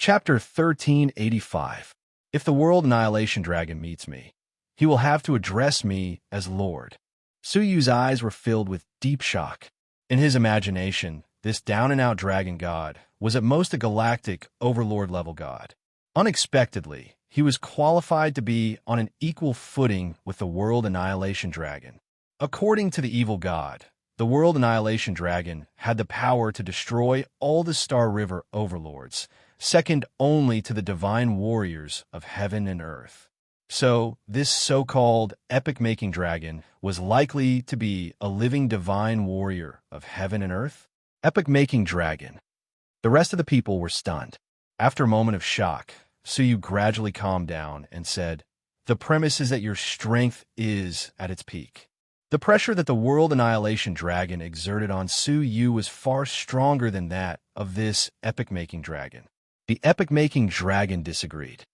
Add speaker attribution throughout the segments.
Speaker 1: Chapter 1385. If the World Annihilation Dragon meets me, he will have to address me as Lord. Su Yu's eyes were filled with deep shock. In his imagination, this down-and-out dragon god was at most a galactic overlord-level god. Unexpectedly, he was qualified to be on an equal footing with the World Annihilation Dragon. According to the evil god, the World Annihilation Dragon had the power to destroy all the Star River overlords, second only to the divine warriors of heaven and earth. So, this so-called epic-making dragon was likely to be a living divine warrior of heaven and earth? Epic-making dragon. The rest of the people were stunned. After a moment of shock, Su Yu gradually calmed down and said, "The premise is that your strength is at its peak." The pressure that the World Annihilation Dragon exerted on Su Yu was far stronger than that of this epic-making dragon. The epic-making dragon disagreed.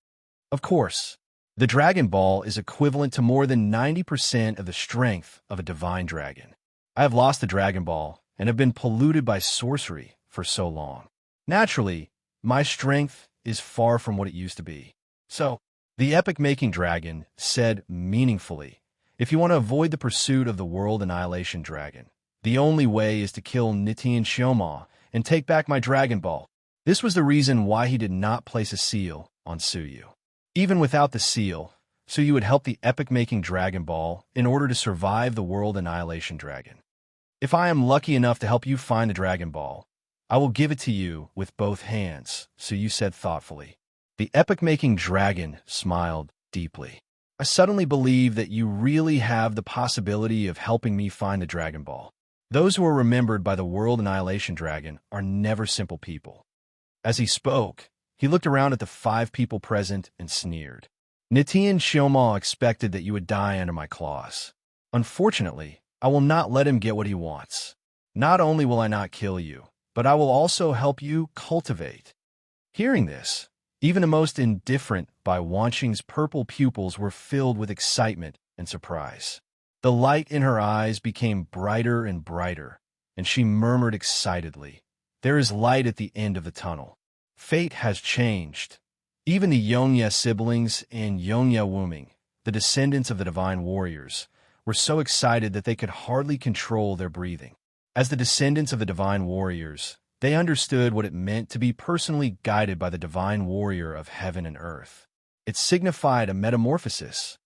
Speaker 1: Of course, the Dragon Ball is equivalent to more than 90% of the strength of a divine dragon. I have lost the Dragon Ball and have been polluted by sorcery for so long. Naturally, my strength is far from what it used to be. So, the epic-making dragon said meaningfully, if you want to avoid the pursuit of the World Annihilation Dragon, the only way is to kill Nitian Shioma and take back my Dragon Ball. This was the reason why he did not place a seal on Su Yu. Even without the seal, Su Yu would help the epic-making Dragon Ball in order to survive the World Annihilation Dragon. If I am lucky enough to help you find the Dragon Ball, I will give it to you with both hands, Su Yu said thoughtfully. The epic-making dragon smiled deeply. I suddenly believe that you really have the possibility of helping me find the Dragon Ball. Those who are remembered by the World Annihilation Dragon are never simple people. As he spoke, he looked around at the 5 people present and sneered. Nitian Shioma expected that you would die under my claws. Unfortunately, I will not let him get what he wants. Not only will I not kill you, but I will also help you cultivate. Hearing this, even the most indifferent Bai Wanqing's purple pupils were filled with excitement and surprise. The light in her eyes became brighter and brighter, and she murmured excitedly, "There is light at the end of the tunnel. Fate has changed." Even the Yongye siblings in Yongye Wuming, the descendants of the divine warriors, were so excited that they could hardly control their breathing. As the descendants of the divine warriors, they understood what it meant to be personally guided by the divine warrior of heaven and earth. It signified a metamorphosis.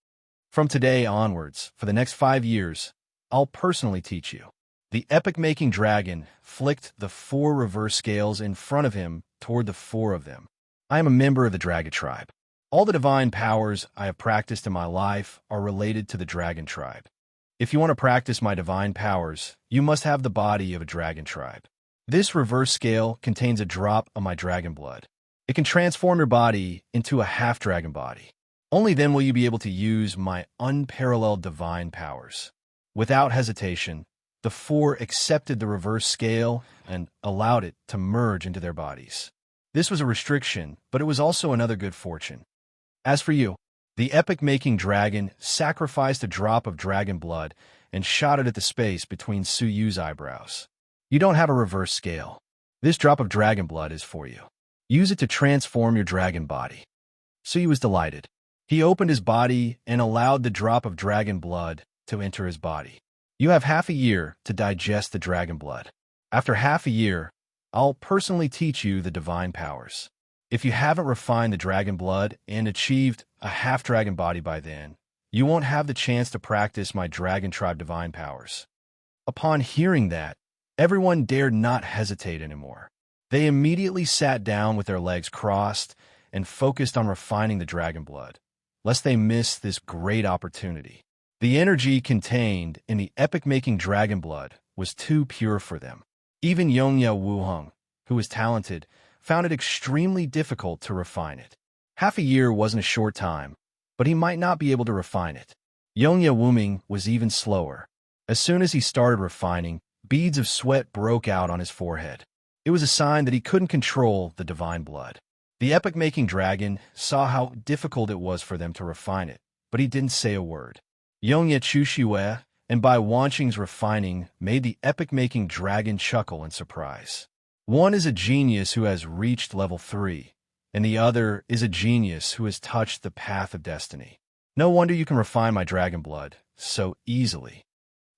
Speaker 1: From today onwards, for the next 5 years, I'll personally teach you. The epic-making dragon flicked the 4 reverse scales in front of him toward the 4 of them. I am a member of the Dragon Tribe. All the divine powers I have practiced in my life are related to the Dragon Tribe. If you want to practice my divine powers, you must have the body of a Dragon Tribe. This reverse scale contains a drop of my dragon blood. It can transform your body into a half-dragon body. Only then will you be able to use my unparalleled divine powers. Without hesitation, the 4 accepted the reverse scale and allowed it to merge into their bodies. This was a restriction, but it was also another good fortune. As for you, the epic-making dragon sacrificed a drop of dragon blood and shot it at the space between Su Yu's eyebrows. You don't have a reverse scale. This drop of dragon blood is for you. Use it to transform your dragon body. Su Yu was delighted. He opened his body and allowed the drop of dragon blood to enter his body. You have half a year to digest the dragon blood. After half a year, I'll personally teach you the divine powers. If you haven't refined the dragon blood and achieved a half-dragon body by then, you won't have the chance to practice my Dragon Tribe divine powers. Upon hearing that, everyone dared not hesitate anymore. They immediately sat down with their legs crossed and focused on refining the dragon blood, lest they miss this great opportunity. The energy contained in the epic-making dragon blood was too pure for them. Even Yongye Wuheng, who was talented, found it extremely difficult to refine it. Half a year wasn't a short time, but he might not be able to refine it. Yongye Wuming was even slower. As soon as he started refining, beads of sweat broke out on his forehead. It was a sign that he couldn't control the divine blood. The epic-making dragon saw how difficult it was for them to refine it, but he didn't say a word. Yongye Chuxiwe and Bai Wanqing's refining made the epic-making dragon chuckle in surprise. One is a genius who has reached level 3, and the other is a genius who has touched the path of destiny. No wonder you can refine my dragon blood so easily.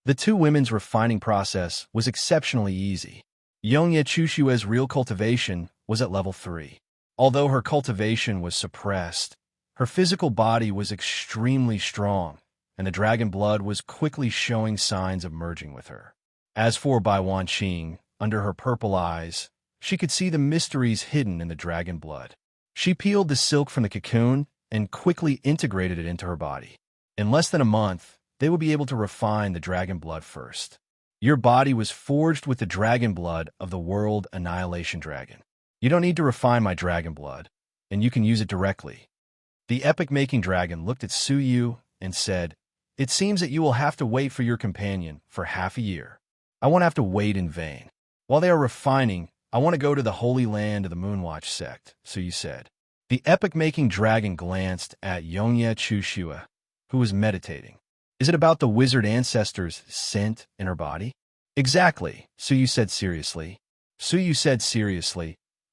Speaker 1: The two women's refining process was exceptionally easy. Yongye Chushue's real cultivation was at level 3. Although her cultivation was suppressed, her physical body was extremely strong, and the dragon blood was quickly showing signs of merging with her. As for Bai Wanqing, under her purple eyes, she could see the mysteries hidden in the dragon blood. She peeled the silk from the cocoon and quickly integrated it into her body. In less than a month, they would be able to refine the dragon blood first. Your body was forged with the dragon blood of the world annihilation dragon. You don't need to refine my dragon blood, and you can use it directly. The epic-making dragon looked at Suyu and said, "It seems that you will have to wait for your companion for half a year. I won't have to wait in vain. While they are refining, I want to go to the holy land of the Moonwatch sect," Suyu said. The epic-making dragon glanced at Yongye Chushua, who was meditating. "Is it about the wizard ancestors' scent in her body?" "Exactly," Suyu said seriously.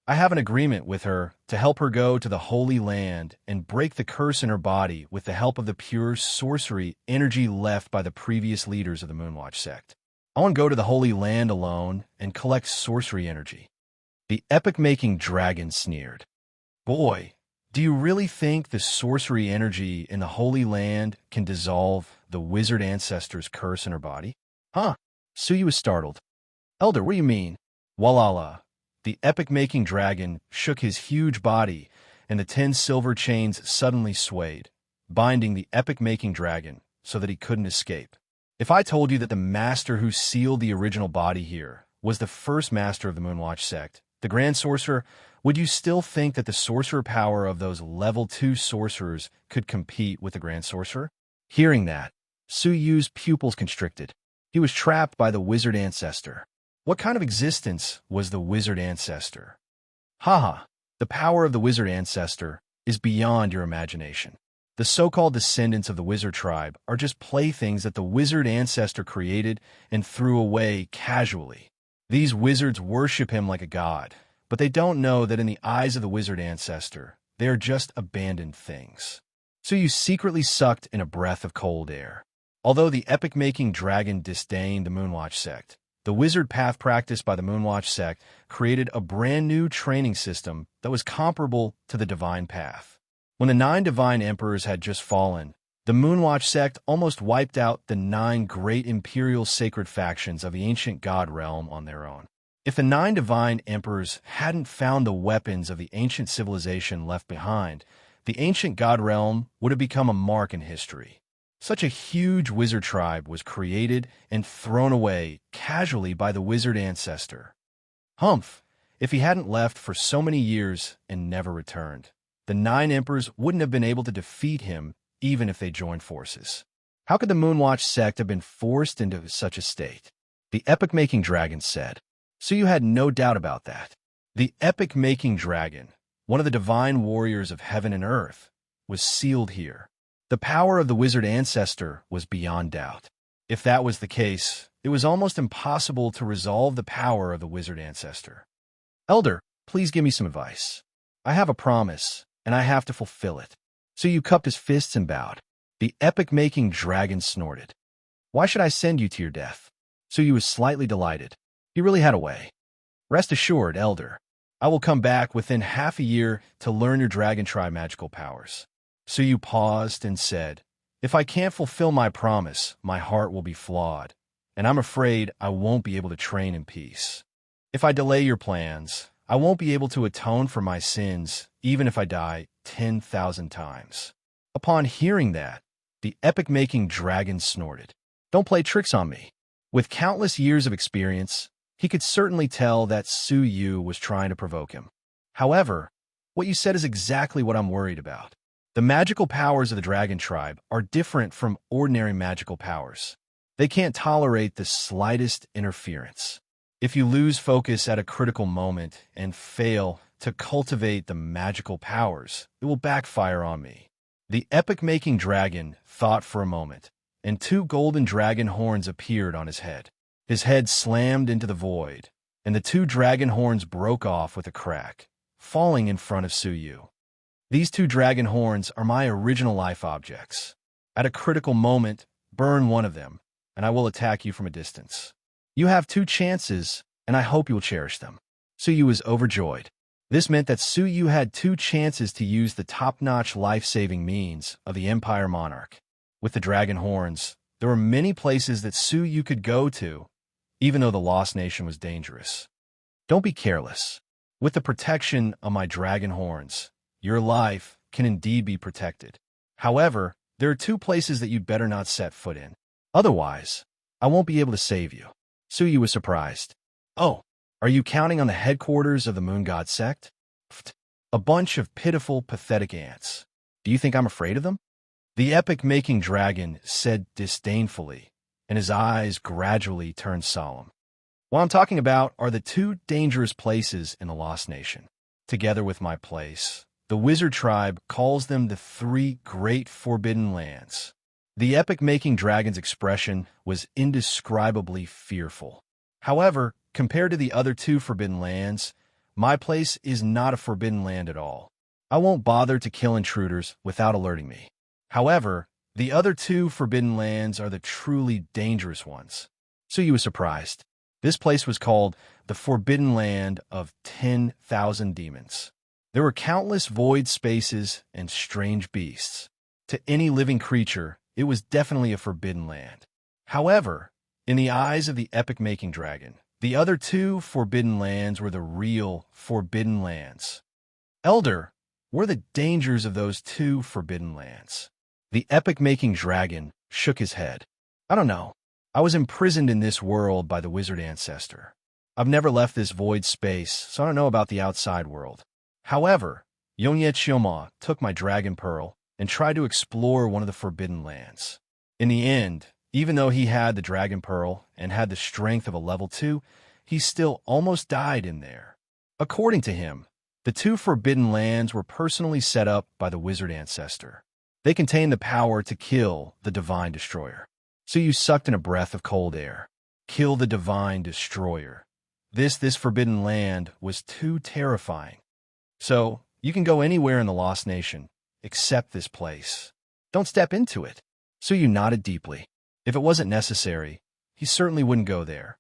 Speaker 1: "I have an agreement with her to help her go to the Holy Land and break the curse in her body with the help of the pure sorcery energy left by the previous leaders of the Moonwatch sect. I want to go to the Holy Land alone and collect sorcery energy." The epic-making dragon sneered. "Boy, do you really think the sorcery energy in the Holy Land can dissolve the wizard ancestor's curse in her body?" "Huh?" Suyu was startled. "Elder, what do you mean?" Walala. The epic-making dragon shook his huge body, and the 10 silver chains suddenly swayed, binding the epic-making dragon so that he couldn't escape. "If I told you that the master who sealed the original body here was the first master of the Moonwatch sect, the Grand Sorcerer, would you still think that the sorcerer power of those level 2 sorcerers could compete with the Grand Sorcerer?" Hearing that, Suyu's pupils constricted. He was trapped by the wizard ancestor. What kind of existence was the wizard ancestor? Haha, the power of the wizard ancestor is beyond your imagination. The so-called descendants of the wizard tribe are just playthings that the wizard ancestor created and threw away casually. These wizards worship him like a god, but they don't know that in the eyes of the wizard ancestor, they are just abandoned things. So you secretly sucked in a breath of cold air. Although the epic-making dragon disdained the Moonwatch sect, the wizard path practiced by the Moonwatch sect created a brand new training system that was comparable to the divine path. When the 9 divine emperors had just fallen, the Moonwatch sect almost wiped out the 9 great imperial sacred factions of the ancient god realm on their own. If the 9 divine emperors hadn't found the weapons of the ancient civilization left behind, the ancient god realm would have become a mark in history. Such a huge wizard tribe was created and thrown away casually by the wizard ancestor. Humph! If he hadn't left for so many years and never returned, the 9 emperors wouldn't have been able to defeat him even if they joined forces. How could the Moonwatch sect have been forced into such a state? The epic-making dragon said. So you had no doubt about that. The epic-making dragon, one of the divine warriors of heaven and earth, was sealed here. The power of the wizard ancestor was beyond doubt. If that was the case, it was almost impossible to resolve the power of the wizard ancestor. "Elder, please give me some advice. I have a promise, and I have to fulfill it." So you cupped his fists and bowed. The epic-making dragon snorted. "Why should I send you to your death?" So you was slightly delighted. He really had a way. "Rest assured, Elder, I will come back within half a year to learn your dragon tribe magical powers." So you paused and said, "If I can't fulfill my promise, my heart will be flawed, and I'm afraid I won't be able to train in peace. If I delay your plans, I won't be able to atone for my sins, even if I die 10,000 times." Upon hearing that, the epic-making dragon snorted. "Don't play tricks on me." With countless years of experience, he could certainly tell that Suyu was trying to provoke him. "However, what you said is exactly what I'm worried about. The magical powers of the dragon tribe are different from ordinary magical powers. They can't tolerate the slightest interference. If you lose focus at a critical moment and fail to cultivate the magical powers, it will backfire on me." The epic-making dragon thought for a moment, and 2 golden dragon horns appeared on his head. His head slammed into the void, and the 2 dragon horns broke off with a crack, falling in front of Suyu. These two dragon horns are my original life objects. At a critical moment, burn one of them, and I will attack you from a distance. You have 2 chances, and I hope you will cherish them. Suyu was overjoyed. This meant that Suyu had 2 chances to use the top-notch life-saving means of the Empire Monarch. With the dragon horns, there were many places that Suyu could go to, even though the Lost Nation was dangerous. Don't be careless. With the protection of my dragon horns, your life can indeed be protected. However, there are 2 places that you'd better not set foot in. Otherwise, I won't be able to save you. Suyu was surprised. Oh, are you counting on the headquarters of the Moon God sect? Pfft, a bunch of pitiful, pathetic ants. Do you think I'm afraid of them? The epic-making dragon said disdainfully, and his eyes gradually turned solemn. What I'm talking about are the 2 dangerous places in the Lost Nation. Together with my place, the wizard tribe calls them the 3 great forbidden lands. The epic-making dragon's expression was indescribably fearful. However, compared to the other 2 forbidden lands, my place is not a forbidden land at all. I won't bother to kill intruders without alerting me. However, the other 2 forbidden lands are the truly dangerous ones. Suyu was surprised. This place was called the Forbidden Land of 10,000 Demons. There were countless void spaces and strange beasts. To any living creature, it was definitely a forbidden land. However, in the eyes of the epic-making dragon, the other 2 forbidden lands were the real forbidden lands. Elder, what are the dangers of those 2 forbidden lands? The epic-making dragon shook his head. I don't know. I was imprisoned in this world by the wizard ancestor. I've never left this void space, so I don't know about the outside world. However, Yongye Chioma took my dragon pearl and tried to explore one of the forbidden lands. In the end, even though he had the dragon pearl and had the strength of a level 2, he still almost died in there. According to him, the 2 forbidden lands were personally set up by the wizard ancestor. They contain the power to kill the divine destroyer. Suyu sucked in a breath of cold air. Kill the divine destroyer. This forbidden land was too terrifying. So, you can go anywhere in the Lost Nation, except this place. Don't step into it. Suyu nodded deeply. If it wasn't necessary, he certainly wouldn't go there.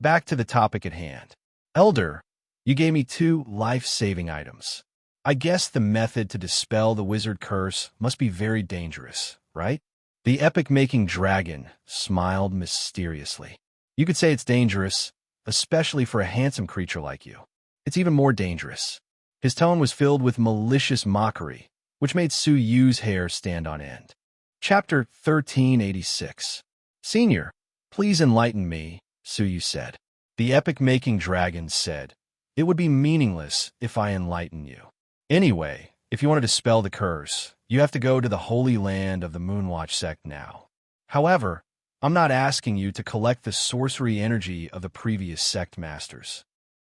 Speaker 1: Back to the topic at hand. Elder, you gave me 2 life-saving items. I guess the method to dispel the wizard curse must be very dangerous, right? The epic-making dragon smiled mysteriously. You could say it's dangerous, especially for a handsome creature like you. It's even more dangerous. His tone was filled with malicious mockery, which made Suyu's hair stand on end. Chapter 1386. Senior, please enlighten me, Suyu said. The epic-making dragon said, it would be meaningless if I enlighten you. Anyway, if you want to dispel the curse, you have to go to the holy land of the Moonwatch sect now. However, I'm not asking you to collect the sorcery energy of the previous sect masters.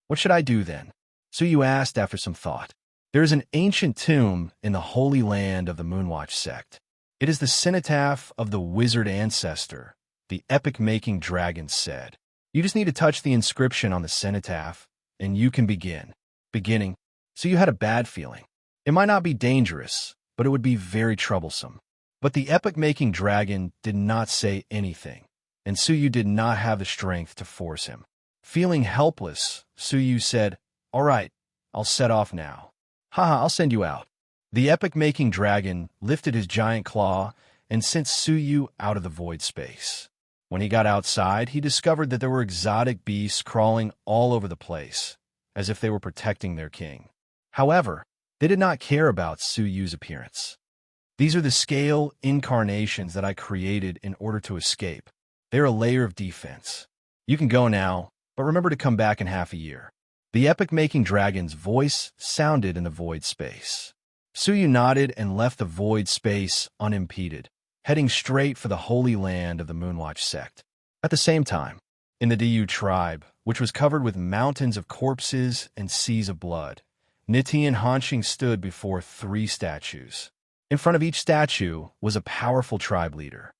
Speaker 1: What should I do then? Suyu asked after some thought. There is an ancient tomb in the holy land of the Moonwatch sect. It is the cenotaph of the wizard ancestor, the epic-making dragon said. You just need to touch the inscription on the cenotaph, and you can begin. Beginning. Suyu had a bad feeling. It might not be dangerous, but it would be very troublesome. But the epic-making dragon did not say anything, and Suyu did not have the strength to force him. Feeling helpless, Suyu said, all right, I'll set off now. Haha, I'll send you out. The epic-making dragon lifted his giant claw and sent Suyu out of the void space. When he got outside, he discovered that there were exotic beasts crawling all over the place, as if they were protecting their king. However, they did not care about Suyu's appearance. These are the scale incarnations that I created in order to escape. They're a layer of defense. You can go now, but remember to come back in half a year. The epic-making dragon's voice sounded in the void space. Suyu nodded and left the void space unimpeded, heading straight for the holy land of the Moonwatch sect. At the same time, in the Diyu tribe, which was covered with mountains of corpses and seas of blood, Niti and Hanxing stood before 3 statues. In front of each statue was a powerful tribe leader.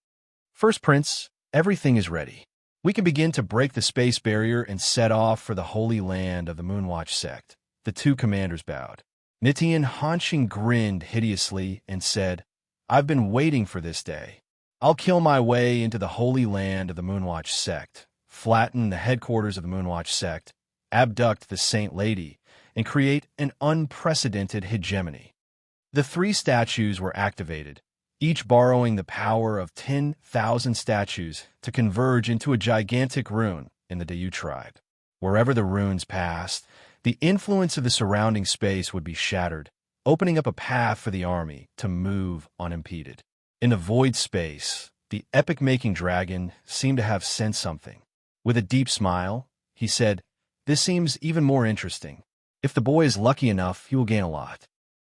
Speaker 1: First Prince, everything is ready. We can begin to break the space barrier and set off for the holy land of the Moonwatch sect, The two commanders bowed. Nitian Hanshin grinned hideously and said, "I've been waiting for this day. I'll kill my way into the holy land of the Moonwatch sect, flatten the headquarters of the Moonwatch sect, abduct the Saint Lady, and create an unprecedented hegemony." The three statues were activated, each borrowing the power of 10,000 statues to converge into a gigantic rune in the Dayu tribe. Wherever the runes passed, the influence of the surrounding space would be shattered, opening up a path for the army to move unimpeded. In the void space, the epic-making dragon seemed to have sensed something. With a deep smile, he said, "This seems even more interesting. If the boy is lucky enough, he will gain a lot."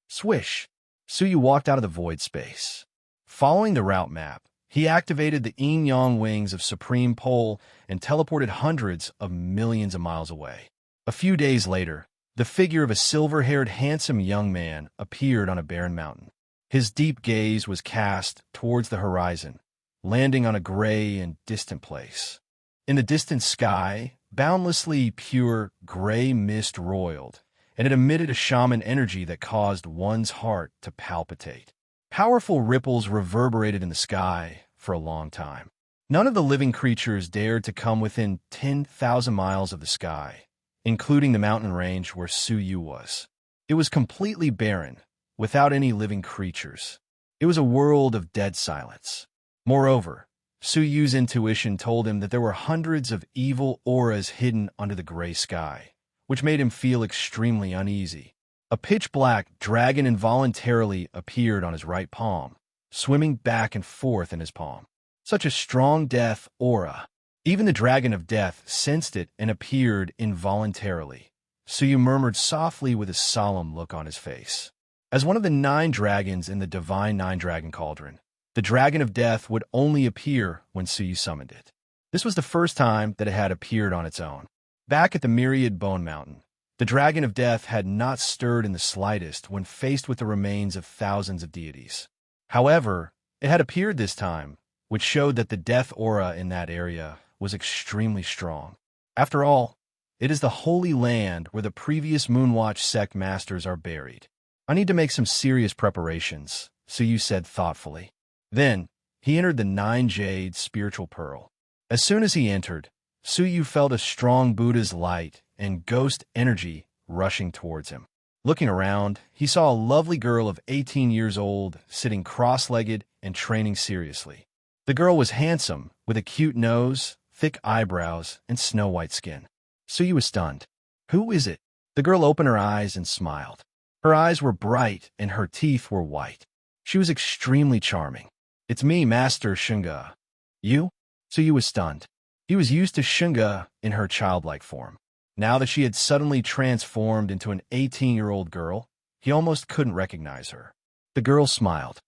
Speaker 1: Swish! Suyu walked out of the void space. Following the route map, he activated the yin-yang wings of Supreme Pole and teleported hundreds of millions of miles away. A few days later, the figure of a silver-haired handsome young man appeared on a barren mountain. His deep gaze was cast towards the horizon, landing on a gray and distant place. In the distant sky, boundlessly pure gray mist roiled, and it emitted a shaman energy that caused one's heart to palpitate. Powerful ripples reverberated in the sky for a long time. None of the living creatures dared to come within 10,000 miles of the sky, including the mountain range where Suyu was. It was completely barren, without any living creatures. It was a world of dead silence. Moreover, Suyu's intuition told him that there were hundreds of evil auras hidden under the gray sky, which made him feel extremely uneasy. A pitch-black dragon involuntarily appeared on his right palm, swimming back and forth in his palm. Such a strong death aura. Even the dragon of death sensed it and appeared involuntarily. Suyu murmured softly with a solemn look on his face. As one of the 9 dragons in the divine 9-dragon cauldron, the dragon of death would only appear when Suyu summoned it. This was the first time that it had appeared on its own. Back at the Myriad Bone Mountain, the dragon of death had not stirred in the slightest when faced with the remains of thousands of deities. However, it had appeared this time, which showed that the death aura in that area was extremely strong. After all, it is the holy land where the previous Moonwatch sect masters are buried. "I need to make some serious preparations," Suyu said thoughtfully. Then, he entered the 9-jade spiritual pearl. As soon as he entered, Suyu felt a strong Buddha's light and ghost energy rushing towards him. Looking around, he saw a lovely girl of 18 years old sitting cross-legged and training seriously. The girl was handsome, with a cute nose, thick eyebrows, and snow-white skin. Suyu was stunned. "Who is it?" The girl opened her eyes and smiled. Her eyes were bright and her teeth were white. She was extremely charming. "It's me, Master Shunga." "You?" Suyu was stunned. He was used to Shunga in her childlike form. Now that she had suddenly transformed into an 18-year-old girl, he almost couldn't recognize her. The girl smiled.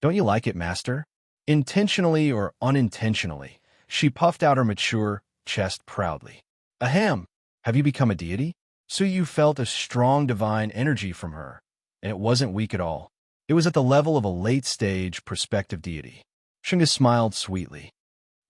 Speaker 1: "Don't you like it, Master?" Intentionally or unintentionally, she puffed out her mature chest proudly. "Ahem! Have you become a deity?" Suyu felt a strong divine energy from her, and it wasn't weak at all. It was at the level of a late-stage prospective deity. Shunga smiled sweetly.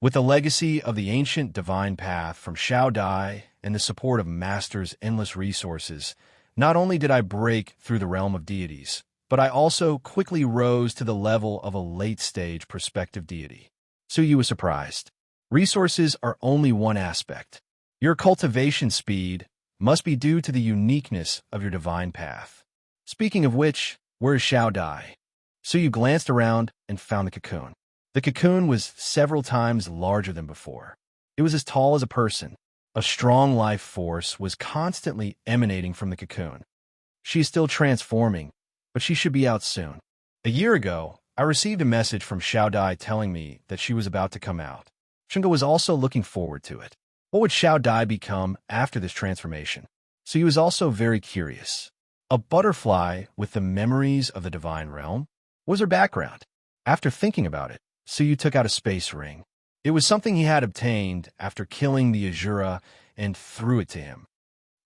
Speaker 1: With the legacy of the ancient divine path from Shao Dai and the support of Master's endless resources, not only did I break through the realm of deities, but I also quickly rose to the level of a late-stage prospective deity. Suyu was surprised. Resources are only one aspect. Your cultivation speed must be due to the uniqueness of your divine path. Speaking of which, where is Shao Dai? Suyu glanced around and found the cocoon. The cocoon was several times larger than before. It was as tall as a person. A strong life force was constantly emanating from the cocoon. She is still transforming, but she should be out soon. A year ago, I received a message from Shao Dai telling me that she was about to come out. Shunga was also looking forward to it. What would Shao Dai become after this transformation? So he was also very curious. A butterfly with the memories of the divine realm? What was her background? After thinking about it, Suyu took out a space ring. It was something he had obtained after killing the Azura and threw it to him.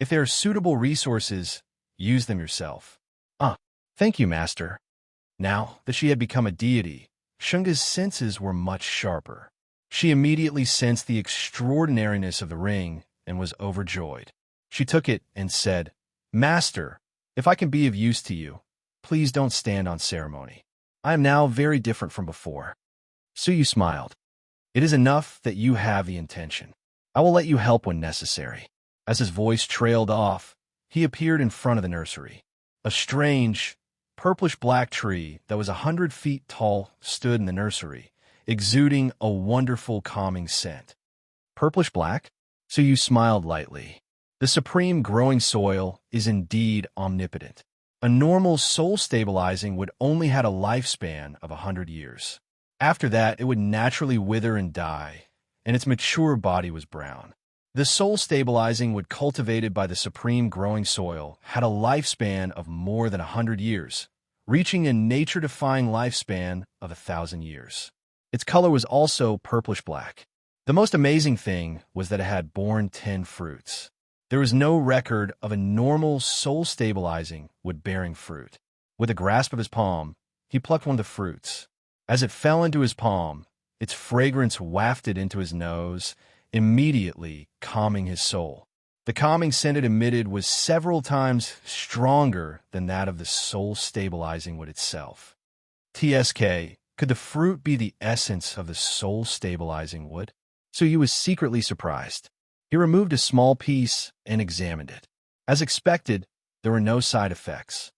Speaker 1: If there are suitable resources, use them yourself. Thank you, Master. Now that she had become a deity, Shunga's senses were much sharper. She immediately sensed the extraordinariness of the ring and was overjoyed. She took it and said, Master, if I can be of use to you, please don't stand on ceremony. I am now very different from before. Suyu smiled. It is enough that you have the intention. I will let you help when necessary. As his voice trailed off, he appeared in front of the nursery. A strange, purplish-black tree that was 100 feet tall stood in the nursery, exuding a wonderful calming scent. Purplish-black? Suyu smiled lightly. The supreme growing soil is indeed omnipotent. A normal soul-stabilizing would only had a lifespan of 100 years. After that, it would naturally wither and die, and its mature body was brown. The soul-stabilizing wood cultivated by the supreme growing soil had a lifespan of more than 100 years, reaching a nature-defying lifespan of 1,000 years. Its color was also purplish-black. The most amazing thing was that it had borne 10 fruits. There was no record of a normal soul-stabilizing wood-bearing fruit. With a grasp of his palm, he plucked one of the fruits. As it fell into his palm, its fragrance wafted into his nose, immediately calming his soul. The calming scent it emitted was several times stronger than that of the soul-stabilizing wood itself. TSK, could the fruit be the essence of the soul-stabilizing wood? Suyu was secretly surprised. He removed a small piece and examined it. As expected, there were no side effects.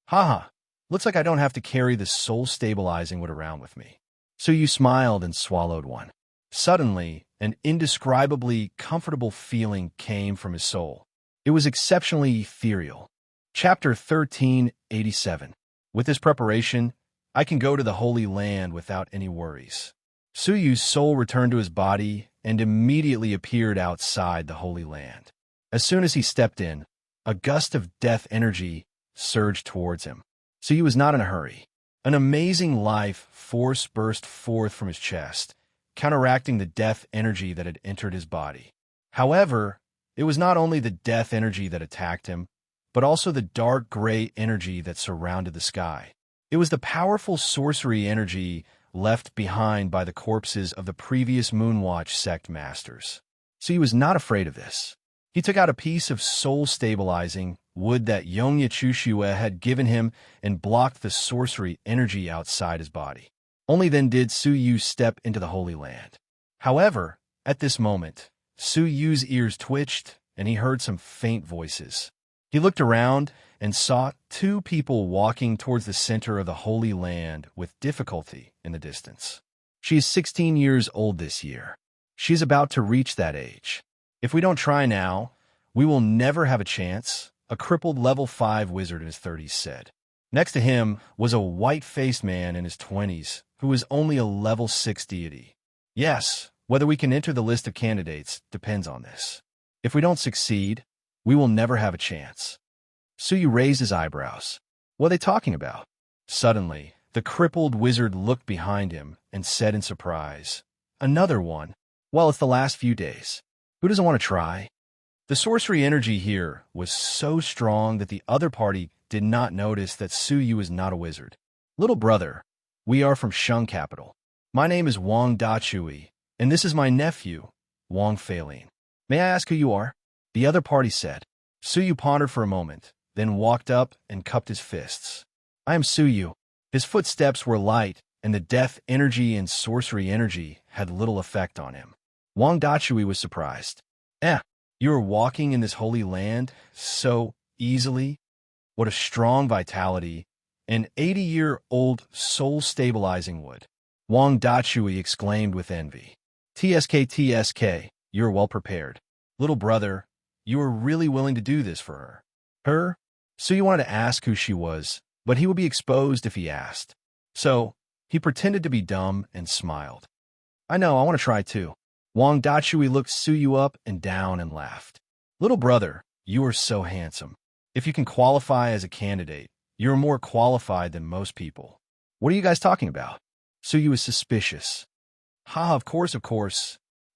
Speaker 1: Haha, looks like I don't have to carry the soul-stabilizing wood around with me. Suyu smiled and swallowed one. Suddenly, an indescribably comfortable feeling came from his soul. It was exceptionally ethereal. Chapter 1387. With this preparation, I can go to the Holy Land without any worries. Suyu's soul returned to his body and immediately appeared outside the Holy Land. As soon as he stepped in, a gust of death energy surged towards him. Suyu was not in a hurry. An amazing life force burst forth from his chest, counteracting the death energy that had entered his body. However, it was not only the death energy that attacked him, but also the dark gray energy that surrounded the sky. It was the powerful sorcery energy left behind by the corpses of the previous Moonwatch sect masters. So he was not afraid of this. He took out a piece of soul-stabilizing wood that Yongya Chushue had given him and blocked the sorcery energy outside his body. Only then did Suyu step into the Holy Land. However, at this moment, Suyu's ears twitched and he heard some faint voices. He looked around and saw 2 people walking towards the center of the Holy Land with difficulty in the distance. She is 16 years old this year. She is about to reach that age. If we don't try now, we will never have a chance, a crippled level 5 wizard in his 30s said. Next to him was a white-faced man in his 20s who was only a level 6 deity. Yes, whether we can enter the list of candidates depends on this. If we don't succeed, we will never have a chance. Suyu raised his eyebrows. What are they talking about? Suddenly, the crippled wizard looked behind him and said in surprise, "Another one? Well, it's the last few days. Who doesn't want to try?" The sorcery energy here was so strong that the other party did not notice that Suyu was not a wizard. "Little brother, we are from Shung Capital. My name is Wang Dachui, and this is my nephew, Wang Feilin. May I ask who you are?" The other party said. Suyu pondered for a moment, then walked up and cupped his fists. "I am Suyu." His footsteps were light, and the death energy and sorcery energy had little effect on him. Wang Dachui was surprised. You are walking in this holy land so easily? What a strong vitality, an 80-year-old soul-stabilizing wood. Wang Dachui exclaimed with envy. TSK, you're well prepared. Little brother, you are really willing to do this for her. Her? Suyu wanted to ask who she was, but he would be exposed if he asked. So, he pretended to be dumb and smiled. I know, I want to try too. Wang Dachui looked Suyu up and down and laughed. Little brother, you are so handsome. If you can qualify as a candidate, you're more qualified than most people. What are you guys talking about? Suyu was suspicious. Ha, of course.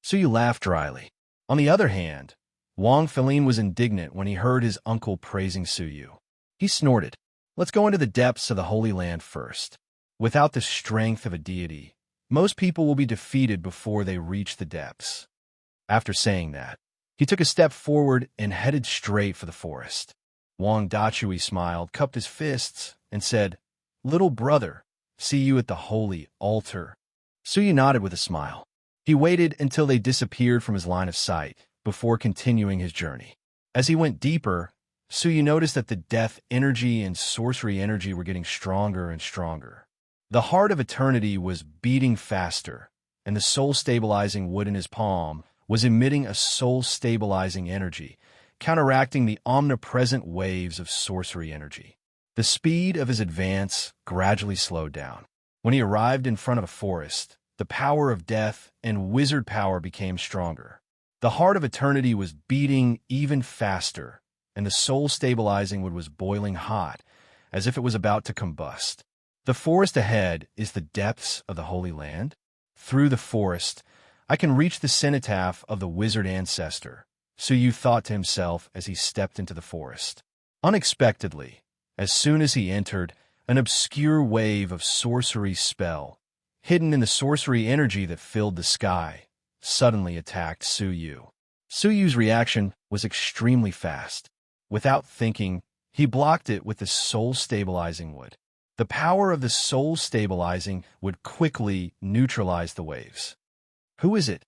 Speaker 1: Suyu laughed dryly. On the other hand, Wang Feilin was indignant when he heard his uncle praising Suyu. He snorted. Let's go into the depths of the Holy Land first. Without the strength of a deity, most people will be defeated before they reach the depths. After saying that, he took a step forward and headed straight for the forest. Wang Dachui smiled, cupped his fists, and said, "Little brother, see you at the holy altar." Suyu nodded with a smile. He waited until they disappeared from his line of sight before continuing his journey. As he went deeper, Suyu noticed that the death energy and sorcery energy were getting stronger and stronger. The heart of eternity was beating faster, and the soul-stabilizing wood in his palm was emitting a soul-stabilizing energy, counteracting the omnipresent waves of sorcery energy. The speed of his advance gradually slowed down. When he arrived in front of a forest, the power of death and wizard power became stronger. The heart of eternity was beating even faster, and the soul-stabilizing wood was boiling hot, as if it was about to combust. The forest ahead is the depths of the Holy Land. Through the forest, I can reach the cenotaph of the wizard ancestor, Suyu thought to himself as he stepped into the forest. Unexpectedly, as soon as he entered, an obscure wave of sorcery spell, hidden in the sorcery energy that filled the sky, suddenly attacked Suyu. Suyu's reaction was extremely fast. Without thinking, he blocked it with the soul-stabilizing wood. The power of the soul-stabilizing would quickly neutralize the waves. "Who is it?"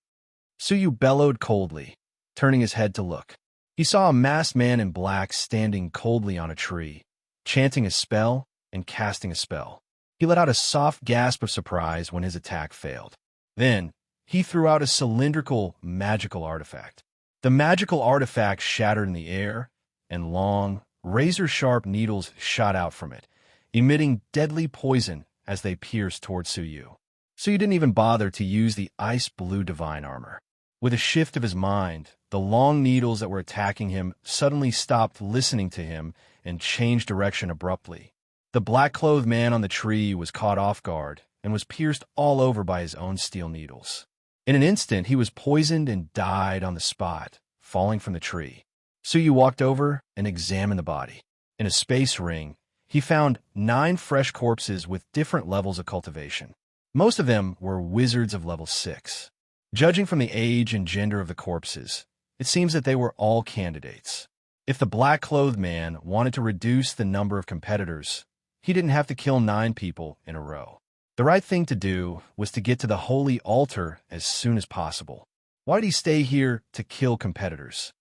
Speaker 1: Suyu bellowed coldly, turning his head to look. He saw a masked man in black standing coldly on a tree, chanting a spell and casting a spell. He let out a soft gasp of surprise when his attack failed. Then, he threw out a cylindrical magical artifact. The magical artifact shattered in the air, and long, razor-sharp needles shot out from it, emitting deadly poison as they pierced toward Suyu. Suyu didn't even bother to use the ice-blue divine armor. With a shift of his mind, the long needles that were attacking him suddenly stopped listening to him and changed direction abruptly. The black-clothed man on the tree was caught off guard and was pierced all over by his own steel needles. In an instant, he was poisoned and died on the spot, falling from the tree. Suyu walked over and examined the body. In a space ring, he found 9 fresh corpses with different levels of cultivation. Most of them were wizards of level 6. Judging from the age and gender of the corpses, it seems that they were all candidates. If the black-clothed man wanted to reduce the number of competitors, he didn't have to kill 9 people in a row. The right thing to do was to get to the holy altar as soon as possible. Why did he stay here to kill competitors?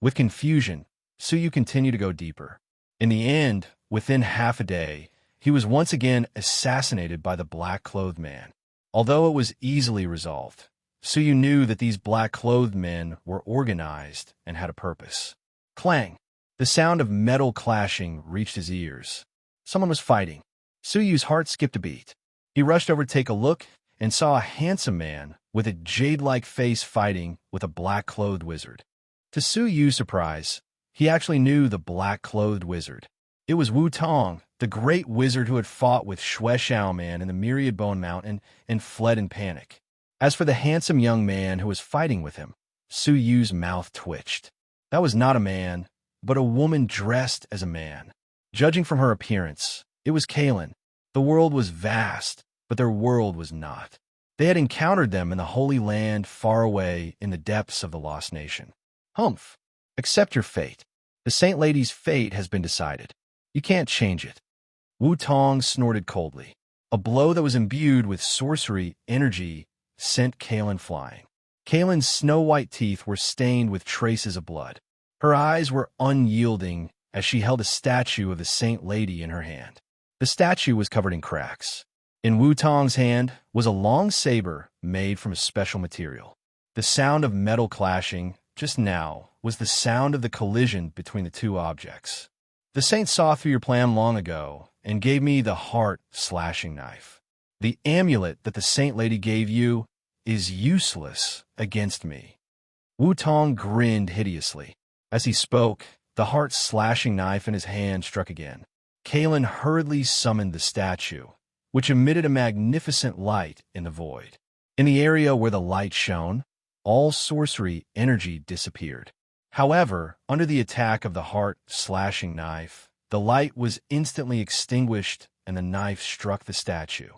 Speaker 1: With confusion, Suyu continued to go deeper. In the end, within half a day, he was once again assassinated by the black-clothed man. Although it was easily resolved, Suyu knew that these black-clothed men were organized and had a purpose. Clang! The sound of metal clashing reached his ears. Someone was fighting. Suyu's heart skipped a beat. He rushed over to take a look and saw a handsome man with a jade-like face fighting with a black-clothed wizard. To Suyu's surprise, he actually knew the black-clothed wizard. It was Wu Tong, the great wizard who had fought with Xue Xiaoman in the Myriad Bone Mountain and fled in panic. As for the handsome young man who was fighting with him, Suyu's mouth twitched. That was not a man, but a woman dressed as a man. Judging from her appearance, it was Kaylin. The world was vast, but their world was not. They had encountered them in the Holy Land far away in the depths of the Lost Nation. Humph! Accept your fate. The Saint Lady's fate has been decided. You can't change it. Wu Tong snorted coldly. A blow that was imbued with sorcery energy sent Kaylin flying. Kaylin's snow-white teeth were stained with traces of blood. Her eyes were unyielding as she held a statue of the Saint Lady in her hand. The statue was covered in cracks. In Wu Tong's hand was a long saber made from a special material. The sound of metal clashing just now was the sound of the collision between the two objects. The saint saw through your plan long ago and gave me the heart-slashing knife. The amulet that the Saint Lady gave you is useless against me. Wu Tong grinned hideously. As he spoke, the heart-slashing knife in his hand struck again. Kaylin hurriedly summoned the statue, which emitted a magnificent light in the void. In the area where the light shone, all sorcery energy disappeared. However, under the attack of the heart-slashing knife, the light was instantly extinguished and the knife struck the statue.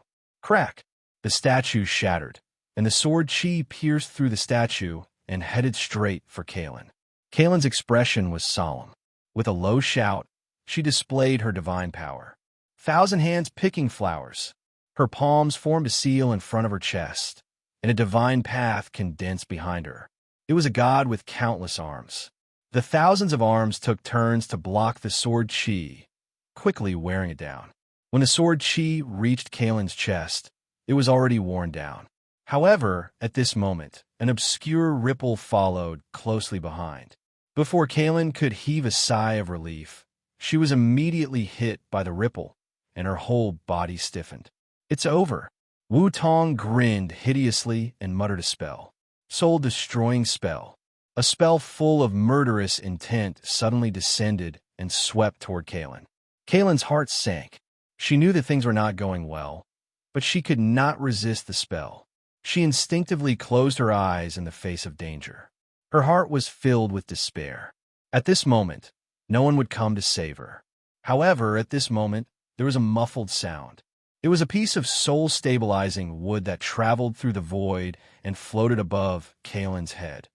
Speaker 1: Crack! The statue shattered, and the sword chi pierced through the statue and headed straight for Kaylin. Kaylin's expression was solemn. With a low shout, she displayed her divine power. 1,000 hands picking flowers. Her palms formed a seal in front of her chest, and a divine path condensed behind her. It was a god with countless arms. The thousands of arms took turns to block the sword chi, quickly wearing it down. When the sword chi reached Kalen's chest, it was already worn down. However, at this moment, an obscure ripple followed closely behind. Before Kalen could heave a sigh of relief, she was immediately hit by the ripple, and her whole body stiffened. "It's over." Wu Tong grinned hideously and muttered a spell. Soul-destroying spell. A spell full of murderous intent suddenly descended and swept toward Kalen. Kalen's heart sank. She knew that things were not going well, but she could not resist the spell. She instinctively closed her eyes in the face of danger. Her heart was filled with despair. At this moment, no one would come to save her. However, at this moment, there was a muffled sound. It was a piece of soul-stabilizing wood that traveled through the void and floated above Kalen's head,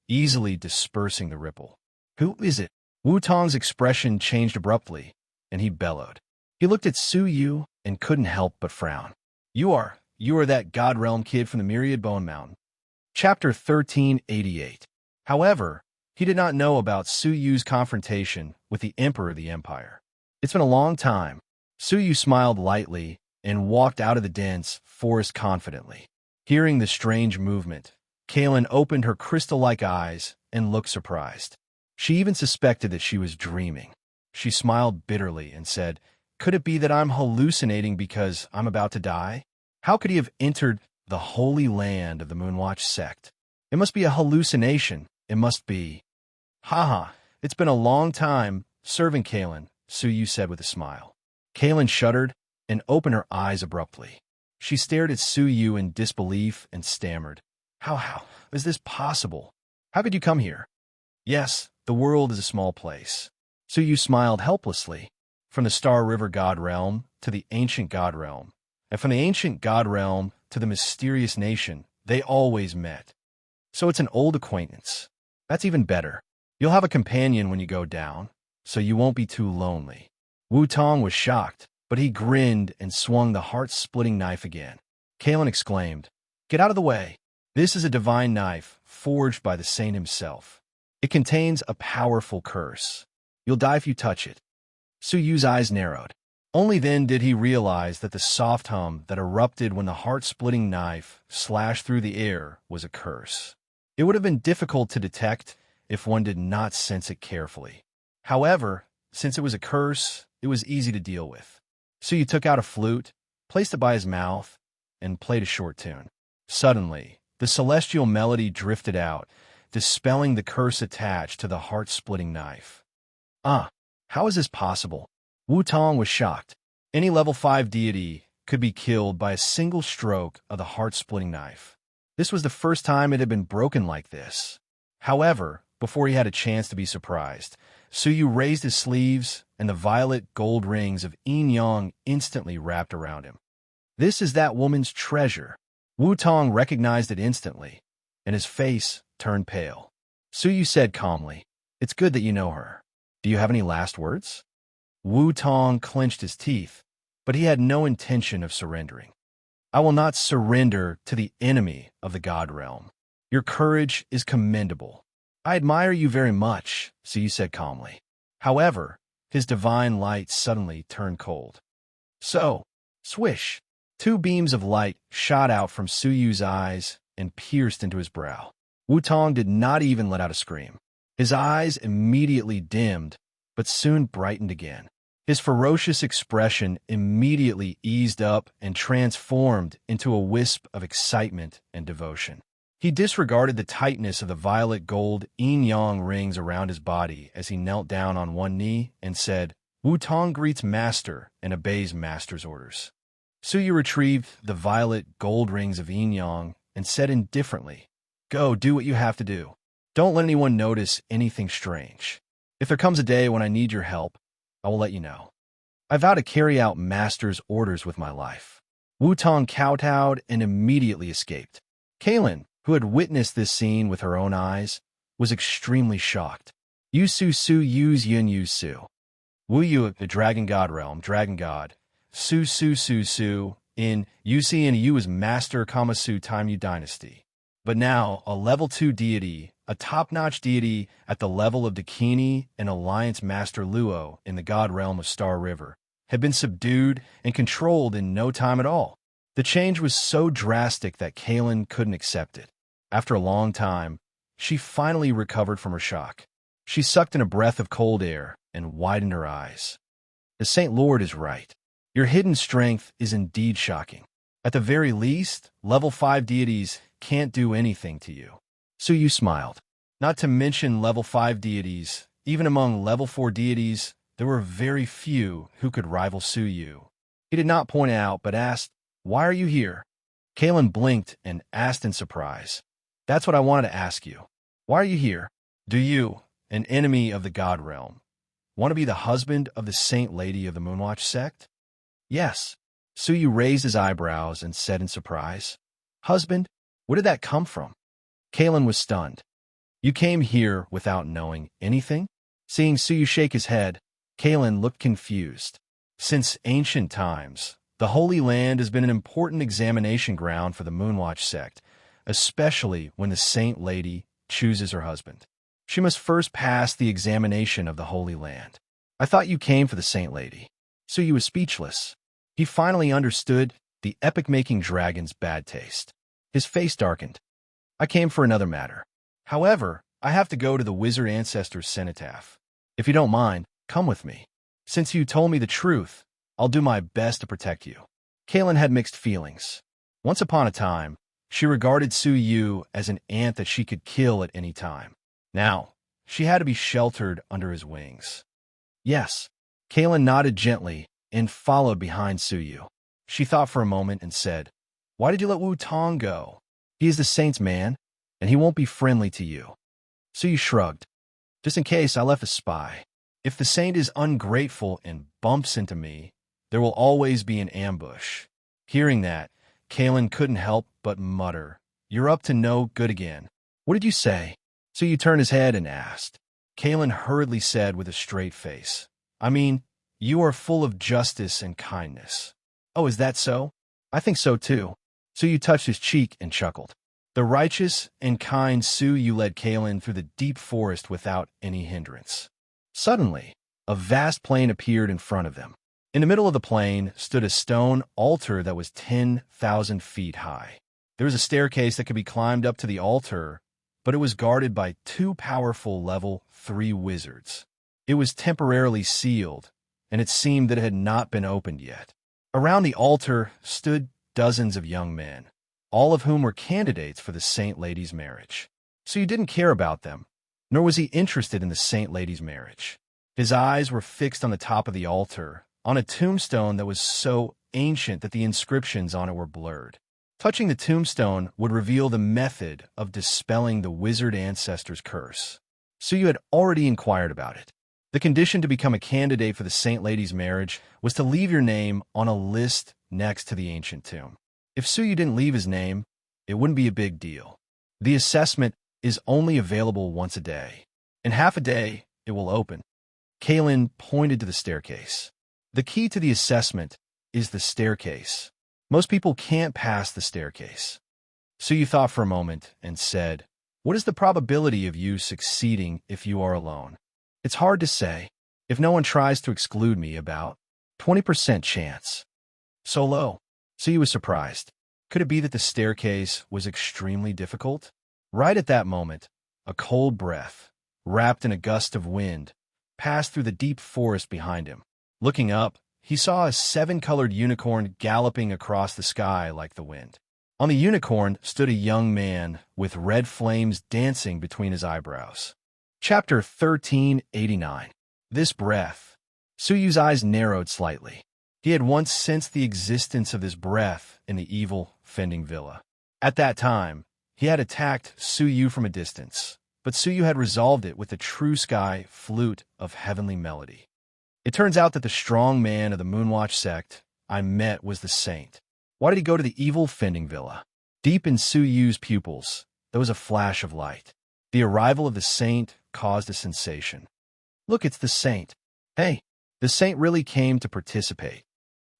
Speaker 1: easily dispersing the ripple. "Who is it?" Wu Tong's expression changed abruptly, and he bellowed. He looked at Su Yu and couldn't help but frown. You are that God Realm kid from the Myriad Bone Mountain." Chapter 1388. However, he did not know about Su Yu's confrontation with the Emperor of the Empire. "It's been a long time." Su Yu smiled lightly and walked out of the dense forest confidently. Hearing the strange movement, Kalen opened her crystal-like eyes and looked surprised. She even suspected that she was dreaming. She smiled bitterly and said, "Could it be that I'm hallucinating because I'm about to die? How could he have entered the holy land of the Moonwatch sect? It must be a hallucination. It must be." "Haha, it's been a long time serving Kalen," Su Yu said with a smile. Kalen shuddered and opened her eyes abruptly. She stared at Su Yu in disbelief and stammered, How is this possible? How could you come here?" "Yes, the world is a small place." Su Yu smiled helplessly. From the Star River God Realm to the Ancient God Realm, and from the Ancient God Realm to the Mysterious Nation, they always met. So it's an old acquaintance. That's even better. You'll have a companion when you go down, so you won't be too lonely. Wu Tong was shocked, but he grinned and swung the heart-splitting knife again. Kalen exclaimed, "Get out of the way. This is a divine knife forged by the saint himself. It contains a powerful curse. You'll die if you touch it." Su Yu's eyes narrowed. Only then did he realize that the soft hum that erupted when the heart-splitting knife slashed through the air was a curse. It would have been difficult to detect if one did not sense it carefully. However, since it was a curse, it was easy to deal with. So Yu took out a flute, placed it by his mouth, and played a short tune. Suddenly, the celestial melody drifted out, dispelling the curse attached to the heart-splitting knife. How is this possible? Wu Tong was shocked. Any level 5 deity could be killed by a single stroke of the heart-splitting knife. This was the first time it had been broken like this. However, before he had a chance to be surprised, Su Yu raised his sleeves, and the violet gold rings of Yin Yang instantly wrapped around him. "This is that woman's treasure." Wu Tong recognized it instantly, and his face turned pale. Su Yu said calmly, "It's good that you know her. Do you have any last words?" Wu Tong clenched his teeth, but he had no intention of surrendering. "I will not surrender to the enemy of the God Realm. Your courage is commendable. I admire you very much," Su Yu said calmly. However, his divine light suddenly turned cold. So, swish, 2 beams of light shot out from Su Yu's eyes and pierced into his brow. Wu Tong did not even let out a scream. His eyes immediately dimmed, but soon brightened again. His ferocious expression immediately eased up and transformed into a wisp of excitement and devotion. He disregarded the tightness of the violet gold Yin Yang rings around his body as he knelt down on one knee and said, "Wu Tong greets Master and obeys Master's orders." Su Yu retrieved the violet gold rings of Yin Yang and said indifferently, "Go, do what you have to do. Don't let anyone notice anything strange. If there comes a day when I need your help, I will let you know. I vow to carry out Master's orders with my life." Wu Tong kowtowed and immediately escaped. Kalen, who had witnessed this scene with her own eyes, was extremely shocked. Yu Su Su Yu's Yun Yu Su. Wu Yu, the Dragon God realm, Dragon God. Su Su Su Su, in Yusi and Yu is Master Kamasu Taimyu Dynasty. But now, a level 2 deity, a top-notch deity at the level of Dakini and Alliance Master Luo in the god realm of Star River, had been subdued and controlled in no time at all. The change was so drastic that Kaylin couldn't accept it. After a long time, she finally recovered from her shock. She sucked in a breath of cold air and widened her eyes. The Saint Lord is right. Your hidden strength is indeed shocking. At the very least, level 5 deities can't do anything to you. Su Yu smiled. Not to mention level 5 deities, even among level 4 deities, there were very few who could rival Su Yu. He did not point out, but asked, "Why are you here?" Kaylin blinked and asked in surprise. "That's what I wanted to ask you. Why are you here? Do you, an enemy of the God realm, want to be the husband of the Saint Lady of the Moonwatch sect?" "Yes." Su Yu raised his eyebrows and said in surprise, "Husband? Where did that come from?" Kaylin was stunned. "You came here without knowing anything?" Seeing Su Yu shake his head, Kaylin looked confused. Since ancient times, the Holy Land has been an important examination ground for the Moonwatch sect, especially when the Saint Lady chooses her husband. She must first pass the examination of the Holy Land. "I thought you came for the Saint Lady." Su Yu was speechless. He finally understood the epic-making dragon's bad taste. His face darkened. "I came for another matter. However, I have to go to the wizard ancestor's cenotaph. If you don't mind, come with me. Since you told me the truth, I'll do my best to protect you." Kaylin had mixed feelings. Once upon a time, she regarded Su Yu as an ant that she could kill at any time. Now, she had to be sheltered under his wings. "Yes." Kaylin nodded gently and followed behind Su Yu. She thought for a moment and said, "Why did you let Wu Tong go? He is the saint's man, and he won't be friendly to you." Su Yu shrugged. "Just in case, I left a spy. If the saint is ungrateful and bumps into me, there will always be an ambush." Hearing that, Kaylin couldn't help but mutter, "You're up to no good again." "What did you say?" Su Yu turned his head and asked. Kaylin hurriedly said with a straight face, "I mean, you are full of justice and kindness." "Oh, is that so?" "I think so too." Su Yu touched his cheek and chuckled. The righteous and kind Su Yu led Kaylin through the deep forest without any hindrance. Suddenly, a vast plain appeared in front of them. In the middle of the plain stood a stone altar that was 10,000 feet high. There was a staircase that could be climbed up to the altar, but it was guarded by 2 powerful level 3 wizards. It was temporarily sealed, and it seemed that it had not been opened yet. Around the altar stood dozens of young men, all of whom were candidates for the Saint Lady's marriage. So you didn't care about them, nor was he interested in the Saint Lady's marriage. His eyes were fixed on the top of the altar, on a tombstone that was so ancient that the inscriptions on it were blurred. Touching the tombstone would reveal the method of dispelling the wizard ancestor's curse. So you had already inquired about it. The condition to become a candidate for the Saint Lady's marriage was to leave your name on a list next to the ancient tomb. If Su Yu didn't leave his name, it wouldn't be a big deal. The assessment is only available once a day. In half a day, it will open. Kaylin pointed to the staircase. The key to the assessment is the staircase. Most people can't pass the staircase. Su Yu thought for a moment and said, "What is the probability of you succeeding if you are alone?" "It's hard to say. If no one tries to exclude me, about 20% chance." "So low?" Su Yu was surprised. Could it be that the staircase was extremely difficult? Right at that moment, a cold breath, wrapped in a gust of wind, passed through the deep forest behind him. Looking up, he saw a 7-colored unicorn galloping across the sky like the wind. On the unicorn stood a young man with red flames dancing between his eyebrows. Chapter 1389. This breath. Su Yu's eyes narrowed slightly. He had once sensed the existence of this breath in the evil Fending Villa. At that time, he had attacked Su Yu from a distance, but Su Yu had resolved it with the true sky flute of heavenly melody. It turns out that the strong man of the Moonwatch sect I met was the saint. Why did he go to the evil Fending Villa? Deep in Su Yu's pupils, there was a flash of light. The arrival of the saint caused a sensation. "Look, it's the saint." "Hey." The saint really came to participate.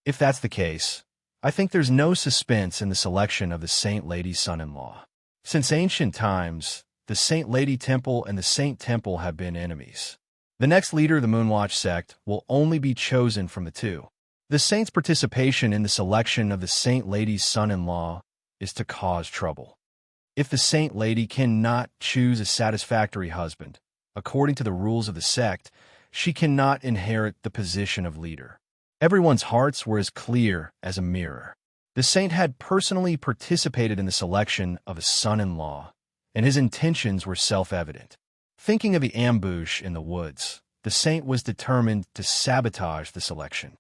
Speaker 1: If that's the case, I think there's no suspense in the selection of the Saint Lady's son-in-law. Since ancient times, the Saint Lady Temple and the Saint Temple have been enemies. The next leader of the Moonwatch sect will only be chosen from the two. The saint's participation in the selection of the Saint Lady's son-in-law is to cause trouble. If the Saint Lady cannot choose a satisfactory husband, according to the rules of the sect, she cannot inherit the position of leader. Everyone's hearts were as clear as a mirror. The saint had personally participated in the selection of a son-in-law, and his intentions were self-evident. Thinking of the ambush in the woods, the saint was determined to sabotage the selection.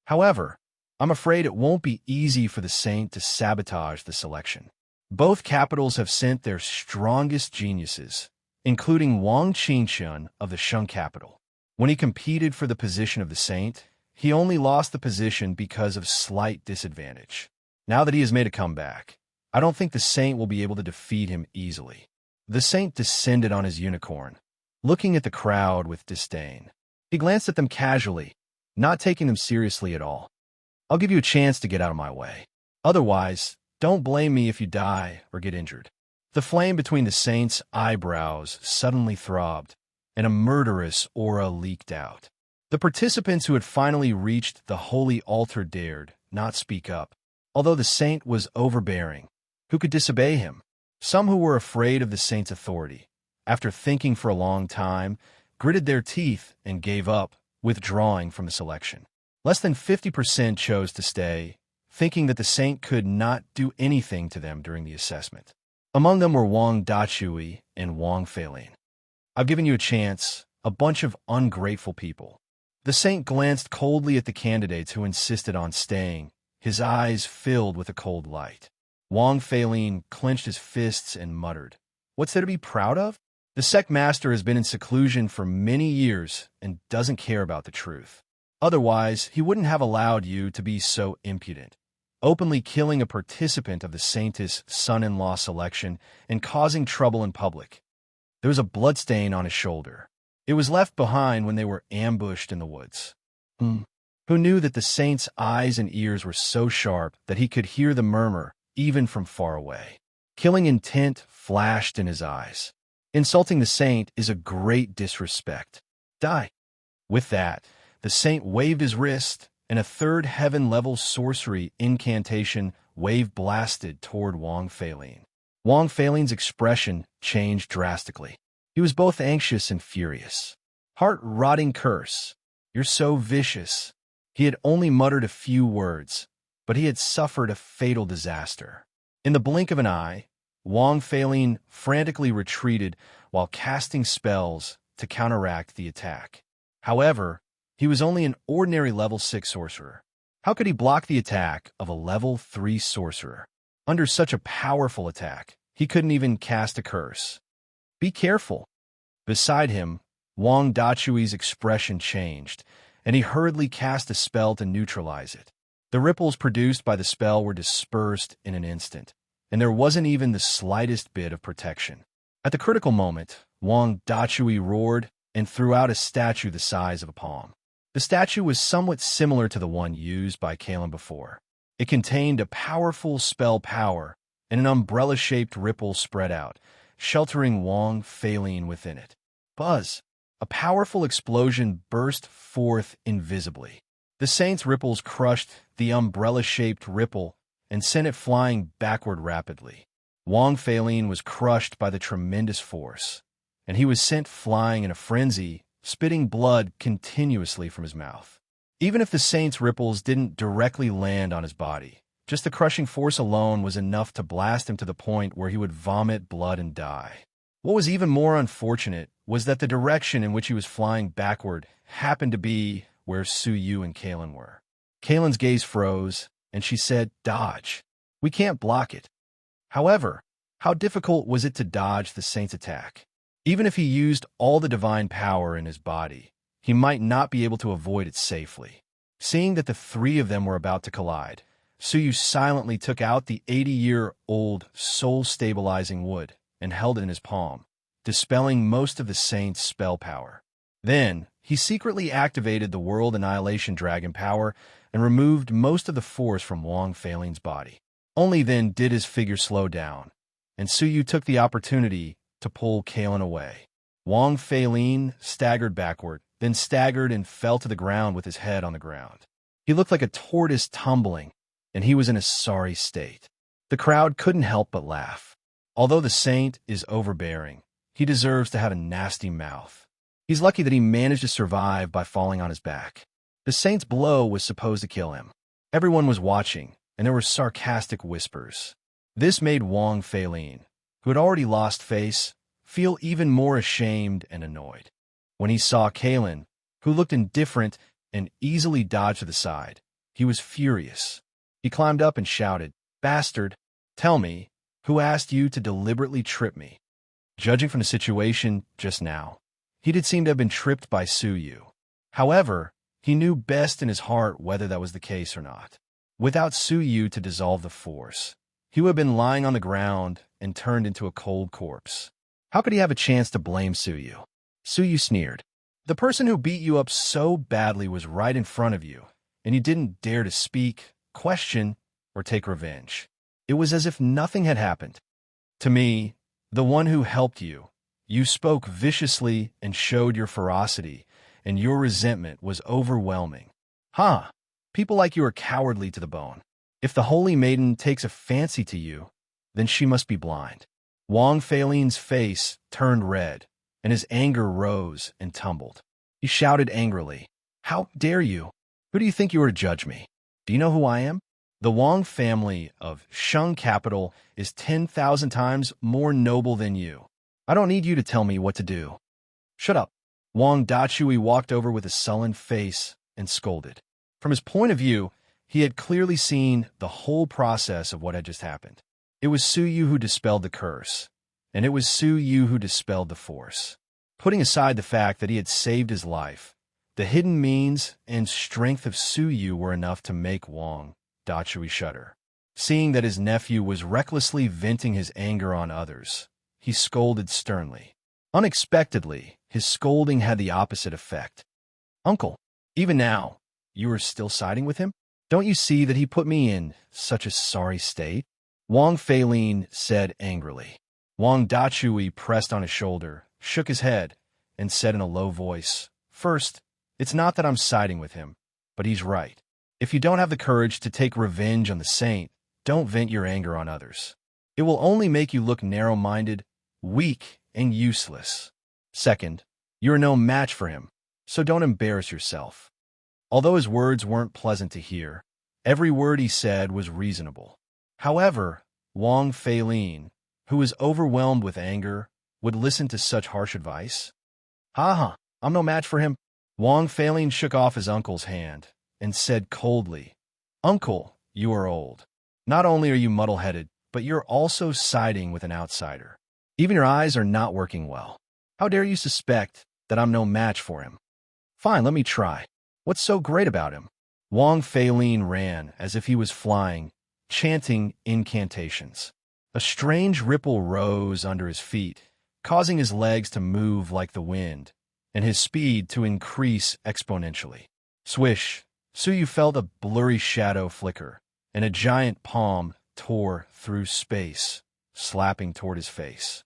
Speaker 1: However, I'm afraid it won't be easy for the saint to sabotage the selection. Both capitals have sent their strongest geniuses, including Wang Qingqian of the Shun capital. When he competed for the position of the saint, he only lost the position because of slight disadvantage. Now that he has made a comeback, I don't think the saint will be able to defeat him easily. The saint descended on his unicorn, looking at the crowd with disdain. He glanced at them casually, not taking them seriously at all. I'll give you a chance to get out of my way. Otherwise, don't blame me if you die or get injured. The flame between the saint's eyebrows suddenly throbbed, and a murderous aura leaked out. The participants who had finally reached the holy altar dared not speak up, although the saint was overbearing. Who could disobey him? Some who were afraid of the saint's authority, after thinking for a long time, gritted their teeth and gave up, withdrawing from the selection. Less than 50% chose to stay, thinking that the saint could not do anything to them during the assessment. Among them were Wang Dachui and Wang Feilin. I've given you a chance, a bunch of ungrateful people. The saint glanced coldly at the candidates who insisted on staying, his eyes filled with a cold light. Wang Feilin clenched his fists and muttered, "What's there to be proud of? The sect master has been in seclusion for many years and doesn't care about the truth. Otherwise, he wouldn't have allowed you to be so impudent, openly killing a participant of the saintess son-in-law selection and causing trouble in public." There was a bloodstain on his shoulder. It was left behind when they were ambushed in the woods. Who knew that the saint's eyes and ears were so sharp that he could hear the murmur even from far away? Killing intent flashed in his eyes. Insulting the saint is a great disrespect. Die. With that, the saint waved his wrist, and a third heaven-level sorcery incantation wave blasted toward Wang Feilin. Wang Feilin's expression changed drastically. He was both anxious and furious. Heart-rotting curse. You're so vicious. He had only muttered a few words, but he had suffered a fatal disaster. In the blink of an eye, Wang Feilin frantically retreated while casting spells to counteract the attack. However, he was only an ordinary level 6 sorcerer. How could he block the attack of a level 3 sorcerer? Under such a powerful attack, he couldn't even cast a curse. Be careful. Beside him, Wang Dachui's expression changed, and he hurriedly cast a spell to neutralize it. The ripples produced by the spell were dispersed in an instant, and there wasn't even the slightest bit of protection. At the critical moment, Wang Dachui roared and threw out a statue the size of a palm. The statue was somewhat similar to the one used by Cauldron before. It contained a powerful spell power, and an umbrella-shaped ripple spread out, sheltering Wang Feilin within it. Buzz! A powerful explosion burst forth invisibly. The saint's ripples crushed the umbrella-shaped ripple and sent it flying backward rapidly. Wang Feilin was crushed by the tremendous force, and he was sent flying in a frenzy, spitting blood continuously from his mouth. Even if the saint's ripples didn't directly land on his body, just the crushing force alone was enough to blast him to the point where he would vomit blood and die. What was even more unfortunate was that the direction in which he was flying backward happened to be where Su Yu and Cauldron were. Cauldron's gaze froze, and she said, "Dodge. We can't block it." However, how difficult was it to dodge the saint's attack? Even if he used all the divine power in his body, he might not be able to avoid it safely. Seeing that the three of them were about to collide, Su Yu silently took out the 80-year-old soul-stabilizing wood and held it in his palm, dispelling most of the saint's spell power. Then, he secretly activated the World Annihilation Dragon power and removed most of the force from Wang Feiling's body. Only then did his figure slow down, and Suyu took the opportunity to pull Cauldron away. Wang Feiling staggered backward, then staggered and fell to the ground with his head on the ground. He looked like a tortoise tumbling, and he was in a sorry state. The crowd couldn't help but laugh. Although the saint is overbearing, he deserves to have a nasty mouth. He's lucky that he managed to survive by falling on his back. The saint's blow was supposed to kill him. Everyone was watching, and there were sarcastic whispers. This made Wang Feiling, who had already lost face, feel even more ashamed and annoyed. When he saw Cauldron, who looked indifferent and easily dodged to the side, he was furious. He climbed up and shouted, "Bastard, tell me, who asked you to deliberately trip me?" Judging from the situation just now, he did seem to have been tripped by Suyu. However, he knew best in his heart whether that was the case or not. Without Suyu to dissolve the force, he would have been lying on the ground and turned into a cold corpse. How could he have a chance to blame Suyu? Suyu sneered. The person who beat you up so badly was right in front of you, and you didn't dare to speak, question, or take revenge. It was as if nothing had happened. To me, the one who helped you, you spoke viciously and showed your ferocity, and your resentment was overwhelming. People like you are cowardly to the bone. If the holy maiden takes a fancy to you, then she must be blind. Wang Feiling's face turned red, and his anger rose and tumbled. He shouted angrily, "How dare you? Who do you think you are to judge me? Do you know who I am? The Wang family of Sheng capital is 10,000 times more noble than you. I don't need you to tell me what to do." "Shut up." Wang Dachui walked over with a sullen face and scolded. From his point of view, he had clearly seen the whole process of what had just happened. It was Suyu who dispelled the curse, and it was Suyu who dispelled the force. Putting aside the fact that he had saved his life, the hidden means and strength of Suyu were enough to make Wang Dachui shudder. Seeing that his nephew was recklessly venting his anger on others, he scolded sternly. Unexpectedly, his scolding had the opposite effect. "Uncle, even now, you are still siding with him? Don't you see that he put me in such a sorry state?" Wang Feiling said angrily. Wang Dachui pressed on his shoulder, shook his head, and said in a low voice, "First, it's not that I'm siding with him, but he's right. If you don't have the courage to take revenge on the saint, don't vent your anger on others. It will only make you look narrow-minded, weak, and useless. Second, you are no match for him, so don't embarrass yourself." Although his words weren't pleasant to hear, every word he said was reasonable. However, Wang Feiling, who was overwhelmed with anger, would listen to such harsh advice. I'm no match for him." Wang Feiling shook off his uncle's hand and said coldly, "Uncle, you are old. Not only are you muddle-headed, but you're also siding with an outsider. Even your eyes are not working well. How dare you suspect that I'm no match for him? Fine, let me try. What's so great about him?" Wang Feiling ran as if he was flying, chanting incantations. A strange ripple rose under his feet, causing his legs to move like the wind, and his speed to increase exponentially. Swish! Suyu felt a blurry shadow flicker, and a giant palm tore through space, slapping toward his face.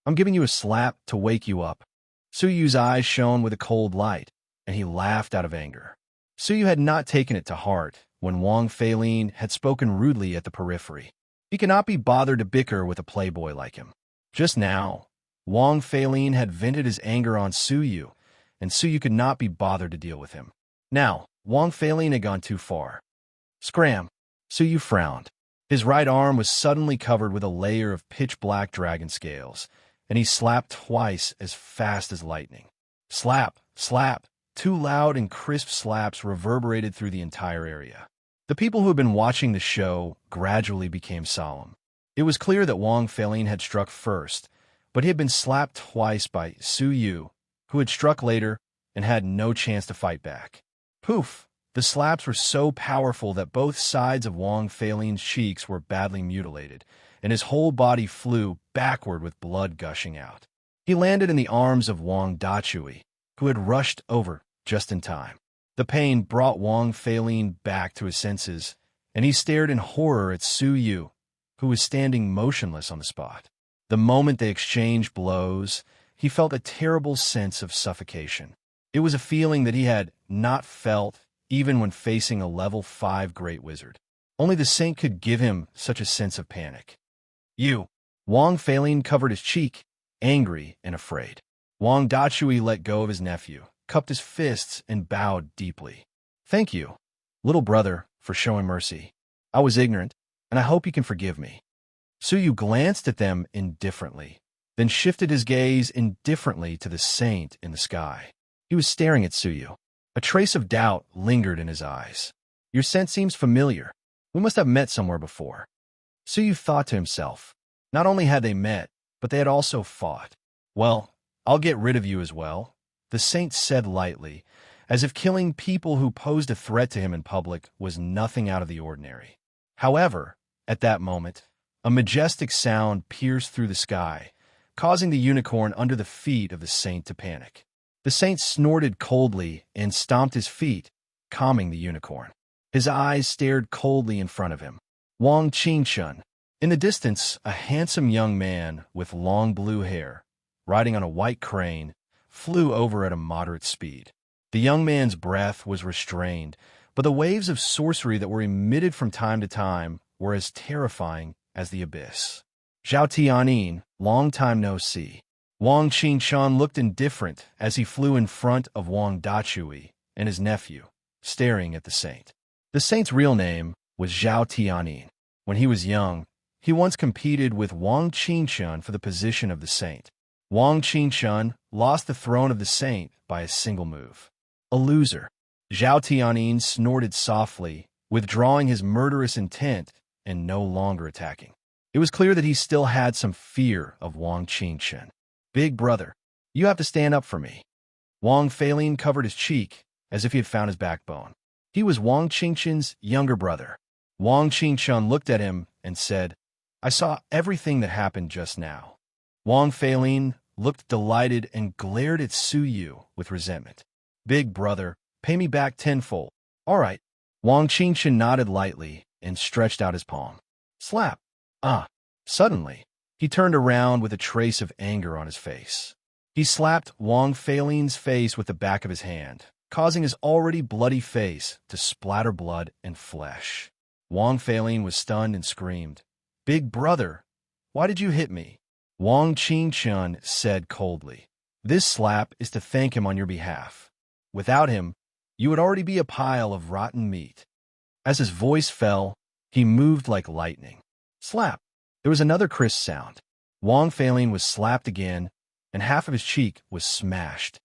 Speaker 1: "I'm giving you a slap to wake you up." Suyu's eyes shone with a cold light, and he laughed out of anger. Suyu had not taken it to heart when Wang Feiling had spoken rudely at the periphery. He cannot be bothered to bicker with a playboy like him. Just now, Wang Feiling had vented his anger on Suyu, and Suyu could not be bothered to deal with him. Now, Wang Feiling had gone too far. Scram! Suyu frowned. His right arm was suddenly covered with a layer of pitch-black dragon scales, and he slapped twice as fast as lightning. Slap! Slap! Two loud and crisp slaps reverberated through the entire area. The people who had been watching the show gradually became solemn. It was clear that Wang Feiling had struck first, but he had been slapped twice by Suyu, who had struck later and had no chance to fight back. Poof! The slaps were so powerful that both sides of Wang Feiling's cheeks were badly mutilated, and his whole body flew backward with blood gushing out. He landed in the arms of Wang Dachui, who had rushed over just in time. The pain brought Wang Feilin back to his senses, and he stared in horror at Su Yu, who was standing motionless on the spot. The moment they exchanged blows, he felt a terrible sense of suffocation. It was a feeling that he had not felt even when facing a level 5 Great Wizard. Only the Saint could give him such a sense of panic. "You!" Wang Feilin covered his cheek, angry and afraid. Wang Dachui let go of his nephew, cupped his fists, and bowed deeply. "Thank you, little brother, for showing mercy. I was ignorant, and I hope you can forgive me." Su Yu glanced at them indifferently, then shifted his gaze indifferently to the Saint in the sky. He was staring at Su Yu. A trace of doubt lingered in his eyes. "Your scent seems familiar. We must have met somewhere before." Su Yu thought to himself. Not only had they met, but they had also fought. "Well, I'll get rid of you as well," the Saint said lightly, as if killing people who posed a threat to him in public was nothing out of the ordinary. However, at that moment, a majestic sound pierced through the sky, causing the unicorn under the feet of the Saint to panic. The Saint snorted coldly and stomped his feet, calming the unicorn. His eyes stared coldly in front of him. Wang Qingshun. In the distance, a handsome young man with long blue hair, riding on a white crane, flew over at a moderate speed. The young man's breath was restrained, but the waves of sorcery that were emitted from time to time were as terrifying as the abyss. "Zhao Tianin, long time no see." Wang Qingshan looked indifferent as he flew in front of Wang Dachui and his nephew, staring at the Saint. The Saint's real name was Zhao Tianin. When he was young, he once competed with Wang Qingshan for the position of the Saint. Wang Qingshan lost the throne of the Saint by a single move. "A loser." Zhao Tianin snorted softly, withdrawing his murderous intent and no longer attacking. It was clear that he still had some fear of Wang Qingshan. "Big brother, you have to stand up for me." Wang Feilin covered his cheek as if he had found his backbone. He was Wang Qingshan's younger brother. Wang Qingshan looked at him and said, "I saw everything that happened just now." Wang Feilin looked delighted and glared at Su Yu with resentment. "Big brother, pay me back tenfold." "All right." Wang Qingshan nodded lightly and stretched out his palm. Slap. Ah. Suddenly, he turned around with a trace of anger on his face. He slapped Wang Feilin's face with the back of his hand, causing his already bloody face to splatter blood and flesh. Wang Feilin was stunned and screamed, "Big brother, why did you hit me?" Wang Qingshan said coldly, "This slap is to thank him on your behalf. Without him, you would already be a pile of rotten meat." As his voice fell, he moved like lightning. Slap. There was another crisp sound. Wang Feilin was slapped again, and half of his cheek was smashed.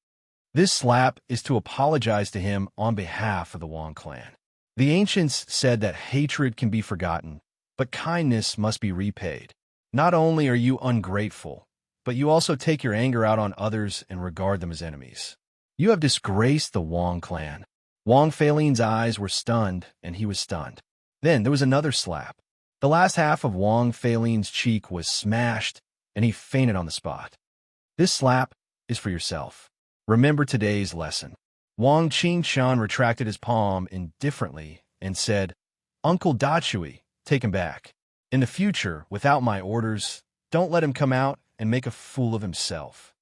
Speaker 1: This slap is to apologize to him on behalf of the Wang clan. The ancients said that hatred can be forgotten, but kindness must be repaid. Not only are you ungrateful, but you also take your anger out on others and regard them as enemies. You have disgraced the Wang clan. Wang Feilin's eyes were stunned, and he was stunned. Then there was another slap. The last half of Wang Feilin's cheek was smashed, and he fainted on the spot. This slap is for yourself. Remember today's lesson. Wang Qingshan retracted his palm indifferently and said, "Uncle Dachui, take him back. In the future, without my orders, don't let him come out and make a fool of himself."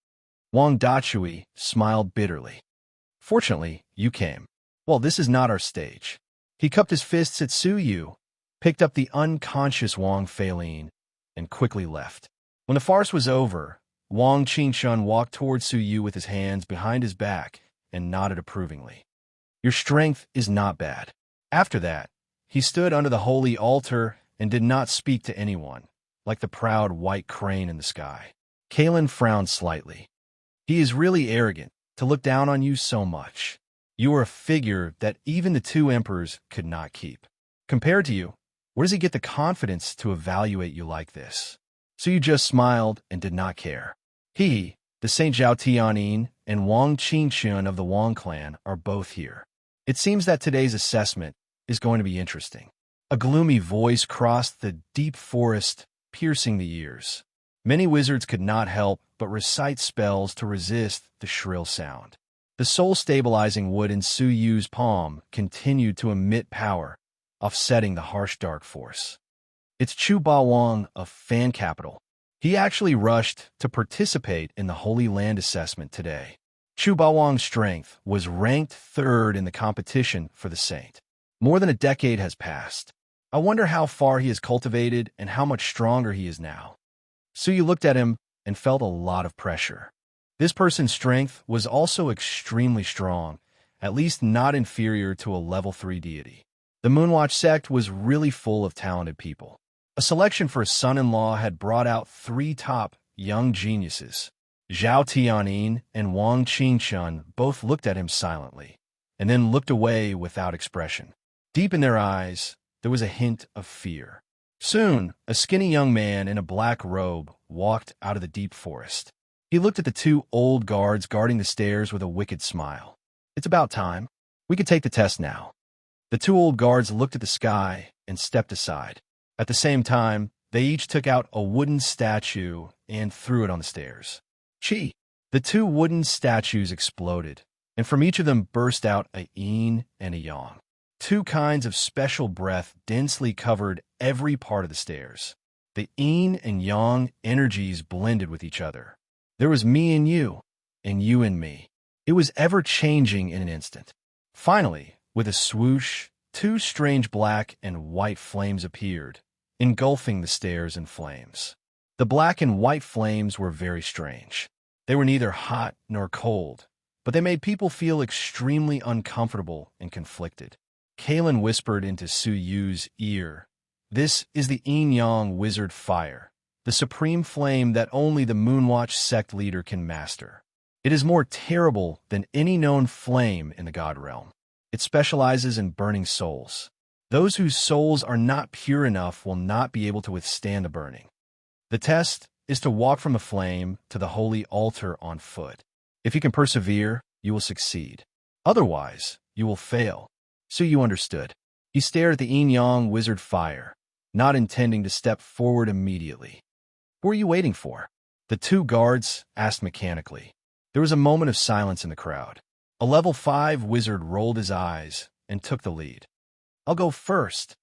Speaker 1: Wang Dachui smiled bitterly. "Fortunately, you came. Well, this is not our stage." He cupped his fists at Su Yu, picked up the unconscious Wang Feilin, and quickly left. When the farce was over, Wang Qingshan walked toward Su Yu with his hands behind his back and nodded approvingly. "Your strength is not bad." After that, he stood under the holy altar and did not speak to anyone, like the proud white crane in the sky. Kalen frowned slightly. "He is really arrogant to look down on you so much. You are a figure that even the two emperors could not keep. Compared to you, where does he get the confidence to evaluate you like this?" So you just smiled and did not care. He, the Saint Zhao Tianin, and Wang Qingshan of the Wang clan are both here. It seems that today's assessment is going to be interesting. A gloomy voice crossed the deep forest, piercing the ears. Many wizards could not help but recite spells to resist the shrill sound. The soul-stabilizing wood in Su Yu's palm continued to emit power, offsetting the harsh dark force. It's Chu Ba Wang of Fan Capital. He actually rushed to participate in the Holy Land assessment today. Chu Ba Wang's strength was ranked third in the competition for the saint. More than a decade has passed. I wonder how far he has cultivated and how much stronger he is now. Su Yu looked at him and felt a lot of pressure. This person's strength was also extremely strong, at least not inferior to a level 3 deity. The Moonwatch sect was really full of talented people. A selection for a son-in-law had brought out 3 top young geniuses. Zhao Tianyin and Wang Qingshun both looked at him silently, and then looked away without expression. Deep in their eyes, there was a hint of fear. Soon, a skinny young man in a black robe walked out of the deep forest. He looked at the 2 old guards guarding the stairs with a wicked smile. It's about time. We could take the test now. The 2 old guards looked at the sky and stepped aside. At the same time, they each took out a wooden statue and threw it on the stairs. Chi! The 2 wooden statues exploded, and from each of them burst out a yin and a yang. 2 kinds of special breath densely covered every part of the stairs. The yin and yang energies blended with each other. There was me and you and me. It was ever-changing in an instant. Finally, with a swoosh, 2 strange black and white flames appeared, engulfing the stairs in flames. The black and white flames were very strange. They were neither hot nor cold, but they made people feel extremely uncomfortable and conflicted. Kalen whispered into Su Yu's ear, "This is the yin-yang wizard fire, the supreme flame that only the Moonwatch sect leader can master. It is more terrible than any known flame in the God realm. It specializes in burning souls. Those whose souls are not pure enough will not be able to withstand the burning. The test is to walk from the flame to the holy altar on foot. If you can persevere, you will succeed. Otherwise, you will fail." Su Yu understood. He stared at the yin-yang wizard fire, not intending to step forward immediately. "What are you waiting for?" The 2 guards asked mechanically. There was a moment of silence in the crowd. A level 5 wizard rolled his eyes and took the lead. "I'll go first."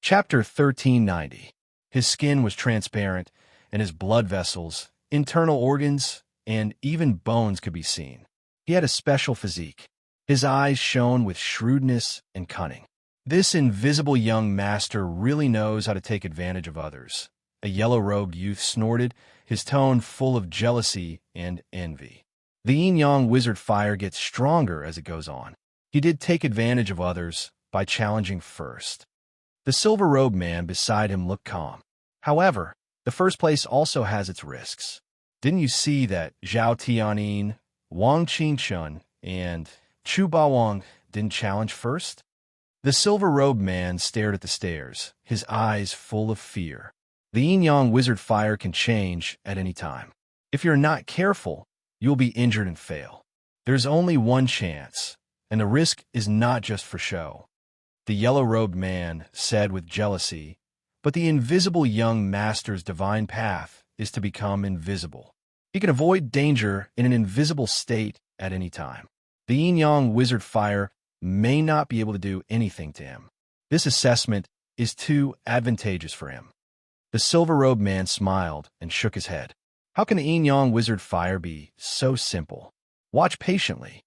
Speaker 1: Chapter 1390. His skin was transparent, and his blood vessels, internal organs, and even bones could be seen. He had a special physique. His eyes shone with shrewdness and cunning. This invisible young master really knows how to take advantage of others. A yellow-robed youth snorted, his tone full of jealousy and envy. The yin-yang wizard fire gets stronger as it goes on. He did take advantage of others by challenging first. The silver-robed man beside him looked calm. However, the first place also has its risks. Didn't you see that Zhao Tianyin, Wang Qingshun, and Chu Ba Wang didn't challenge first? The silver-robed man stared at the stairs, his eyes full of fear. The yin-yang wizard fire can change at any time. If you're not careful, you'll be injured and fail. There's only one chance, and the risk is not just for show. The yellow-robed man said with jealousy, but the invisible young master's divine path is to become invisible. He can avoid danger in an invisible state at any time. The yin-yang wizard fire may not be able to do anything to him. This assessment is too advantageous for him. The silver-robed man smiled and shook his head. How can the yin-yang wizard fire be so simple? Watch patiently.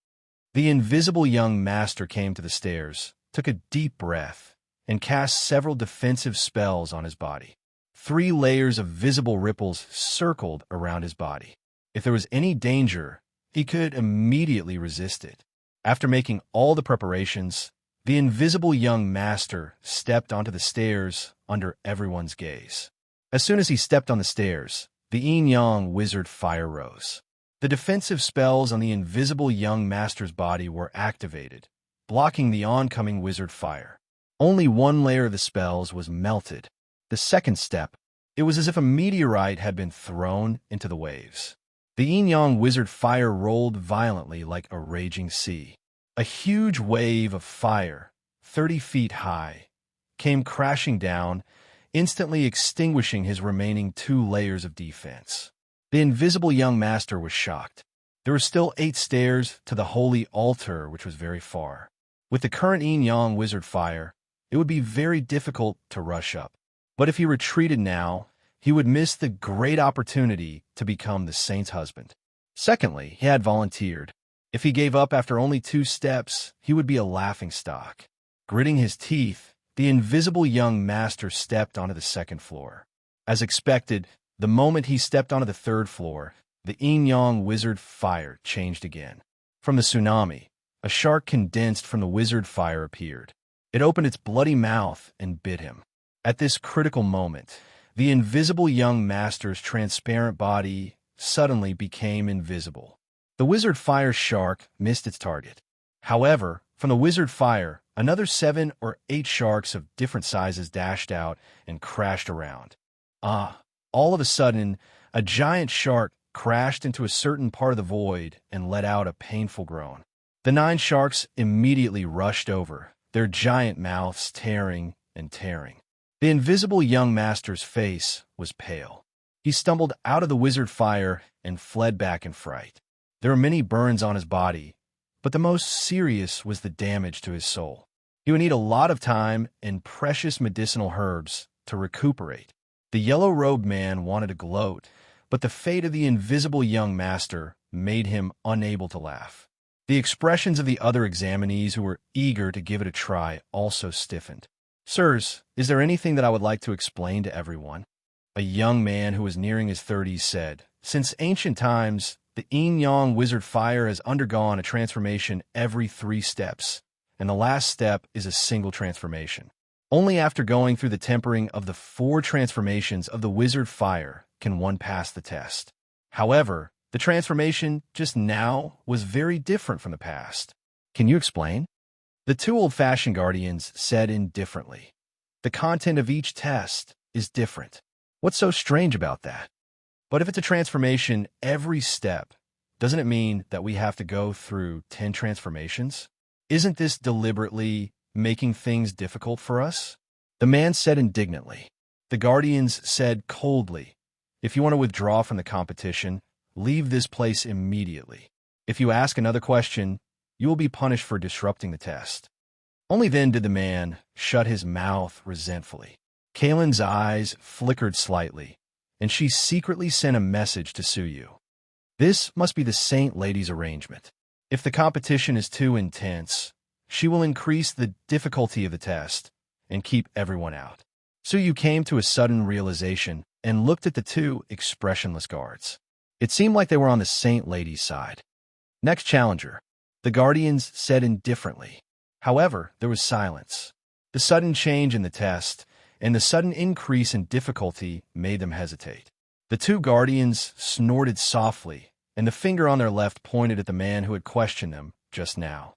Speaker 1: The invisible young master came to the stairs, took a deep breath, and cast several defensive spells on his body. 3 layers of visible ripples circled around his body. If there was any danger, he could immediately resist it. After making all the preparations, the invisible young master stepped onto the stairs under everyone's gaze. As soon as he stepped on the stairs, the yin-yang wizard fire rose. The defensive spells on the invisible young master's body were activated, blocking the oncoming wizard fire. Only 1 layer of the spells was melted. The second step, it was as if a meteorite had been thrown into the waves. The yin-yang wizard fire rolled violently like a raging sea. A huge wave of fire, 30 feet high, came crashing down, instantly extinguishing his remaining 2 layers of defense. The invisible young master was shocked. There were still 8 stairs to the holy altar, which was very far. With the current yin-yang wizard fire, it would be very difficult to rush up. But if he retreated now, he would miss the great opportunity to become the saint's husband. Secondly, he had volunteered. If he gave up after only 2 steps, he would be a laughingstock. Gritting his teeth, the invisible young master stepped onto the 2nd floor. As expected, the moment he stepped onto the 3rd floor, the yin-yang wizard fire changed again. From the tsunami, a shark condensed from the wizard fire appeared. It opened its bloody mouth and bit him. At this critical moment, the invisible young master's transparent body suddenly became invisible. The wizard fire shark missed its target. However, from the wizard fire, another 7 or 8 sharks of different sizes dashed out and crashed around. All of a sudden, a giant shark crashed into a certain part of the void and let out a painful groan. The 9 sharks immediately rushed over, their giant mouths tearing and tearing. The invisible young master's face was pale. He stumbled out of the wizard fire and fled back in fright. There were many burns on his body, but the most serious was the damage to his soul. He would need a lot of time and precious medicinal herbs to recuperate. The yellow-robed man wanted to gloat, but the fate of the invisible young master made him unable to laugh. The expressions of the other examinees who were eager to give it a try also stiffened. "Sirs, is there anything that I would like to explain to everyone?" A young man who was nearing his 30s said, "Since ancient times, the yin-yang wizard fire has undergone a transformation every 3 steps, and the last step is a single transformation. Only after going through the tempering of the 4 transformations of the wizard fire can one pass the test. However, the transformation just now was very different from the past. Can you explain?" The 2 old-fashioned guardians said indifferently, "The content of each test is different. What's so strange about that? But if it's a transformation every step, doesn't it mean that we have to go through 10 transformations? Isn't this deliberately making things difficult for us?" The man said indignantly. The guardians said coldly, "If you want to withdraw from the competition, leave this place immediately. If you ask another question, you will be punished for disrupting the test." Only then did the man shut his mouth resentfully. Kaylin's eyes flickered slightly, and she secretly sent a message to Suyu. "This must be the Saint Lady's arrangement. If the competition is too intense, she will increase the difficulty of the test and keep everyone out." Suyu came to a sudden realization and looked at the 2 expressionless guards. It seemed like they were on the Saint Lady's side. "Next challenger," the guardians said indifferently. However, there was silence. The sudden change in the test and the sudden increase in difficulty made them hesitate. The 2 guardians snorted softly, and the finger on their left pointed at the man who had questioned them just now.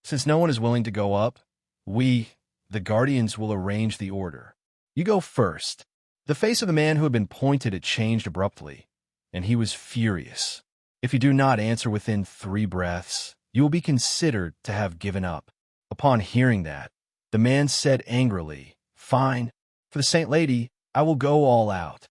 Speaker 1: "Since no one is willing to go up, we, the guardians, will arrange the order. You go first." The face of the man who had been pointed at changed abruptly, and he was furious. "If you do not answer within 3 breaths, you will be considered to have given up." Upon hearing that, the man said angrily, "Fine. For the Saint Lady, I will go all out."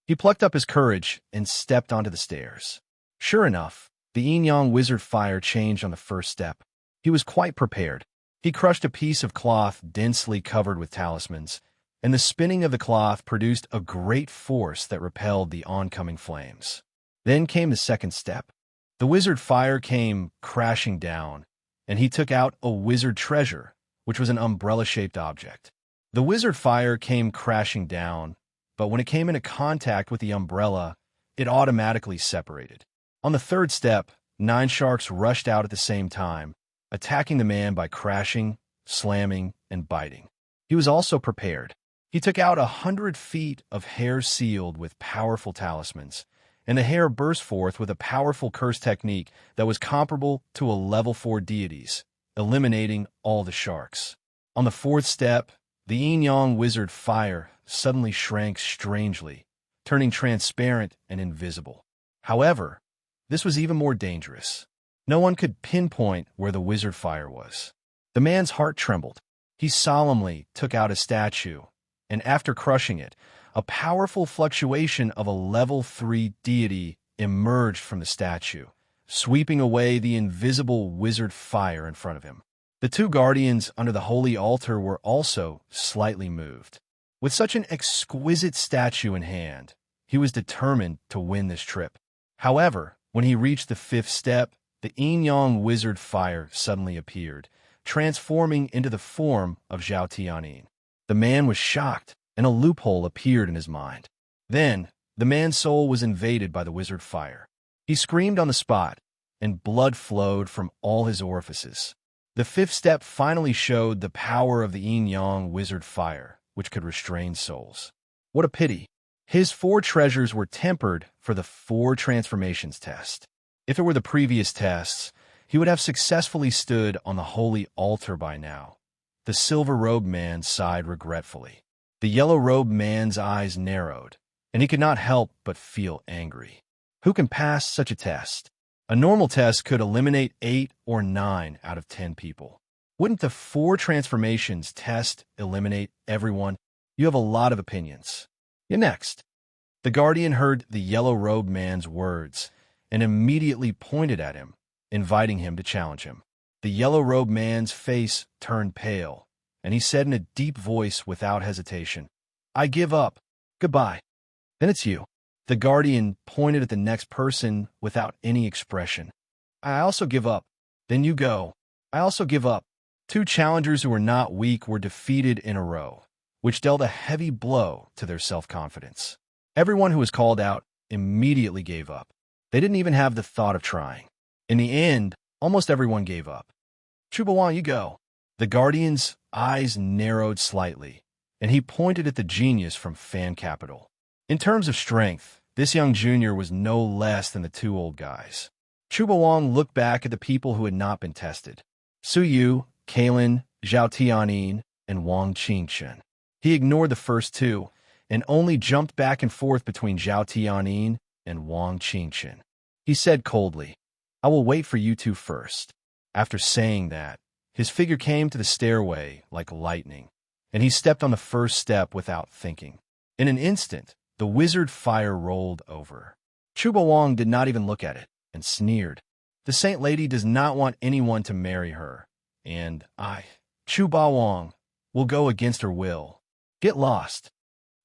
Speaker 1: He plucked up his courage and stepped onto the stairs. Sure enough, the yin-yang wizard fire changed on the 1st step. He was quite prepared. He crushed a piece of cloth densely covered with talismans, and the spinning of the cloth produced a great force that repelled the oncoming flames. Then came the 2nd step. The wizard fire came crashing down, and he took out a wizard treasure, which was an umbrella-shaped object. The wizard fire came crashing down, but when it came into contact with the umbrella, it automatically separated. On the 3rd step, 9 sharks rushed out at the same time, attacking the man by crashing, slamming, and biting. He was also prepared. He took out 100 feet of hair sealed with powerful talismans, and the hair burst forth with a powerful curse technique that was comparable to a level 4 deity's, eliminating all the sharks. On the 4th step, the yin-yang wizard fire suddenly shrank strangely, turning transparent and invisible. However, this was even more dangerous. No one could pinpoint where the wizard fire was. The man's heart trembled. He solemnly took out a statue, and after crushing it, a powerful fluctuation of a level 3 deity emerged from the statue, sweeping away the invisible wizard fire in front of him. The two guardians under the holy altar were also slightly moved. With such an exquisite statue in hand, he was determined to win this trip. However, when he reached the fifth step, the yin-yang wizard fire suddenly appeared, transforming into the form of Zhao Tianyin. The man was shocked, and a loophole appeared in his mind. Then, the man's soul was invaded by the wizard fire. He screamed on the spot, and blood flowed from all his orifices. The fifth step finally showed the power of the yin-yang wizard fire, which could restrain souls. What a pity! His 4 treasures were tempered for the 4 transformations test. If it were the previous tests, he would have successfully stood on the holy altar by now. The silver-robed man sighed regretfully. The yellow-robed man's eyes narrowed, and he could not help but feel angry. Who can pass such a test? A normal test could eliminate 8 or 9 out of 10 people. Wouldn't the 4 transformations test eliminate everyone? You have a lot of opinions. You're next. The guardian heard the yellow-robed man's words and immediately pointed at him, inviting him to challenge him. The yellow-robed man's face turned pale, and he said in a deep voice without hesitation, "I give up. Goodbye." "Then it's you." The guardian pointed at the next person without any expression. "I also give up." "Then you go." "I also give up." 2 challengers who were not weak were defeated in a row, which dealt a heavy blow to their self-confidence. Everyone who was called out immediately gave up. They didn't even have the thought of trying. In the end, almost everyone gave up. "Chuba, you go." The guardian's eyes narrowed slightly, and he pointed at the genius from Fan Capital. In terms of strength, this young junior was no less than the 2 old guys. Chuba Wang looked back at the people who had not been tested. Su Yu, Kalin, Zhao Tianyin, and Wang Qingchen. He ignored the first 2 and only jumped back and forth between Zhao Tianyin and Wang Qingchen. He said coldly, "I will wait for you 2 first." After saying that, his figure came to the stairway like lightning, and he stepped on the first step without thinking. In an instant, the wizard fire rolled over. Chuba Wang did not even look at it and sneered. "The Saint Lady does not want anyone to marry her, and I, Chuba Wang, will go against her will. Get lost."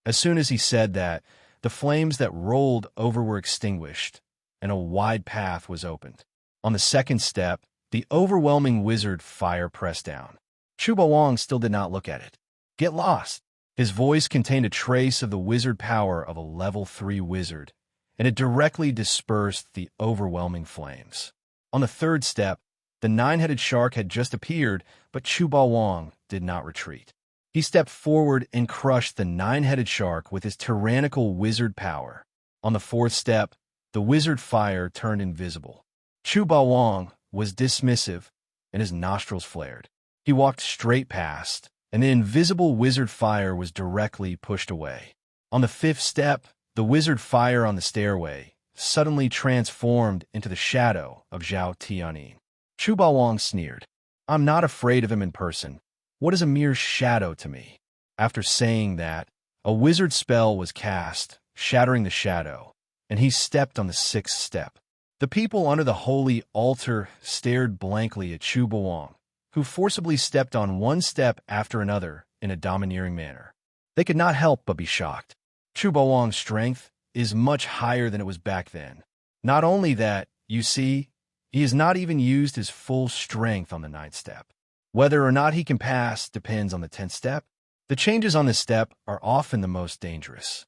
Speaker 1: As soon as he said that, the flames that rolled over were extinguished, and a wide path was opened. On the second step, the overwhelming wizard fire pressed down. Chuba Wang still did not look at it. "Get lost." His voice contained a trace of the wizard power of a level 3 wizard, and it directly dispersed the overwhelming flames. On the third step, the 9-headed shark had just appeared, but Chuba Wang did not retreat. He stepped forward and crushed the 9-headed shark with his tyrannical wizard power. On the 4th step, the wizard fire turned invisible. Chuba Wang was dismissive, and his nostrils flared. He walked straight past, and the invisible wizard fire was directly pushed away. On the 5th step, the wizard fire on the stairway suddenly transformed into the shadow of Zhao Tianyin. Chuba Wang sneered, "I'm not afraid of him in person. What is a mere shadow to me?" After saying that, a wizard spell was cast, shattering the shadow, and he stepped on the 6th step. The people under the holy altar stared blankly at Chuba Wang, who forcibly stepped on one step after another in a domineering manner. They could not help but be shocked. Chuba Wang's strength is much higher than it was back then. Not only that, you see, he has not even used his full strength on the 9th step. Whether or not he can pass depends on the 10th step. The changes on this step are often the most dangerous.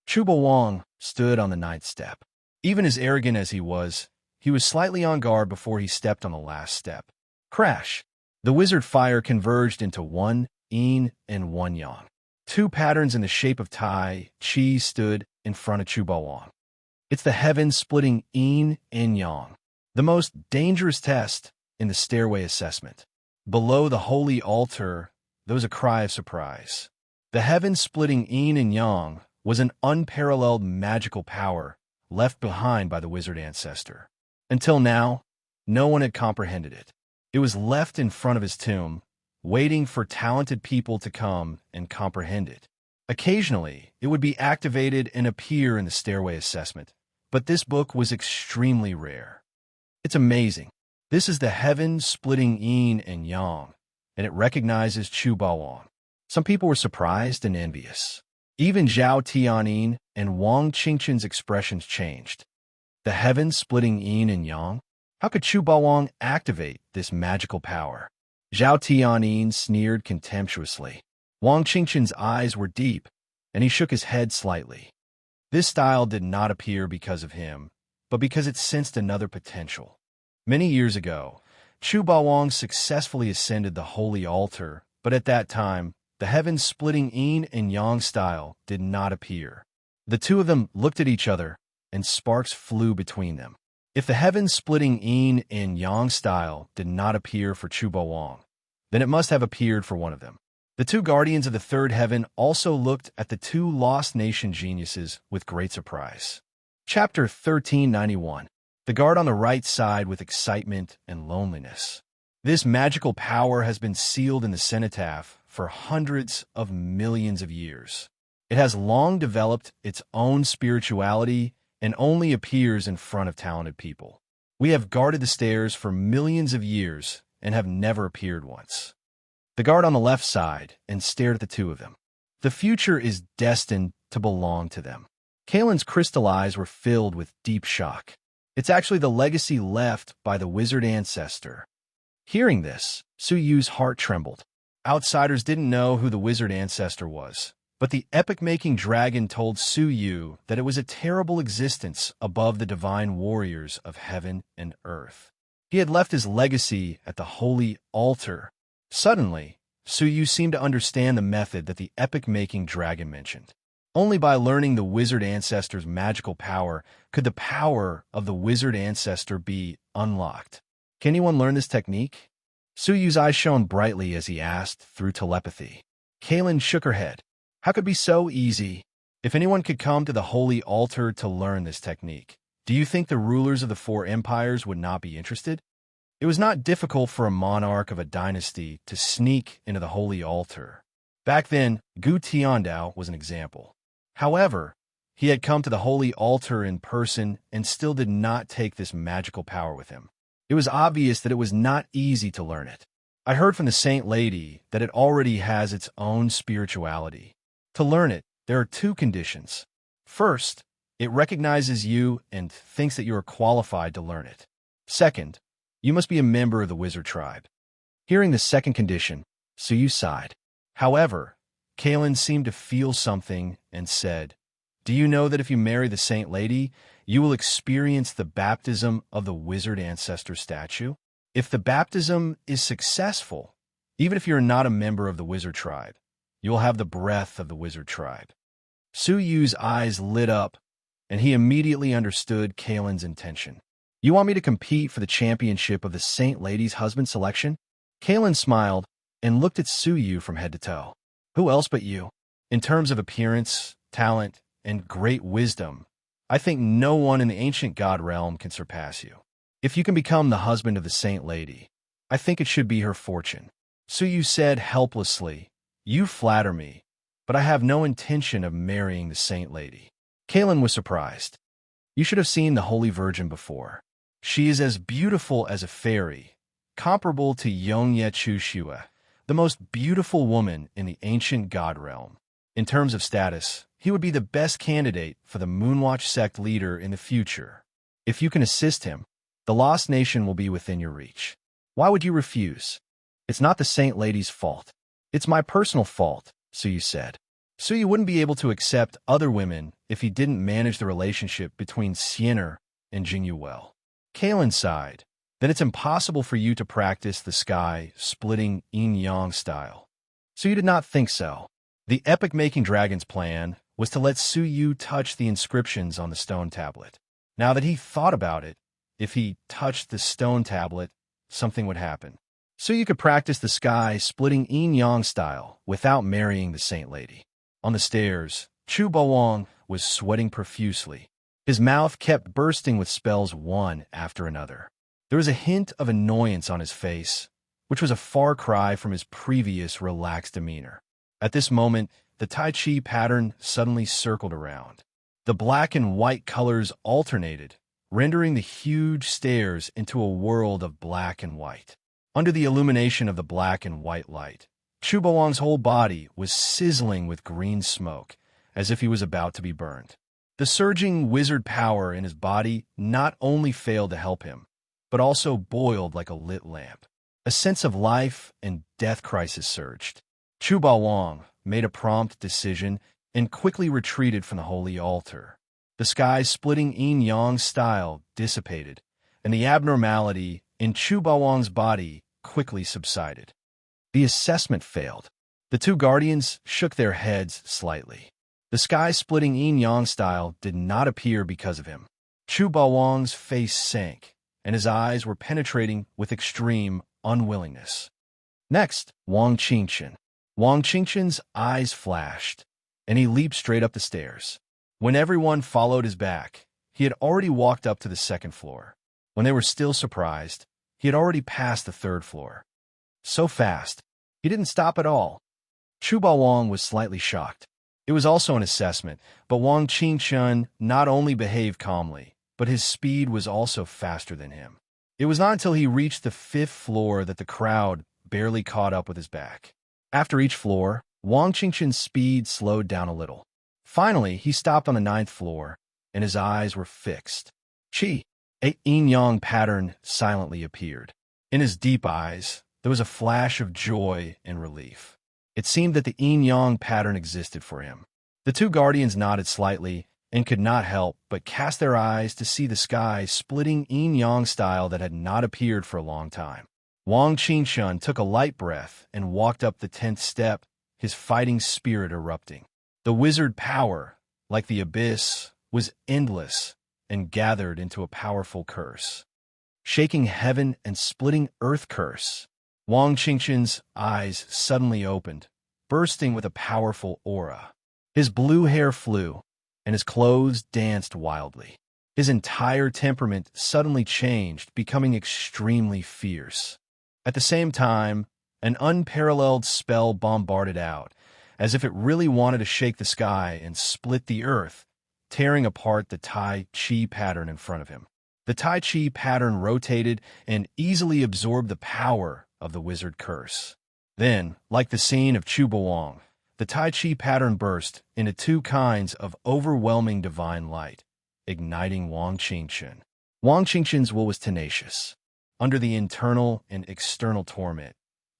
Speaker 1: Chuba Wang stood on the 9th step. Even as arrogant as he was slightly on guard before he stepped on the last step. Crash! The wizard fire converged into 1 yin and 1 yang. 2 patterns in the shape of Tai Chi stood in front of Chuba Wang. It's the heaven-splitting yin and yang, the most dangerous test in the stairway assessment. Below the holy altar, there was a cry of surprise. The heaven-splitting yin and yang was an unparalleled magical power left behind by the wizard ancestor. Until now, no one had comprehended it. It was left in front of his tomb, waiting for talented people to come and comprehend it. Occasionally, it would be activated and appear in the stairway assessment, but this book was extremely rare. It's amazing. This is the heaven-splitting yin and yang, and it recognizes Chu Baoang. Some people were surprised and envious. Even Zhao Tianyin and Wang Qingchen's expressions changed. The heaven-splitting yin and yang? How could Chu Baoang activate this magical power? Zhao Tianyin sneered contemptuously. Wang Qingchen's eyes were deep, and he shook his head slightly. This style did not appear because of him, but because it sensed another potential. Many years ago, Chu Baoang successfully ascended the holy altar, but at that time, the heaven-splitting yin and yang style did not appear. The two of them looked at each other, and sparks flew between them. If the heaven-splitting yin and yang style did not appear for Chu Baoang, then it must have appeared for one of them. The two guardians of the third heaven also looked at the two lost nation geniuses with great surprise. Chapter 1391. The guard on the right side with excitement and loneliness. This magical power has been sealed in the cenotaph for hundreds of millions of years. It has long developed its own spirituality and only appears in front of talented people. We have guarded the stairs for millions of years and have never appeared once. The guard on the left side and stared at the two of them. The future is destined to belong to them. Kalen's crystal eyes were filled with deep shock. It's actually the legacy left by the wizard ancestor. Hearing this, Su Yu's heart trembled. Outsiders didn't know who the wizard ancestor was, but the epic-making dragon told Su Yu that it was a terrible existence above the divine warriors of heaven and earth. He had left his legacy at the holy altar. Suddenly, Su Yu seemed to understand the method that the epic-making dragon mentioned. Only by learning the wizard ancestor's magical power could the power of the wizard ancestor be unlocked. Can anyone learn this technique? Su Yu's eyes shone brightly as he asked through telepathy. Kalen shook her head. How could it be so easy? If anyone could come to the holy altar to learn this technique, do you think the rulers of the four empires would not be interested? It was not difficult for a monarch of a dynasty to sneak into the holy altar. Back then, Gu Tiandao was an example. However, he had come to the holy altar in person and still did not take this magical power with him. It was obvious that it was not easy to learn it. I heard from the Saint Lady that it already has its own spirituality. To learn it, there are two conditions. First, it recognizes you and thinks that you are qualified to learn it. Second, you must be a member of the wizard tribe. Hearing the second condition, Su Yu sighed. However, Kalen seemed to feel something and said, "Do you know that if you marry the Saint Lady, you will experience the baptism of the wizard ancestor statue? If the baptism is successful, even if you're not a member of the wizard tribe, you will have the breath of the wizard tribe." Su Yu's eyes lit up, and he immediately understood Kalen's intention. "You want me to compete for the championship of the Saint Lady's husband selection?" Kalen smiled and looked at Su Yu from head to toe. "Who else but you? In terms of appearance, talent, and great wisdom, I think no one in the ancient god realm can surpass you. If you can become the husband of the Saint Lady, I think it should be her fortune." Su Yu said helplessly, "You flatter me, but I have no intention of marrying the Saint Lady." Kalen was surprised. "You should have seen the Holy Virgin before. She is as beautiful as a fairy, comparable to Yongye Chushua, the most beautiful woman in the ancient god realm. In terms of status, he would be the best candidate for the Moonwatch sect leader in the future. If you can assist him, the Lost Nation will be within your reach. Why would you refuse? It's not the Saint Lady's fault. It's my personal fault," Su Yu said. Su Yu wouldn't be able to accept other women if he didn't manage the relationship between Siener and Jingyu well. Kalen sighed. "Then it's impossible for you to practice the sky-splitting yin-yang style." Su Yu did not think so. The epic-making dragon's plan was to let Su Yu touch the inscriptions on the stone tablet. Now that he thought about it, if he touched the stone tablet, something would happen. Su Yu could practice the sky-splitting yin-yang style without marrying the Saint Lady. On the stairs, Chu Baoang was sweating profusely. His mouth kept bursting with spells one after another. There was a hint of annoyance on his face, which was a far cry from his previous relaxed demeanor. At this moment, the Tai Chi pattern suddenly circled around. The black and white colors alternated, rendering the huge stairs into a world of black and white. Under the illumination of the black and white light, Chubawang's whole body was sizzling with green smoke, as if he was about to be burned. The surging wizard power in his body not only failed to help him, but also boiled like a lit lamp. A sense of life and death crisis surged. Chubawang made a prompt decision and quickly retreated from the holy altar. The sky-splitting yin-yang style dissipated, and the abnormality in Chubawang's body quickly subsided. The assessment failed. The two guardians shook their heads slightly. The sky-splitting yin-yang style did not appear because of him. Chubawang's face sank, and his eyes were penetrating with extreme unwillingness. Next, Wang Qingchen. Wang Qingchen's eyes flashed, and he leaped straight up the stairs. When everyone followed his back, he had already walked up to the second floor. When they were still surprised, he had already passed the third floor. So fast, he didn't stop at all. Chubawang was slightly shocked. It was also an assessment, but Wang Qingchen not only behaved calmly, but his speed was also faster than him. It was not until he reached the fifth floor that the crowd barely caught up with his back. After each floor, Wang Qingchen's speed slowed down a little. Finally, he stopped on the ninth floor, and his eyes were fixed. Qi, a yin-yang pattern silently appeared. In his deep eyes, there was a flash of joy and relief. It seemed that the yin-yang pattern existed for him. The two guardians nodded slightly and could not help but cast their eyes to see the sky-splitting yin-yang style that had not appeared for a long time. Wang Qingchen took a light breath and walked up the 10th step, his fighting spirit erupting. The wizard power, like the abyss, was endless and gathered into a powerful curse. Shaking heaven and splitting earth curse, Wang Qingchen's eyes suddenly opened, bursting with a powerful aura. His blue hair flew, and his clothes danced wildly. His entire temperament suddenly changed, becoming extremely fierce. At the same time, an unparalleled spell bombarded out, as if it really wanted to shake the sky and split the earth, tearing apart the Tai Chi pattern in front of him. The Tai Chi pattern rotated and easily absorbed the power of the wizard curse. Then, like the scene of Chubawang, the Tai Chi pattern burst into two kinds of overwhelming divine light, igniting Wang Qingchen. Wang Qingchen's will was tenacious. Under the internal and external torment,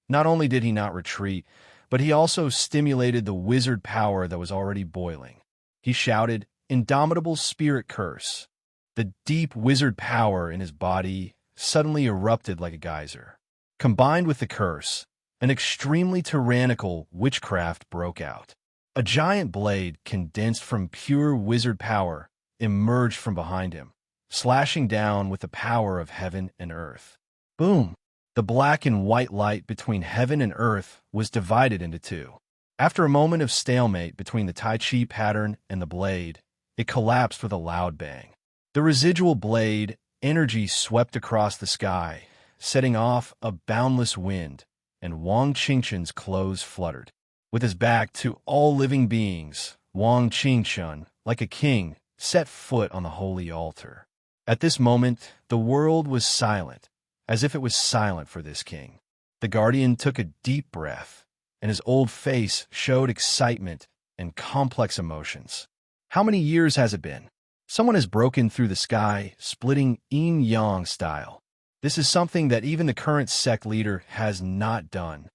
Speaker 1: not only did he not retreat, but he also stimulated the wizard power that was already boiling. He shouted, "Indomitable spirit curse!" The deep wizard power in his body suddenly erupted like a geyser. Combined with the curse, an extremely tyrannical witchcraft broke out. A giant blade condensed from pure wizard power emerged from behind him, slashing down with the power of heaven and earth. Boom! The black and white light between heaven and earth was divided into two. After a moment of stalemate between the Tai Chi pattern and the blade, it collapsed with a loud bang. The residual blade energy swept across the sky, setting off a boundless wind, and Wang Qingchen's clothes fluttered. With his back to all living beings, Wang Qingchen, like a king, set foot on the holy altar. At this moment, the world was silent, as if it was silent for this king. The guardian took a deep breath, and his old face showed excitement and complex emotions. How many years has it been? Someone has broken through the sky, splitting yin-yang style. This is something that even the current sect leader has not done.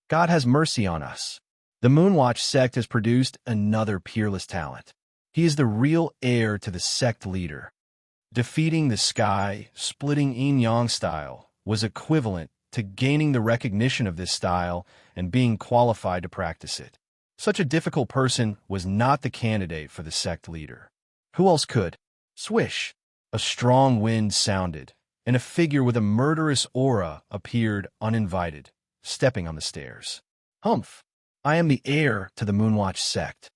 Speaker 1: God has mercy on us. The Moonwatch sect has produced another peerless talent. He is the real heir to the sect leader. Defeating the sky-splitting yin-yang style was equivalent to gaining the recognition of this style and being qualified to practice it. Such a difficult person was not the candidate for the sect leader. Who else could? Swish! A strong wind sounded, and a figure with a murderous aura appeared uninvited, stepping on the stairs. Humph! I am the heir to the Moonwatch sect.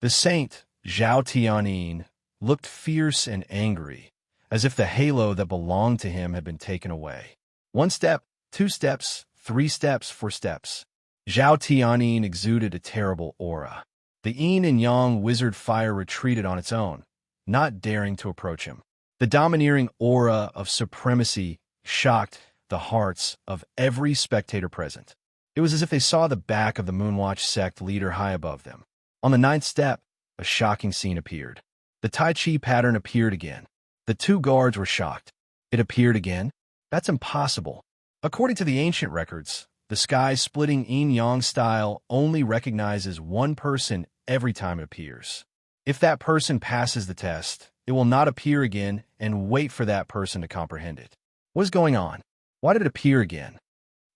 Speaker 1: The saint, Zhao Tianyin, looked fierce and angry, as if the halo that belonged to him had been taken away. 1 step, 2 steps, 3 steps, 4 steps. Zhao Tianyin exuded a terrible aura. The yin and yang wizard fire retreated on its own, not daring to approach him. The domineering aura of supremacy shocked the hearts of every spectator present. It was as if they saw the back of the Moonwatch sect leader high above them. On the ninth step, a shocking scene appeared. The Tai Chi pattern appeared again. The two guards were shocked. It appeared again? That's impossible. According to the ancient records, the sky-splitting yin-yang style only recognizes one person every time it appears. If that person passes the test, it will not appear again and wait for that person to comprehend it. What is going on? Why did it appear again?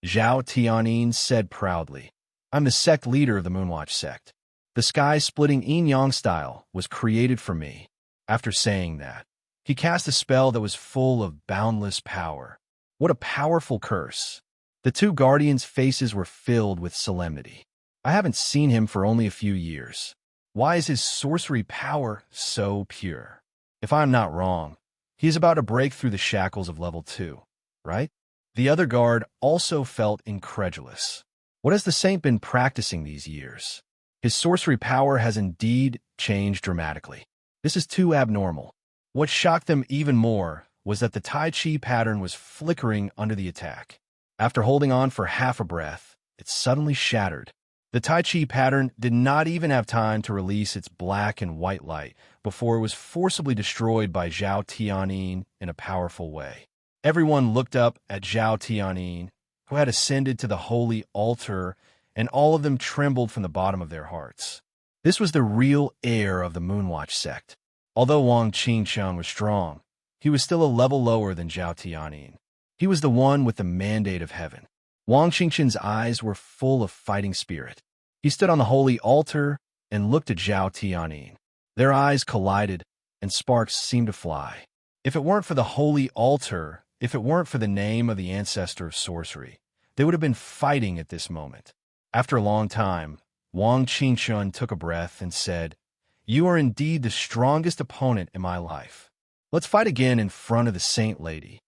Speaker 1: Zhao Tianyin said proudly, I'm the sect leader of the Moonwatch sect. The sky-splitting yin-yang style was created for me. After saying that, he cast a spell that was full of boundless power. What a powerful curse. The two guardians' faces were filled with solemnity. I haven't seen him for only a few years. Why is his sorcery power so pure? If I'm not wrong, he is about to break through the shackles of level 2, right? The other guard also felt incredulous. What has the saint been practicing these years? His sorcery power has indeed changed dramatically. This is too abnormal. What shocked them even more was that the Tai Chi pattern was flickering under the attack. After holding on for half a breath, it suddenly shattered. The Tai Chi pattern did not even have time to release its black and white light before it was forcibly destroyed by Zhao Tianyin in a powerful way. Everyone looked up at Zhao Tianyin, who had ascended to the holy altar, and all of them trembled from the bottom of their hearts. This was the real heir of the Moonwatch sect. Although Wang Qingqiang was strong, he was still a level lower than Zhao Tianyin. He was the one with the mandate of heaven. Wang Qingqiang's eyes were full of fighting spirit. He stood on the holy altar and looked at Zhao Tianyin. Their eyes collided, and sparks seemed to fly. If it weren't for the holy altar, if it weren't for the name of the ancestor of sorcery, they would have been fighting at this moment. After a long time, Wang Qingqiang took a breath and said, You are indeed the strongest opponent in my life. Let's fight again in front of the Saint Lady.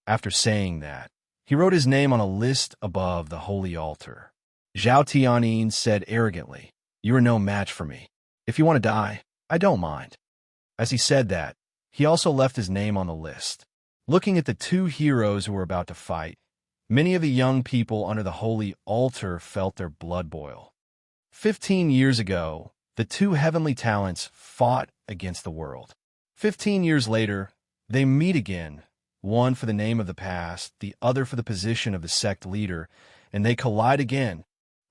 Speaker 1: After saying that, he wrote his name on a list above the holy altar. Zhao Tianyin said arrogantly, You are no match for me. If you want to die, I don't mind. As he said that, he also left his name on the list. Looking at the two heroes who were about to fight, many of the young people under the holy altar felt their blood boil. 15 years ago, the two heavenly talents fought against the world. 15 years later, they meet again, one for the name of the past, the other for the position of the sect leader, and they collide again.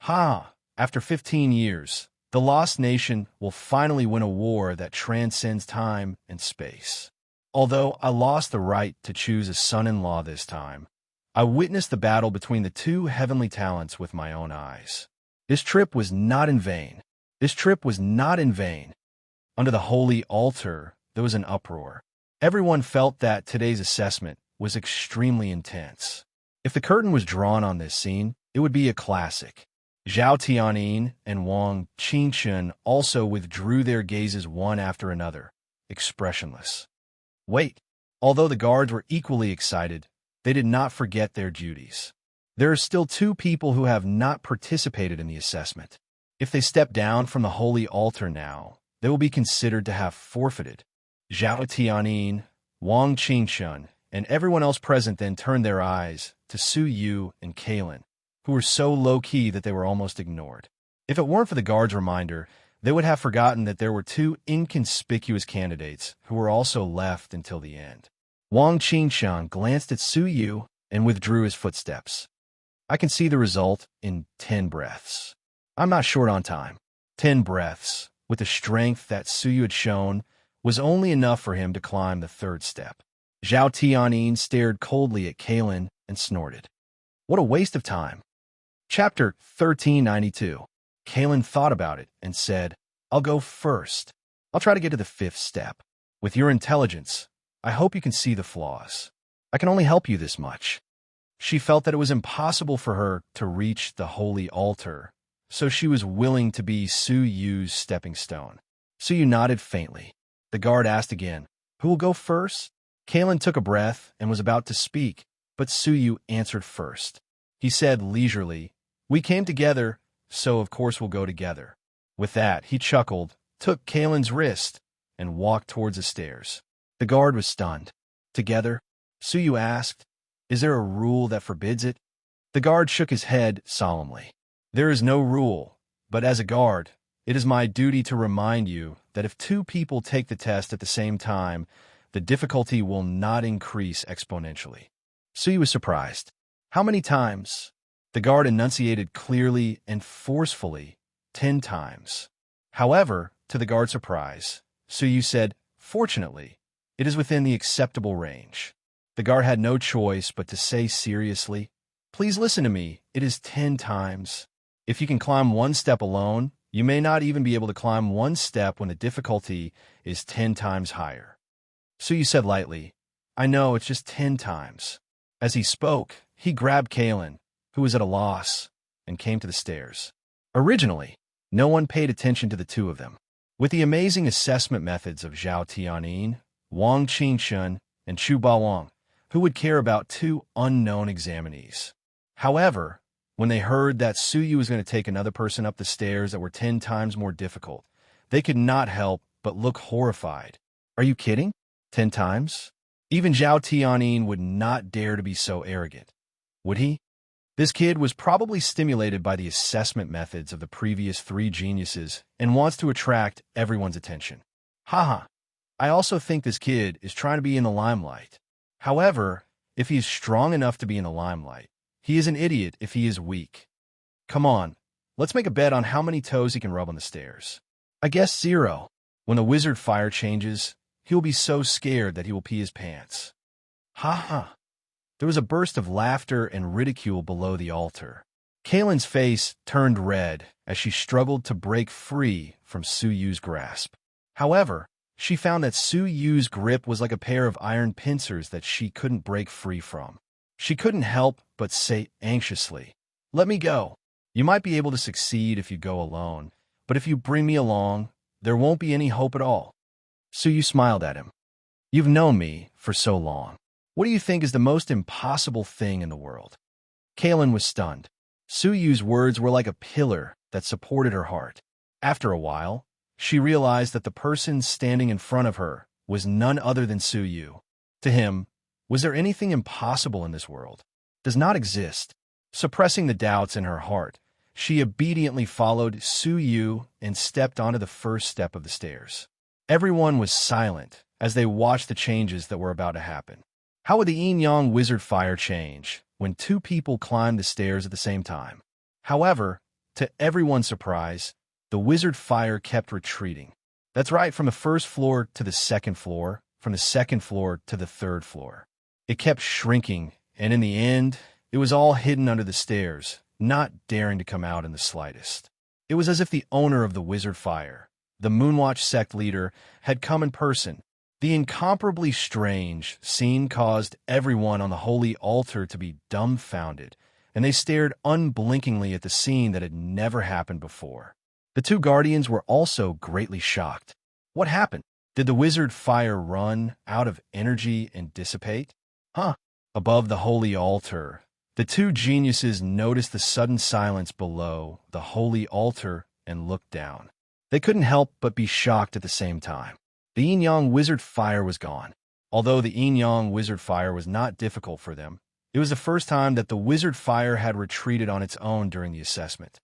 Speaker 1: After 15 years, the Lost Nation will finally win a war that transcends time and space. Although I lost the right to choose a son-in-law this time, I witnessed the battle between the two heavenly talents with my own eyes. This trip was not in vain. This trip was not in vain. Under the holy altar, there was an uproar. Everyone felt that today's assessment was extremely intense. If the curtain was drawn on this scene, it would be a classic. Zhao Tianyin and Wang Qingqiang also withdrew their gazes one after another, expressionless. Wait, although the guards were equally excited, they did not forget their duties. There are still two people who have not participated in the assessment. If they step down from the holy altar now, they will be considered to have forfeited. Zhao Tianyin, Wang Qingqiang, and everyone else present then turned their eyes to Su Yu and Cauldron, who were so low-key that they were almost ignored. If it weren't for the guard's reminder, they would have forgotten that there were two inconspicuous candidates who were also left until the end. Wang Qingqiang glanced at Su Yu and withdrew his footsteps. I can see the result in 10 breaths. I'm not short on time. 10 breaths, with the strength that Su Yu had shown, was only enough for him to climb the third step. Zhao Tianyin stared coldly at Cauldron and snorted. What a waste of time. Chapter 1392. Cauldron thought about it and said, I'll go first. I'll try to get to the 5th step. With your intelligence, I hope you can see the flaws. I can only help you this much. She felt that it was impossible for her to reach the holy altar, so she was willing to be Su Yu's stepping stone. Su Yu nodded faintly. The guard asked again, Who will go first? Cauldron took a breath and was about to speak, but Su Yu answered first. He said leisurely, We came together, so of course we'll go together. With that, he chuckled, took Cauldron's wrist, and walked towards the stairs. The guard was stunned. Together, Suyu asked, "Is there a rule that forbids it?" The guard shook his head solemnly. "There is no rule, but as a guard, it is my duty to remind you that if two people take the test at the same time, the difficulty will not increase exponentially." Suyu was surprised. "How many times?" The guard enunciated clearly and forcefully, 10 times. However, to the guard's surprise, Suyu said, "Fortunately, it is within the acceptable range." The guard had no choice but to say seriously, "Please listen to me, it is 10 times. If you can climb one step alone, you may not even be able to climb one step when the difficulty is 10 times higher." Suyu said lightly, "I know, it's just 10 times." As he spoke, he grabbed Kalen, who was at a loss, and came to the stairs. Originally, no one paid attention to the two of them. With the amazing assessment methods of Zhao Tianyin, Wang Qingshun, and Chu Bawang, who would care about two unknown examinees? However, when they heard that Suyu was going to take another person up the stairs that were 10 times more difficult, they could not help but look horrified. "Are you kidding? 10 times?" Even Zhao Tianyin would not dare to be so arrogant. Would he? This kid was probably stimulated by the assessment methods of the previous 3 geniuses and wants to attract everyone's attention. Haha. I also think this kid is trying to be in the limelight. However, if he is strong enough to be in the limelight, he is an idiot if he is weak. Come on, let's make a bet on how many toes he can rub on the stairs. I guess 0. When the wizard fire changes, he will be so scared that he will pee his pants. Ha ha. There was a burst of laughter and ridicule below the altar. Kalen's face turned red as she struggled to break free from Suyu's grasp. However, she found that Suyu's grip was like a pair of iron pincers that she couldn't break free from. She couldn't help but say anxiously, "Let me go. You might be able to succeed if you go alone, but if you bring me along, there won't be any hope at all." Suyu smiled at him. "You've known me for so long. What do you think is the most impossible thing in the world?" Kalen was stunned. Suyu's words were like a pillar that supported her heart. After a while, she realized that the person standing in front of her was none other than Suyu. To him, was there anything impossible in this world? Does not exist. Suppressing the doubts in her heart, she obediently followed Suyu and stepped onto the first step of the stairs. Everyone was silent as they watched the changes that were about to happen. How would the yin-yang wizard fire change when 2 people climbed the stairs at the same time? However, to everyone's surprise, the wizard fire kept retreating. That's right, from the first floor to the second floor, from the second floor to the third floor. It kept shrinking, and in the end, it was all hidden under the stairs, not daring to come out in the slightest. It was as if the owner of the wizard fire, the Moonwatch sect leader, had come in person. The incomparably strange scene caused everyone on the holy altar to be dumbfounded, and they stared unblinkingly at the scene that had never happened before. The 2 guardians were also greatly shocked. What happened? Did the wizard fire run out of energy and dissipate? Above the holy altar, the 2 geniuses noticed the sudden silence below the holy altar and looked down. They couldn't help but be shocked at the same time. The yin-yang wizard fire was gone. Although the yin-yang wizard fire was not difficult for them, it was the first time that the wizard fire had retreated on its own during the assessment.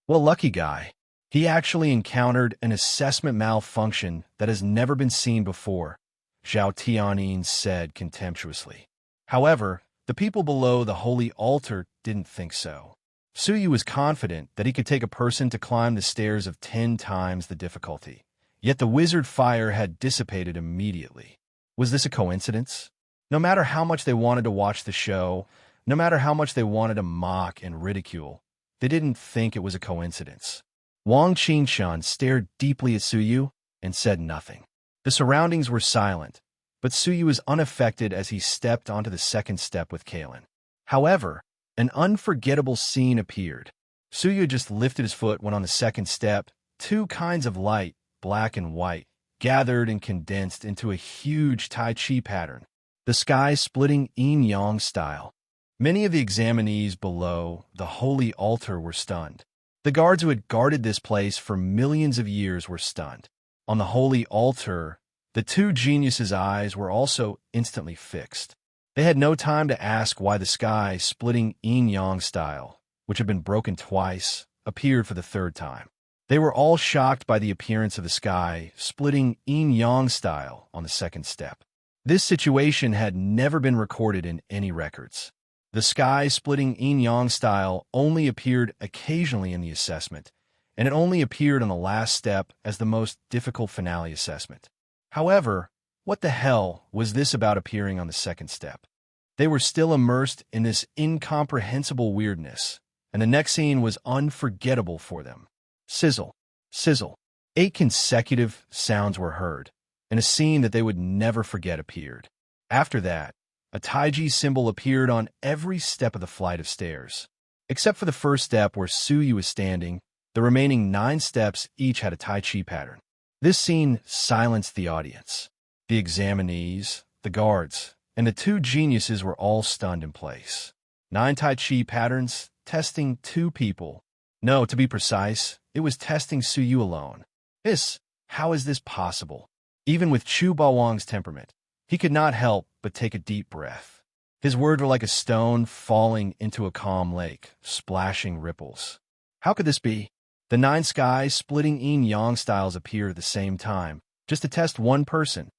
Speaker 1: Well, lucky guy. He actually encountered an assessment malfunction that has never been seen before, Zhao Tianyin said contemptuously. However, the people below the holy altar didn't think so. Suyu was confident that he could take a person to climb the stairs of 10 times the difficulty. Yet the wizard fire had dissipated immediately. Was this a coincidence? No matter how much they wanted to watch the show, no matter how much they wanted to mock and ridicule, they didn't think it was a coincidence. Wang Qingshan stared deeply at Suyu and said nothing. The surroundings were silent, but Suyu was unaffected as he stepped onto the second step with Kalen. However, an unforgettable scene appeared. Suyu just lifted his foot when on the second step, 2 kinds of light, black and white, gathered and condensed into a huge Tai Chi pattern, the sky-splitting yin-yang style. Many of the examinees below the holy altar were stunned. The guards who had guarded this place for millions of years were stunned. On the holy altar, The two geniuses' eyes were also instantly fixed. They had no time to ask why the sky, splitting yin-yang style, which had been broken twice, appeared for the third time. They were all shocked by the appearance of the sky, splitting yin-yang style on the second step. This situation had never been recorded in any records. The sky, splitting yin-yang style, only appeared occasionally in the assessment, and it only appeared on the last step as the most difficult finale assessment. However, what the hell was this about appearing on the second step? They were still immersed in this incomprehensible weirdness, and the next scene was unforgettable for them. Sizzle, sizzle. 8 consecutive sounds were heard, and a scene that they would never forget appeared. After that, a Taiji symbol appeared on every step of the flight of stairs. Except for the first step where Suyu was standing, the remaining 9 steps each had a Tai Chi pattern. This scene silenced the audience. The examinees, the guards, and the two geniuses were all stunned in place. 9 Tai Chi patterns, testing 2 people. No, to be precise, it was testing Suyu alone. How is this possible? Even with Chu Bawang's temperament, he could not help but take a deep breath. His words were like a stone falling into a calm lake, splashing ripples. How could this be? The 9 skies splitting yin-yang styles appeared at the same time, just to test one person.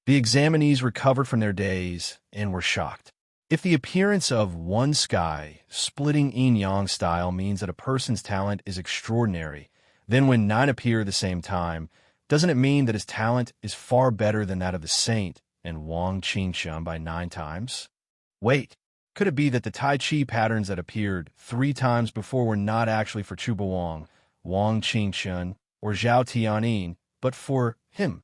Speaker 1: The examinees recovered from their daze and were shocked. If the appearance of one sky splitting yin-yang style means that a person's talent is extraordinary, then when 9 appear at the same time, doesn't it mean that his talent is far better than that of the saint and Wang Qingshun by 9 times? Wait, could it be that the Tai Chi patterns that appeared 3 times before were not actually for Chu Bawang, Wang Qingshun, or Zhao Tianyin, but for him?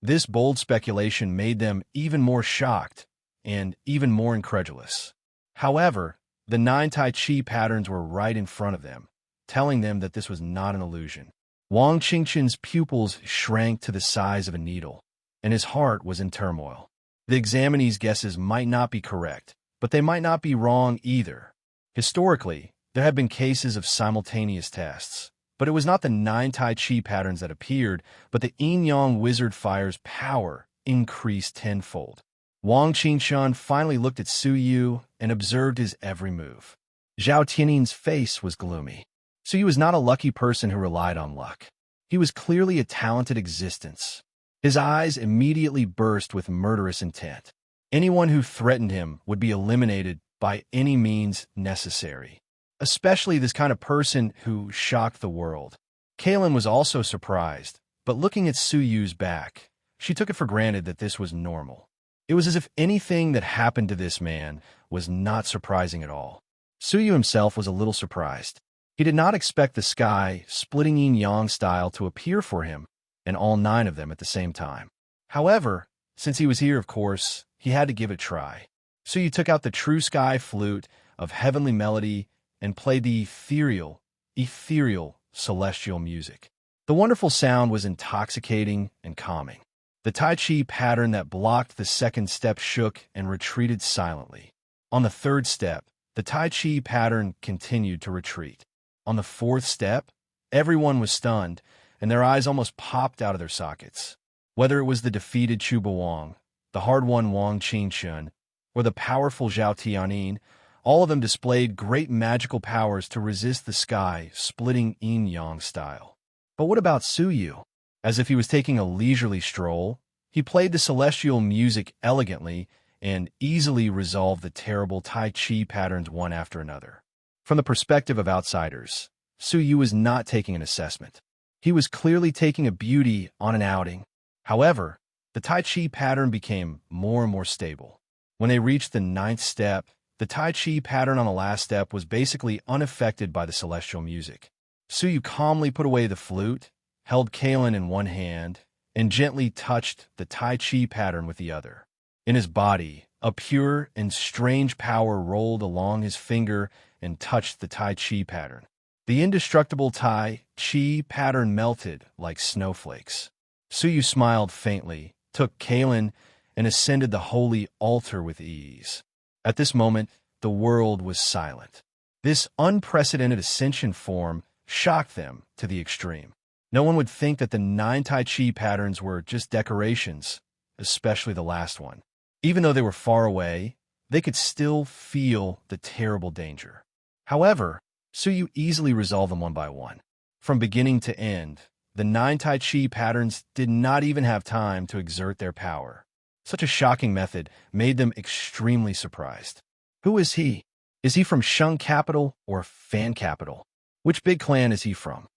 Speaker 1: This bold speculation made them even more shocked and even more incredulous. However, the 9 Tai Chi patterns were right in front of them, telling them that this was not an illusion. Wang Qingshun's pupils shrank to the size of a needle, and his heart was in turmoil. The examinees' guesses might not be correct, but they might not be wrong either. Historically, there have been cases of simultaneous tests, but it was not the 9 Tai Chi patterns that appeared, but the yin-yang wizard fire's power increased tenfold. Wang Qingshun finally looked at Suyu and observed his every move. Zhao Tianyin's face was gloomy. Suyu was not a lucky person who relied on luck. He was clearly a talented existence. His eyes immediately burst with murderous intent. Anyone who threatened him would be eliminated by any means necessary, especially this kind of person who shocked the world. Kaylin was also surprised, but looking at Suyu's back, she took it for granted that this was normal. It was as if anything that happened to this man was not surprising at all. Suyu himself was a little surprised. He did not expect the sky, splitting yin-yang style to appear for him, and all 9 of them at the same time. However, since he was here, of course, he had to give it a try. Suyu took out the true sky flute of heavenly melody and played the ethereal, celestial music. The wonderful sound was intoxicating and calming. The Tai Chi pattern that blocked the second step shook and retreated silently. On the third step, the Tai Chi pattern continued to retreat. On the 4th step, everyone was stunned, and their eyes almost popped out of their sockets. Whether it was the defeated Chu Bawang, the hard-won Wang Qingshun, or the powerful Zhao Tianyin, all of them displayed great magical powers to resist the sky, splitting yin-yang style. But what about Suyu? As if he was taking a leisurely stroll, he played the celestial music elegantly and easily resolved the terrible Tai Chi patterns one after another. From the perspective of outsiders, Suyu was not taking an assessment. He was clearly taking a beauty on an outing. However, the Tai Chi pattern became more and more stable. When they reached the 9th step, the Tai Chi pattern on the last step was basically unaffected by the celestial music. Suyu calmly put away the flute, held Kaylin in one hand, and gently touched the Tai Chi pattern with the other. In his body, a pure and strange power rolled along his finger and touched the Tai Chi pattern. The indestructible Tai Chi pattern melted like snowflakes. Suyu smiled faintly, took Kaylin, and ascended the holy altar with ease. At this moment, the world was silent. This unprecedented ascension form shocked them to the extreme. No one would think that the 9 Tai Chi patterns were just decorations, especially the last one. Even though they were far away, they could still feel the terrible danger. However, Suyu easily resolved them one by one. From beginning to end, the 9 Tai Chi patterns did not even have time to exert their power. Such a shocking method made them extremely surprised. Who is he? Is he from Shung Capital or Fan Capital? Which big clan is he from?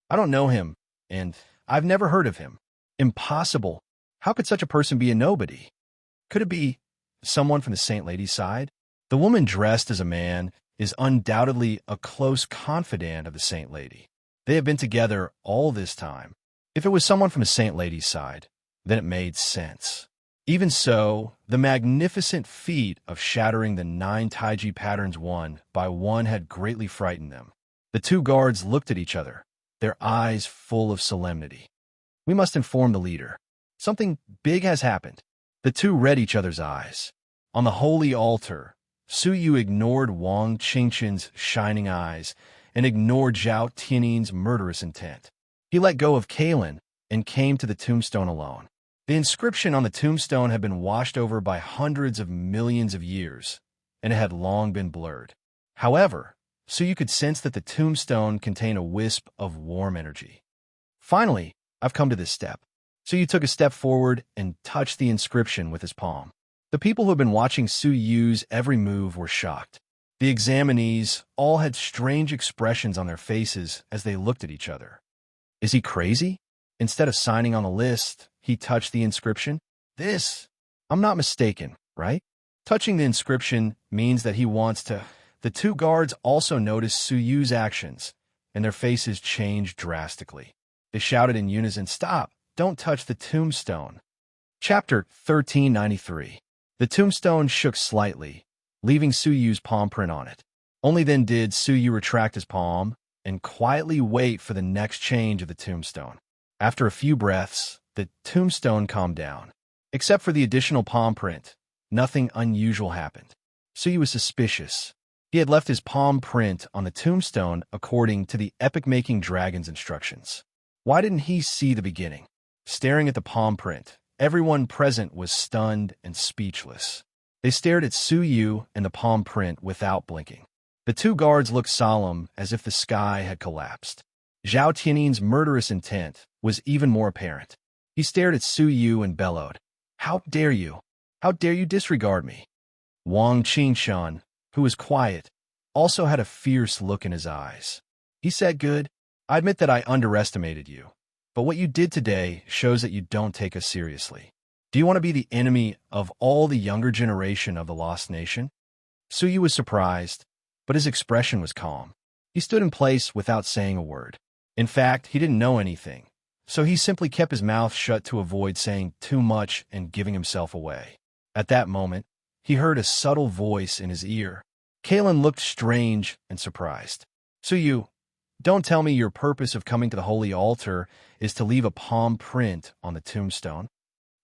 Speaker 1: I don't know him, and I've never heard of him. Impossible. How could such a person be a nobody? Could it be someone from the Saint Lady's side? The woman dressed as a man is undoubtedly a close confidant of the Saint Lady. They have been together all this time. If it was someone from the Saint Lady's side, then it made sense. Even so, the magnificent feat of shattering the 9 Taiji patterns one by one had greatly frightened them. The two guards looked at each other, their eyes full of solemnity. We must inform the leader. Something big has happened. The two read each other's eyes. On the holy altar, Suyu ignored Wang Qingqin's shining eyes and ignored Zhao Tiannin's murderous intent. He let go of Cauldron and came to the tombstone alone. The inscription on the tombstone had been washed over by hundreds of millions of years, and it had long been blurred. However, Suyu could sense that the tombstone contained a wisp of warm energy. Finally, I've come to this step. Suyu took a step forward and touched the inscription with his palm. The people who had been watching Suyu's every move were shocked. The examinees all had strange expressions on their faces as they looked at each other. Is he crazy? Instead of signing on the list, he touched the inscription. I'm not mistaken, right? Touching the inscription means that he wants to. The two guards also noticed Suyu's actions, and their faces changed drastically. They shouted in unison, "Stop! Don't touch the tombstone." Chapter 1393. The tombstone shook slightly, leaving Suyu's palm print on it. Only then did Suyu retract his palm and quietly wait for the next change of the tombstone. After a few breaths, the tombstone calmed down. Except for the additional palm print, nothing unusual happened. Suyu was suspicious. He had left his palm print on the tombstone according to the epic-making dragon's instructions. Why didn't he see the beginning? Staring at the palm print, everyone present was stunned and speechless. They stared at Suyu and the palm print without blinking. The two guards looked solemn, as if the sky had collapsed. Zhao Tiannin's murderous intent was even more apparent. He stared at Suyu and bellowed, "How dare you? How dare you disregard me?" Wang Qingqian, who was quiet, also had a fierce look in his eyes. He said, "Good. I admit that I underestimated you. But what you did today shows that you don't take us seriously. Do you want to be the enemy of all the younger generation of the Lost Nation?" Suyu was surprised, but his expression was calm. He stood in place without saying a word. In fact, he didn't know anything, so he simply kept his mouth shut to avoid saying too much and giving himself away. At that moment, he heard a subtle voice in his ear. Cauldron looked strange and surprised. "Suyu, don't tell me your purpose of coming to the holy altar is to leave a palm print on the tombstone."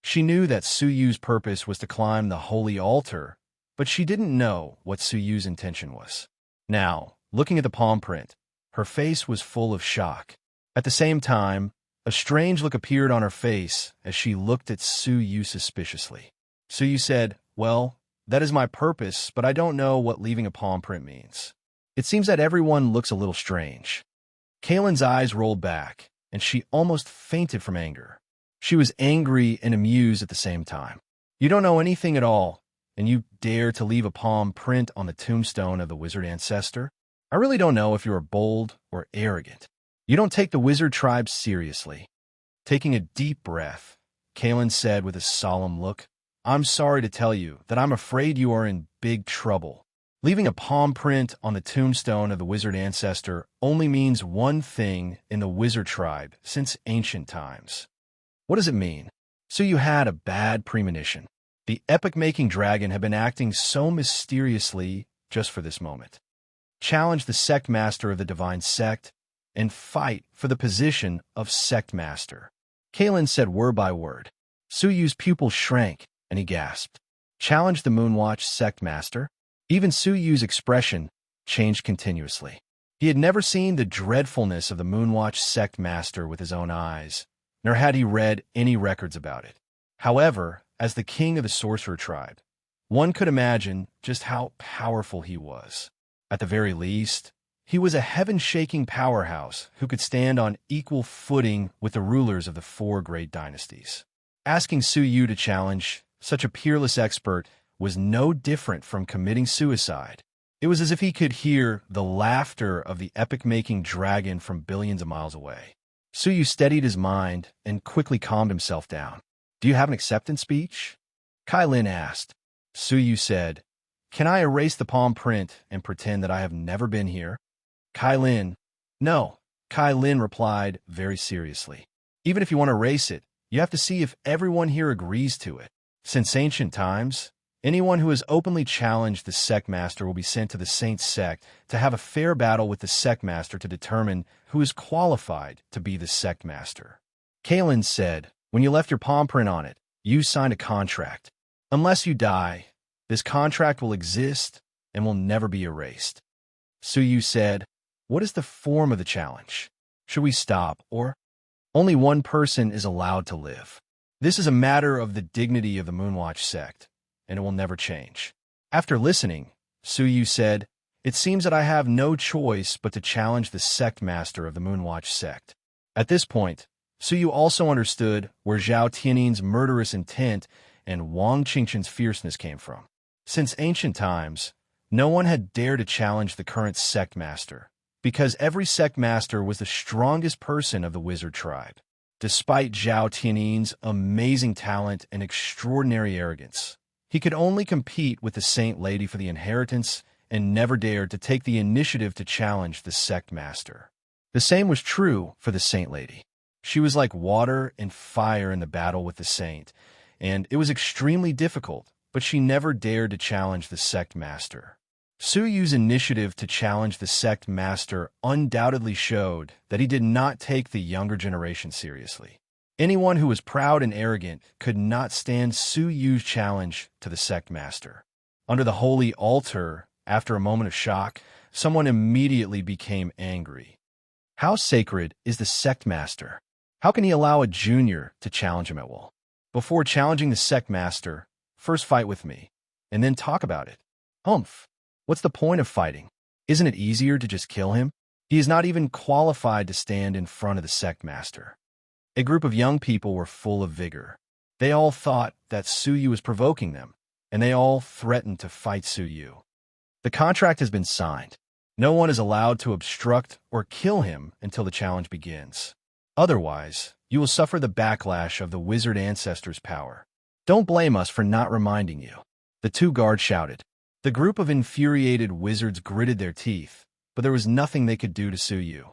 Speaker 1: She knew that Suyu's purpose was to climb the holy altar, but she didn't know what Suyu's intention was. Now, looking at the palm print, her face was full of shock. At the same time, a strange look appeared on her face as she looked at Suyu suspiciously. Suyu said, "Well, that is my purpose, but I don't know what leaving a palm print means. It seems that everyone looks a little strange." Cauldron's eyes rolled back, and she almost fainted from anger. She was angry and amused at the same time. "You don't know anything at all, and you dare to leave a palm print on the tombstone of the wizard ancestor? I really don't know if you are bold or arrogant. You don't take the wizard tribe seriously." Taking a deep breath, Cauldron said with a solemn look, "I'm sorry to tell you that I'm afraid you are in big trouble. Leaving a palm print on the tombstone of the wizard ancestor only means one thing in the wizard tribe since ancient times." What does it mean? Suyu had a bad premonition. The epic-making dragon had been acting so mysteriously just for this moment. Challenge the sect master of the divine sect and fight for the position of sect master. Cauldron said word by word. Suyu's pupils shrank, and he gasped. Challenge the Moonwatch sect master? Even Suyu's expression changed continuously. He had never seen the dreadfulness of the Moonwatch sect master with his own eyes, nor had he read any records about it. However, as the king of the sorcerer tribe, one could imagine just how powerful he was. At the very least, he was a heaven-shaking powerhouse who could stand on equal footing with the rulers of the four great dynasties. Asking Su Yu to challenge such a peerless expert was no different from committing suicide. It was as if he could hear the laughter of the epic-making dragon from billions of miles away. Su Yu steadied his mind and quickly calmed himself down. "Do you have an acceptance speech?" Kai Lin asked. Su Yu said, "Can I erase the palm print and pretend that I have never been here?" Kai Lin, "No," Kai Lin replied very seriously. "Even if you want to erase it, you have to see if everyone here agrees to it. Since ancient times, anyone who has openly challenged the sect master will be sent to the Saint sect to have a fair battle with the sect master to determine who is qualified to be the sect master." Kalen said, "When you left your palm print on it, you signed a contract. Unless you die, this contract will exist and will never be erased." Su Yu said, "What is the form of the challenge? Should we stop, or?" "Only one person is allowed to live. This is a matter of the dignity of the Moonwatch sect, and it will never change." After listening, Su Yu said, "It seems that I have no choice but to challenge the sect master of the Moonwatch sect." At this point, Su Yu also understood where Zhao Tiannin's murderous intent and Wang Qingchen's fierceness came from. Since ancient times, no one had dared to challenge the current sect master, because every sect master was the strongest person of the wizard tribe. Despite Zhao Tiannin's amazing talent and extraordinary arrogance, he could only compete with the Saint Lady for the inheritance and never dared to take the initiative to challenge the sect master. The same was true for the Saint Lady. She was like water and fire in the battle with the Saint, and it was extremely difficult, but she never dared to challenge the sect master. Su Yu's initiative to challenge the sect master undoubtedly showed that he did not take the younger generation seriously. Anyone who was proud and arrogant could not stand Su Yu's challenge to the sect master. Under the holy altar, after a moment of shock, someone immediately became angry. How sacred is the sect master? How can he allow a junior to challenge him at will? Before challenging the sect master, first fight with me, and then talk about it. Humph! What's the point of fighting? Isn't it easier to just kill him? He is not even qualified to stand in front of the sect master. A group of young people were full of vigor. They all thought that Su Yu was provoking them, and they all threatened to fight Su Yu. The contract has been signed. No one is allowed to obstruct or kill him until the challenge begins. Otherwise, you will suffer the backlash of the wizard ancestors' power. Don't blame us for not reminding you. The two guards shouted. The group of infuriated wizards gritted their teeth, but there was nothing they could do to Su Yu.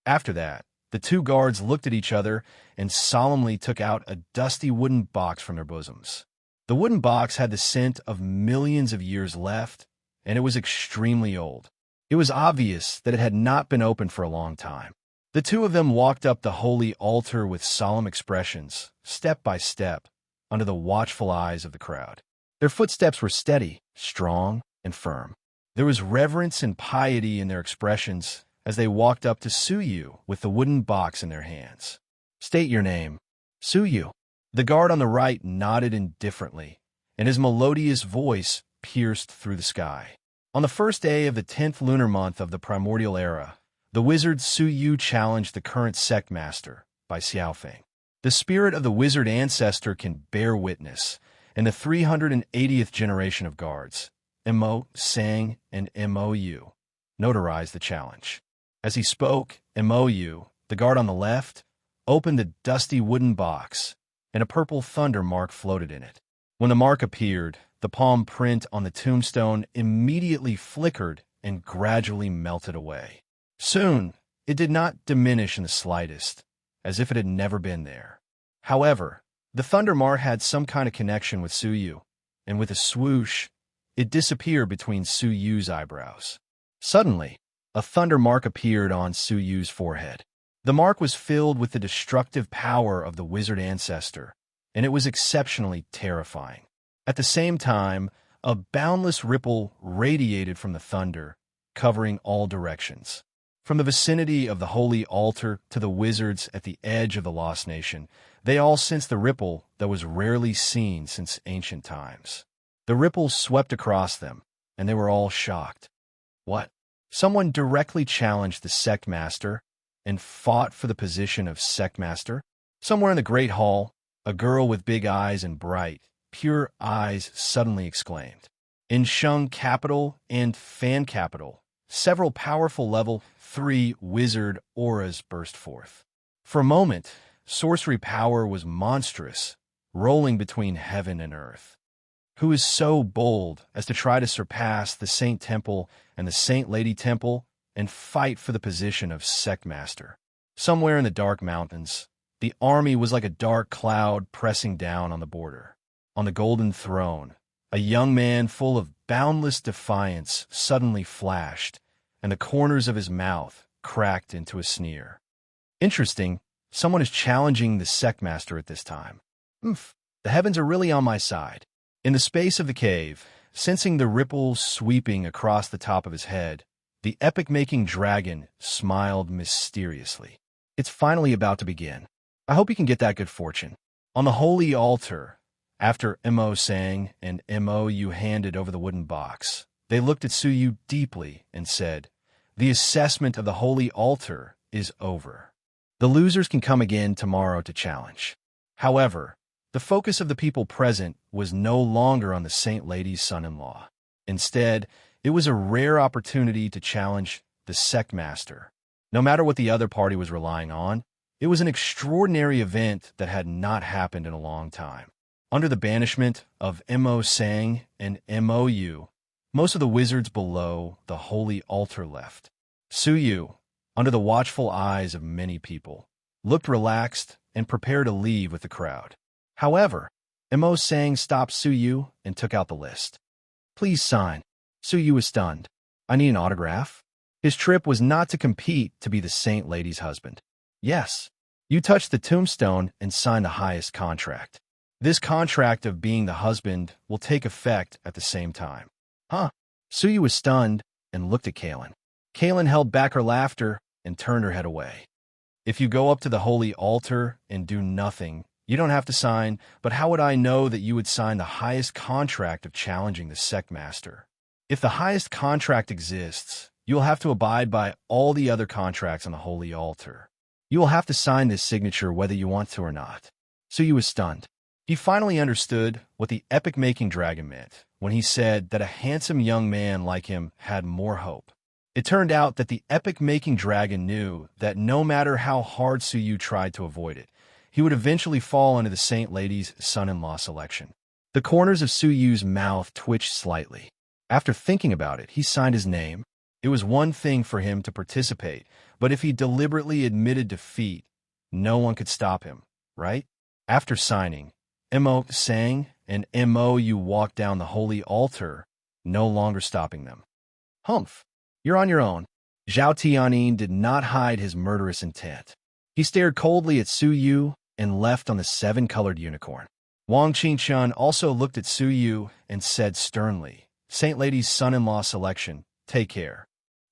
Speaker 1: After that, the two guards looked at each other and solemnly took out a dusty wooden box from their bosoms. The wooden box had the scent of millions of years left, and it was extremely old. It was obvious that it had not been opened for a long time. The two of them walked up the holy altar with solemn expressions, step by step, under the watchful eyes of the crowd. Their footsteps were steady, strong, and firm. There was reverence and piety in their expressions as they walked up to Su Yu with the wooden box in their hands. "State your name." "Su Yu." The guard on the right nodded indifferently, and his melodious voice pierced through the sky. On the first day of the 10th lunar month of the primordial era, the wizard Su Yu challenged the current sect master by Xiaofeng. The spirit of the wizard ancestor can bear witness, and the 380th generation of guards, Mo, Sang, and Mou, notarized the challenge. As he spoke, Mou, the guard on the left, opened the dusty wooden box, and a purple thunder mark floated in it. When the mark appeared, the palm print on the tombstone immediately flickered and gradually melted away. Soon, it did not diminish in the slightest, as if it had never been there. However, the thunder mark had some kind of connection with Su Yu, and with a swoosh, it disappeared between Su Yu's eyebrows. Suddenly, a thunder mark appeared on Su Yu's forehead. The mark was filled with the destructive power of the wizard ancestor, and it was exceptionally terrifying. At the same time, a boundless ripple radiated from the thunder, covering all directions. From the vicinity of the holy altar to the wizards at the edge of the lost nation, they all sensed the ripple that was rarely seen since ancient times. The ripple swept across them, and they were all shocked. What? Someone directly challenged the sect master and fought for the position of sect master? Somewhere in the great hall, a girl with big eyes and bright, pure eyes suddenly exclaimed. In Shung capital and Fan capital, several powerful level 3 wizard auras burst forth. For a moment, sorcery power was monstrous, rolling between heaven and earth. Who is so bold as to try to surpass the Saint Temple and the Saint Lady Temple and fight for the position of sect master? Somewhere in the dark mountains, the army was like a dark cloud pressing down on the border. On the golden throne, a young man full of boundless defiance suddenly flashed, and the corners of his mouth cracked into a sneer. Interesting, someone is challenging the sect master at this time. The heavens are really on my side. In the space of the cave, sensing the ripples sweeping across the top of his head, the epic-making dragon smiled mysteriously. It's finally about to begin. I hope you can get that good fortune. On the holy altar, after Mo sang and Mo you handed over the wooden box, they looked at Suyu deeply and said, "The assessment of the holy altar is over. The losers can come again tomorrow to challenge." However, the focus of the people present was no longer on the Saint Lady's son-in-law. Instead, it was a rare opportunity to challenge the sect master. No matter what the other party was relying on, it was an extraordinary event that had not happened in a long time. Under the banishment of Mo Sang and Mou, most of the wizards below the holy altar left. Suyu, under the watchful eyes of many people, looked relaxed and prepared to leave with the crowd. However, Mo Sang stopped Suyu and took out the list. "Please sign." Suyu was stunned. "I need an autograph?" His trip was not to compete to be the Saint Lady's husband. "Yes, you touched the tombstone and signed the highest contract. This contract of being the husband will take effect at the same time." "Huh?" Suyu was stunned and looked at Kaylin. Kaylin held back her laughter and turned her head away. "If you go up to the holy altar and do nothing, you don't have to sign, but how would I know that you would sign the highest contract of challenging the sect master? If the highest contract exists, you will have to abide by all the other contracts on the holy altar. You will have to sign this signature whether you want to or not." Suyu was stunned. He finally understood what the epic-making dragon meant when he said that a handsome young man like him had more hope. It turned out that the epic-making dragon knew that no matter how hard Suyu tried to avoid it, he would eventually fall into the Saint Lady's son-in-law selection. The corners of Suyu's mouth twitched slightly. After thinking about it, he signed his name. It was one thing for him to participate, but if he deliberately admitted defeat, no one could stop him, right? After signing, Mo Sang and Mo you walked down the holy altar, no longer stopping them. "Humph, you're on your own." Zhao Tianyin did not hide his murderous intent. He stared coldly at Suyu and left on the 7-colored unicorn. Wang Qingchun also looked at Suyu and said sternly, "Saint Lady's son-in-law selection, take care."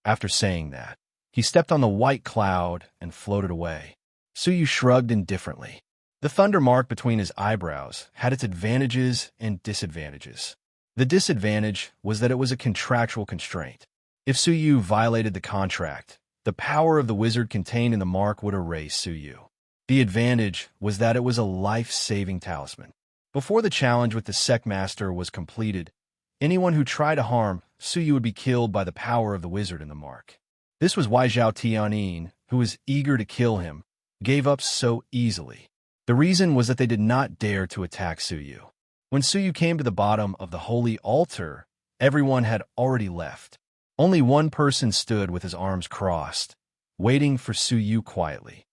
Speaker 1: After saying that, he stepped on the white cloud and floated away. Suyu shrugged indifferently. The thunder mark between his eyebrows had its advantages and disadvantages. The disadvantage was that it was a contractual constraint. If Suyu violated the contract, the power of the wizard contained in the mark would erase Suyu. The advantage was that it was a life-saving talisman. Before the challenge with the sect master was completed, anyone who tried to harm Suyu would be killed by the power of the wizard in the mark. This was why Zhao Tianyin, who was eager to kill him, gave up so easily. The reason was that they did not dare to attack Suyu. When Suyu came to the bottom of the holy altar, everyone had already left. Only one person stood with his arms crossed, waiting for Suyu quietly.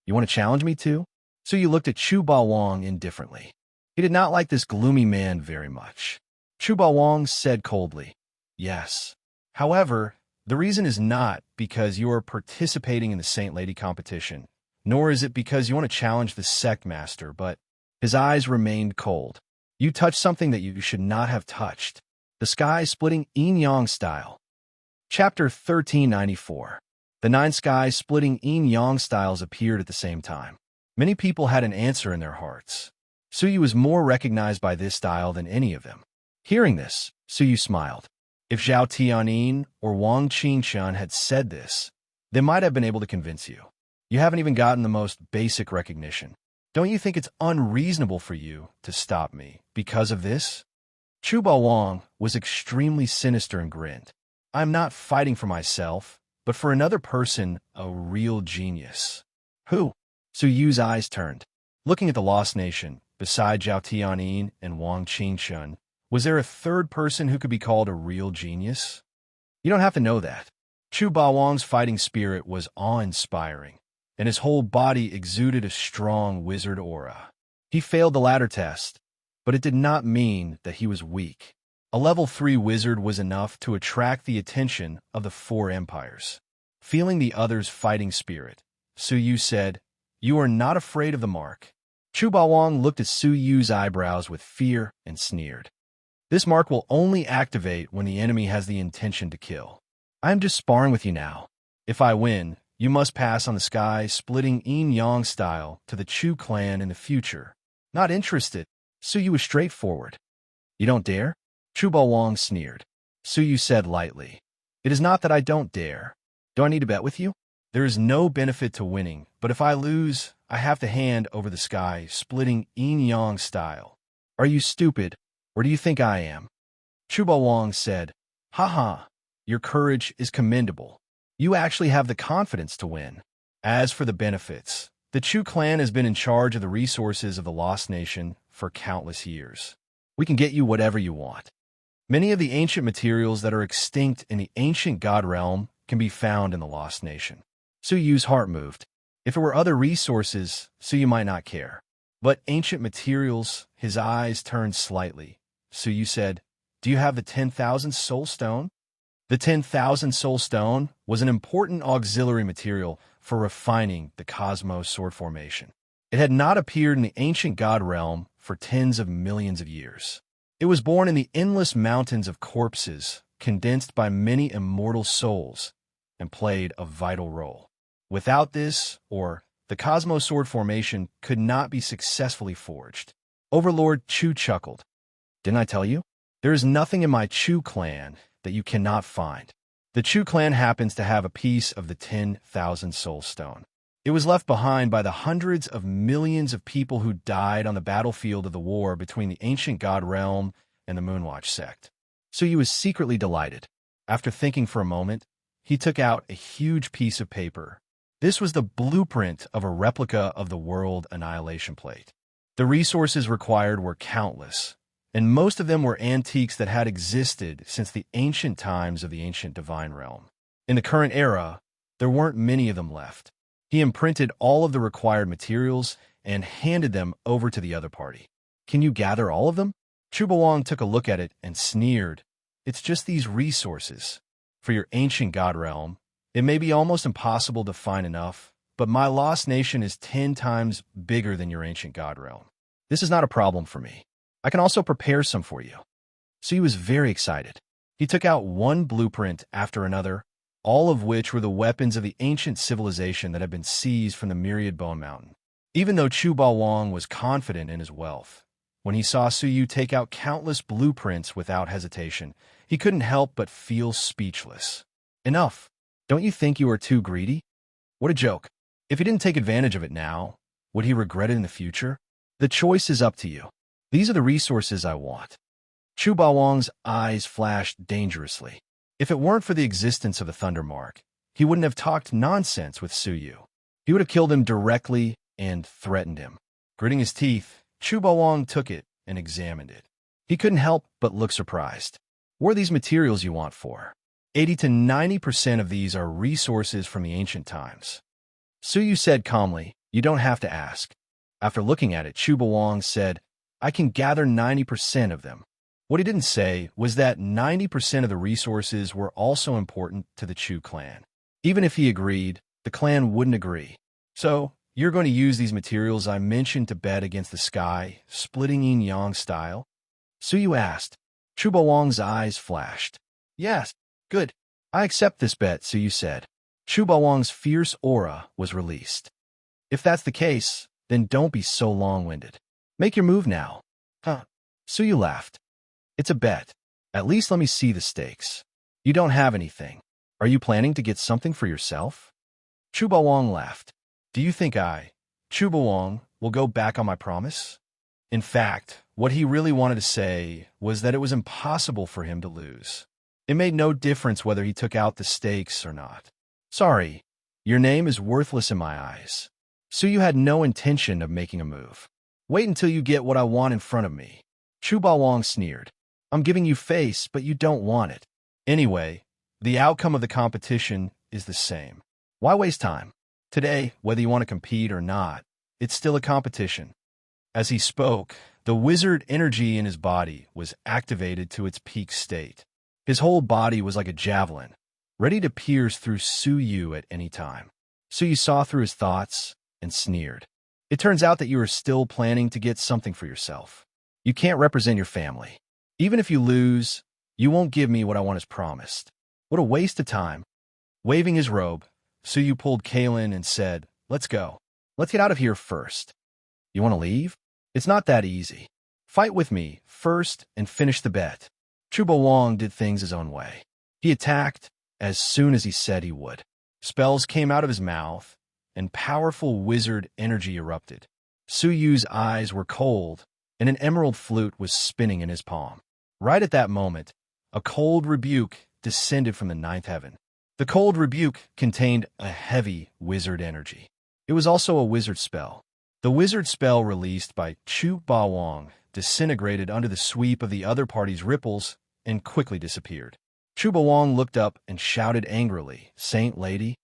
Speaker 1: "You want to challenge me too?" Suyu looked at Chu Bawang indifferently. He did not like this gloomy man very much. Chu Bawang said coldly, "Yes. However, the reason is not because you are participating in the Saint Lady competition, nor is it because you want to challenge the sect master, but..." His eyes remained cold. "You touched something that you should not have touched. The sky splitting yin-yang style." Chapter 1394. The 9 sky-splitting yin-yang styles appeared at the same time. Many people had an answer in their hearts. Suyu was more recognized by this style than any of them. Hearing this, Suyu smiled. If Zhao Tianyin or Wang Qingshan had said this, they might have been able to convince you. You haven't even gotten the most basic recognition. Don't you think it's unreasonable for you to stop me because of this? Chu Baowang was extremely sinister and grinned. I'm not fighting for myself, but for another person, a real genius. Who? Su Yu's eyes turned. Looking at the Lost Nation, beside Zhao Tianyin and Wang Qingshan, was there a third person who could be called a real genius? You don't have to know that. Chu Baowang's fighting spirit was awe-inspiring, and his whole body exuded a strong wizard aura. He failed the latter test, but it did not mean that he was weak. A level 3 wizard was enough to attract the attention of the 4 empires. Feeling the other's fighting spirit, Su Yu said, "You are not afraid of the mark." Chu Baowang looked at Su Yu's eyebrows with fear and sneered. This mark will only activate when the enemy has the intention to kill. I am just sparring with you now. If I win, you must pass on the sky-splitting yin-yang style to the Chu clan in the future. Not interested, Su Yu was straightforward. You don't dare? Chu Baowang sneered. Su Yu said lightly, "It is not that I don't dare. Do I need to bet with you? There is no benefit to winning, but if I lose, I have to hand over the sky-splitting yin-yang style. Are you stupid, or do you think I am?" Chu Baowang said, "Ha, your courage is commendable. You actually have the confidence to win. As for the benefits, the Chu clan has been in charge of the resources of the Lost Nation for countless years. We can get you whatever you want. Many of the ancient materials that are extinct in the ancient god realm can be found in the Lost Nation." Su Yu's heart moved. If it were other resources, Su Yu might not care. But ancient materials, his eyes turned slightly. Su Yu said, "Do you have the 10,000 soul stone?" The 10,000 soul stone was an important auxiliary material for refining the cosmos sword formation. It had not appeared in the ancient god realm for tens of millions of years. It was born in the endless mountains of corpses, condensed by many immortal souls, and played a vital role. Without this, the cosmos sword formation could not be successfully forged. Overlord Chu chuckled. "Didn't I tell you? There is nothing in my Chu clan that you cannot find. The Chu clan happens to have a piece of the 10,000 soul stone. It was left behind by the hundreds of millions of people who died on the battlefield of the war between the ancient god realm and the Moonwatch sect." So he was secretly delighted. After thinking for a moment, he took out a huge piece of paper. This was the blueprint of a replica of the World Annihilation Plate. The resources required were countless, and most of them were antiques that had existed since the ancient times of the ancient divine realm. In the current era, there weren't many of them left. He imprinted all of the required materials and handed them over to the other party. "Can you gather all of them?" Chu Baowang took a look at it and sneered. "It's just these resources. For your ancient god realm, it may be almost impossible to find enough, but my Lost Nation is 10 times bigger than your ancient god realm. This is not a problem for me. I can also prepare some for you." So he was very excited. He took out one blueprint after another, all of which were the weapons of the ancient civilization that had been seized from the myriad Bone Mountain. Even though Chu Baowang was confident in his wealth, when he saw Su Yu take out countless blueprints without hesitation, he couldn't help but feel speechless. "Enough. Don't you think you are too greedy? What a joke. If he didn't take advantage of it now, would he regret it in the future? The choice is up to you. These are the resources I want." Chu Baowang's eyes flashed dangerously. If it weren't for the existence of the Thunder Mark, he wouldn't have talked nonsense with Su Yu. He would have killed him directly and threatened him. Gritting his teeth, Chu Baowang took it and examined it. He couldn't help but look surprised. "What are these materials you want for?" 80 to 90% of these are resources from the ancient times. Su Yu said calmly, "You don't have to ask." After looking at it, Chu Baowang said, "I can gather 90% of them." What he didn't say was that 90% of the resources were also important to the Chu clan. Even if he agreed, the clan wouldn't agree. "So, you're going to use these materials I mentioned to bet against the sky, splitting yin-yang style?" Su Yu asked. Chu Baowang's eyes flashed. "Yes, good. I accept this bet," Su Yu said. Chu Bawang's fierce aura was released. If that's the case, then don't be so long-winded. Make your move now. Huh? Suyu laughed. It's a bet. At least let me see the stakes. You don't have anything. Are you planning to get something for yourself? Chu Bawang laughed. Do you think Chu Bawang, will go back on my promise? In fact, what he really wanted to say was that it was impossible for him to lose. It made no difference whether he took out the stakes or not. Sorry, your name is worthless in my eyes. Suyu had no intention of making a move. Wait until you get what I want in front of me. Chu Bawang sneered. I'm giving you face, but you don't want it. Anyway, the outcome of the competition is the same. Why waste time? Today, whether you want to compete or not, it's still a competition. As he spoke, the wizard energy in his body was activated to its peak state. His whole body was like a javelin, ready to pierce through Suyu at any time. Suyu saw through his thoughts and sneered. It turns out that you are still planning to get something for yourself. You can't represent your family. Even if you lose, you won't give me what I want as promised. What a waste of time. Waving his robe, Suyu pulled Kalen and said, Let's go. Let's get out of here first. You want to leave? It's not that easy. Fight with me first and finish the bet. Chu Bawang did things his own way. He attacked as soon as he said he would. Spells came out of his mouth, and powerful wizard energy erupted. Suyu's eyes were cold, and an emerald flute was spinning in his palm. Right at that moment, a cold rebuke descended from the ninth heaven. The cold rebuke contained a heavy wizard energy. It was also a wizard spell. The wizard spell released by Chu Bawang disintegrated under the sweep of the other party's ripples and quickly disappeared. Chu Bawang looked up and shouted angrily, Saint Lady?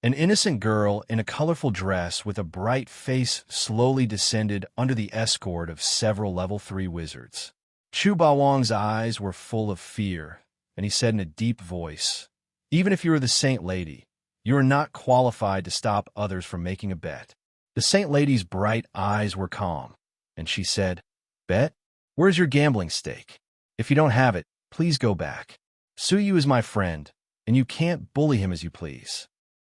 Speaker 1: An innocent girl in a colorful dress with a bright face slowly descended under the escort of several level 3 wizards. Chu Bawang's eyes were full of fear, and he said in a deep voice, Even if you are the Saint Lady, you are not qualified to stop others from making a bet. The Saint Lady's bright eyes were calm, and she said, Bet? Where's your gambling stake? If you don't have it, please go back. Suyu is my friend, and you can't bully him as you please.